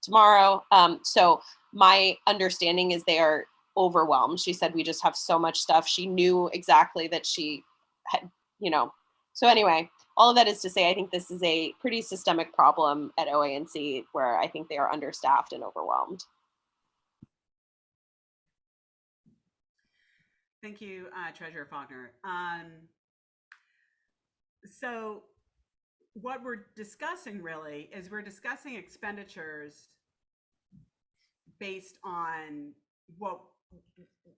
Speaker 4: tomorrow. So my understanding is they are overwhelmed. She said we just have so much stuff. She knew exactly that she had, so anyway, all of that is to say, I think this is a pretty systemic problem at OANC where I think they are understaffed and overwhelmed.
Speaker 1: Thank you, Treasurer Faulkner. So what we're discussing really is we're discussing expenditures based on what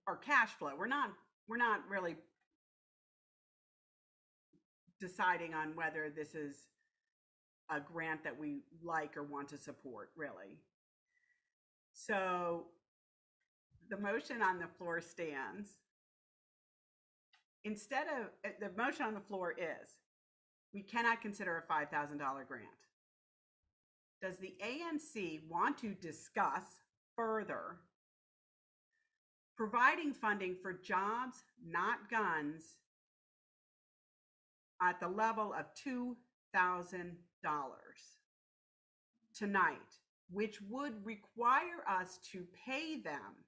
Speaker 1: our cash flow. We're not really deciding on whether this is a grant that we like or want to support, really. So the motion on the floor stands. Instead of, the motion on the floor is, we cannot consider a $5,000 grant. Does the ANC want to discuss further providing funding for jobs, not guns, at the level of $2,000 tonight, which would require us to pay them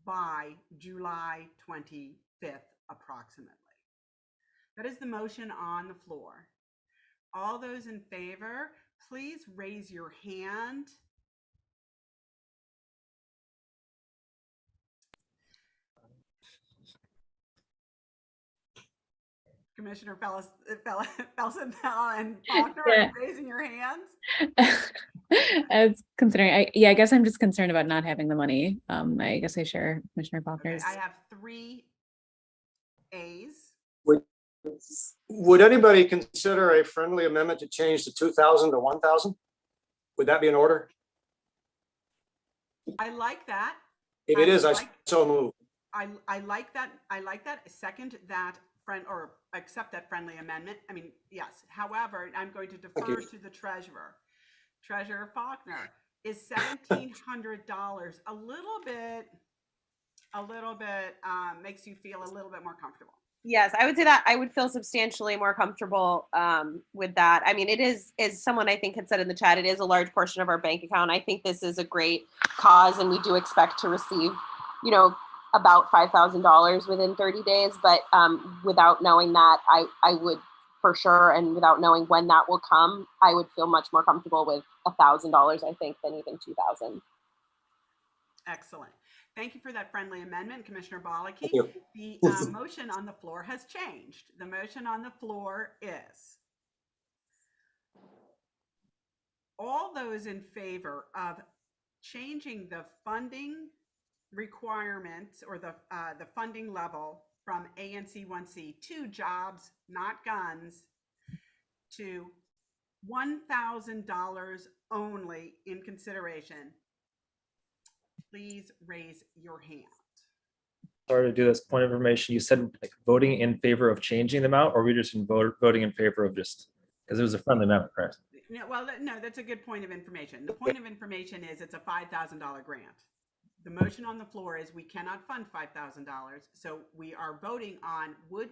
Speaker 1: by July 25th, approximately? That is the motion on the floor. All those in favor, please raise your hand. Commissioner Felsenthal and Faulkner, are you raising your hands?
Speaker 5: As considering, I guess I'm just concerned about not having the money. I guess I share Commissioner Faulkner's.
Speaker 1: Okay, I have 3 A's.
Speaker 2: Would anybody consider a friendly amendment to change the 2,000 to 1,000? Would that be in order?
Speaker 1: I like that.
Speaker 2: If it is, I so move.
Speaker 1: I like that. I like that. Second that accept that friendly amendment. I mean, yes. However, I'm going to defer to the treasurer. Treasurer Faulkner, is $1,700 a little bit makes you feel a little bit more comfortable?
Speaker 4: Yes, I would say that I would feel substantially more comfortable with that. I mean, it is, as someone I think had said in the chat, it is a large portion of our bank account. I think this is a great cause, and we do expect to receive, you know, about $5,000 within 30 days. But without knowing that, I would for sure, and without knowing when that will come, I would feel much more comfortable with $1,000, I think, than even 2,000.
Speaker 1: Excellent. Thank you for that friendly amendment, Commissioner Bollicky.
Speaker 2: Thank you.
Speaker 1: The motion on the floor has changed. The motion on the floor is all those in favor of changing the funding requirements or the funding level from ANC 1C to jobs, not guns, to $1,000 only in consideration, please raise your hand.
Speaker 3: Sorry to do this. Point of information. You said like voting in favor of changing the amount, or we just voting in favor of just because it was a friendly amendment, correct?
Speaker 1: No, well, no, that's a good point of information. The point of information is it's a $5,000 grant. The motion on the floor is we cannot fund $5,000. So we are voting on, would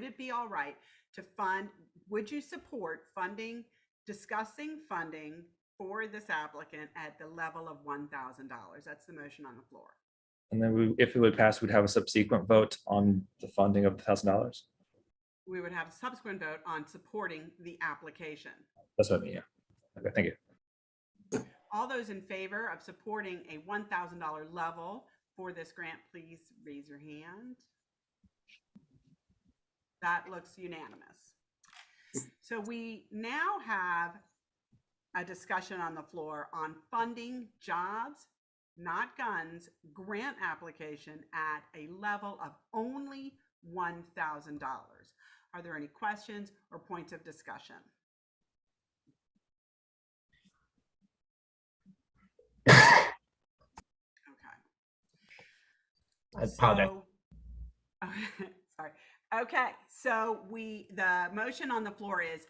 Speaker 1: it be all right to fund, would you support funding, discussing funding for this applicant at the level of $1,000? That's the motion on the floor.
Speaker 3: And then if it would pass, we'd have a subsequent vote on the funding of the $1,000.
Speaker 1: We would have a subsequent vote on supporting the application.
Speaker 3: That's what I mean. Yeah. Okay. Thank you.
Speaker 1: All those in favor of supporting a $1,000 level for this grant, please raise your hand. That looks unanimous. So we now have a discussion on the floor on funding jobs, not guns, grant application at a level of only $1,000. Are there any questions or points of discussion?
Speaker 6: I apologize.
Speaker 1: Sorry. Okay, so the motion on the floor is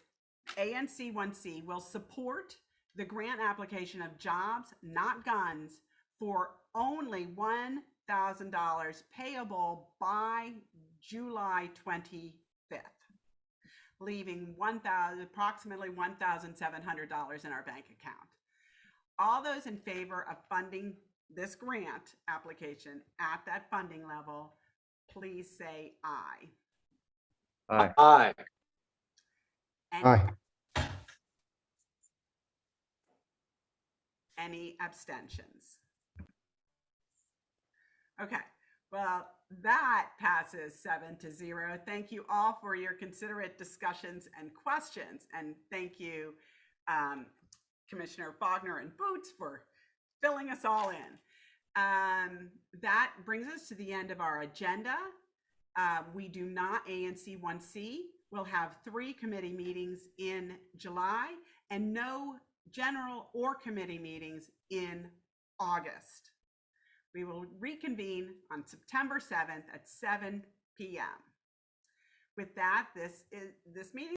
Speaker 1: ANC 1C will support the grant application of jobs, not guns, for only $1,000 payable by July 25th, leaving approximately $1,700 in our bank account. All those in favor of funding this grant application at that funding level, please say aye.
Speaker 3: Aye.
Speaker 2: Aye.
Speaker 7: Aye.
Speaker 1: Any abstentions? Okay, well, that passes 7-0. Thank you all for your considerate discussions and questions. And thank you, Commissioner Faulkner and Boots, for filling us all in. That brings us to the end of our agenda. We do not, ANC 1C will have 3 committee meetings in July and no general or committee meetings in August. We will reconvene on September 7th at 7 p.m. With that, this meeting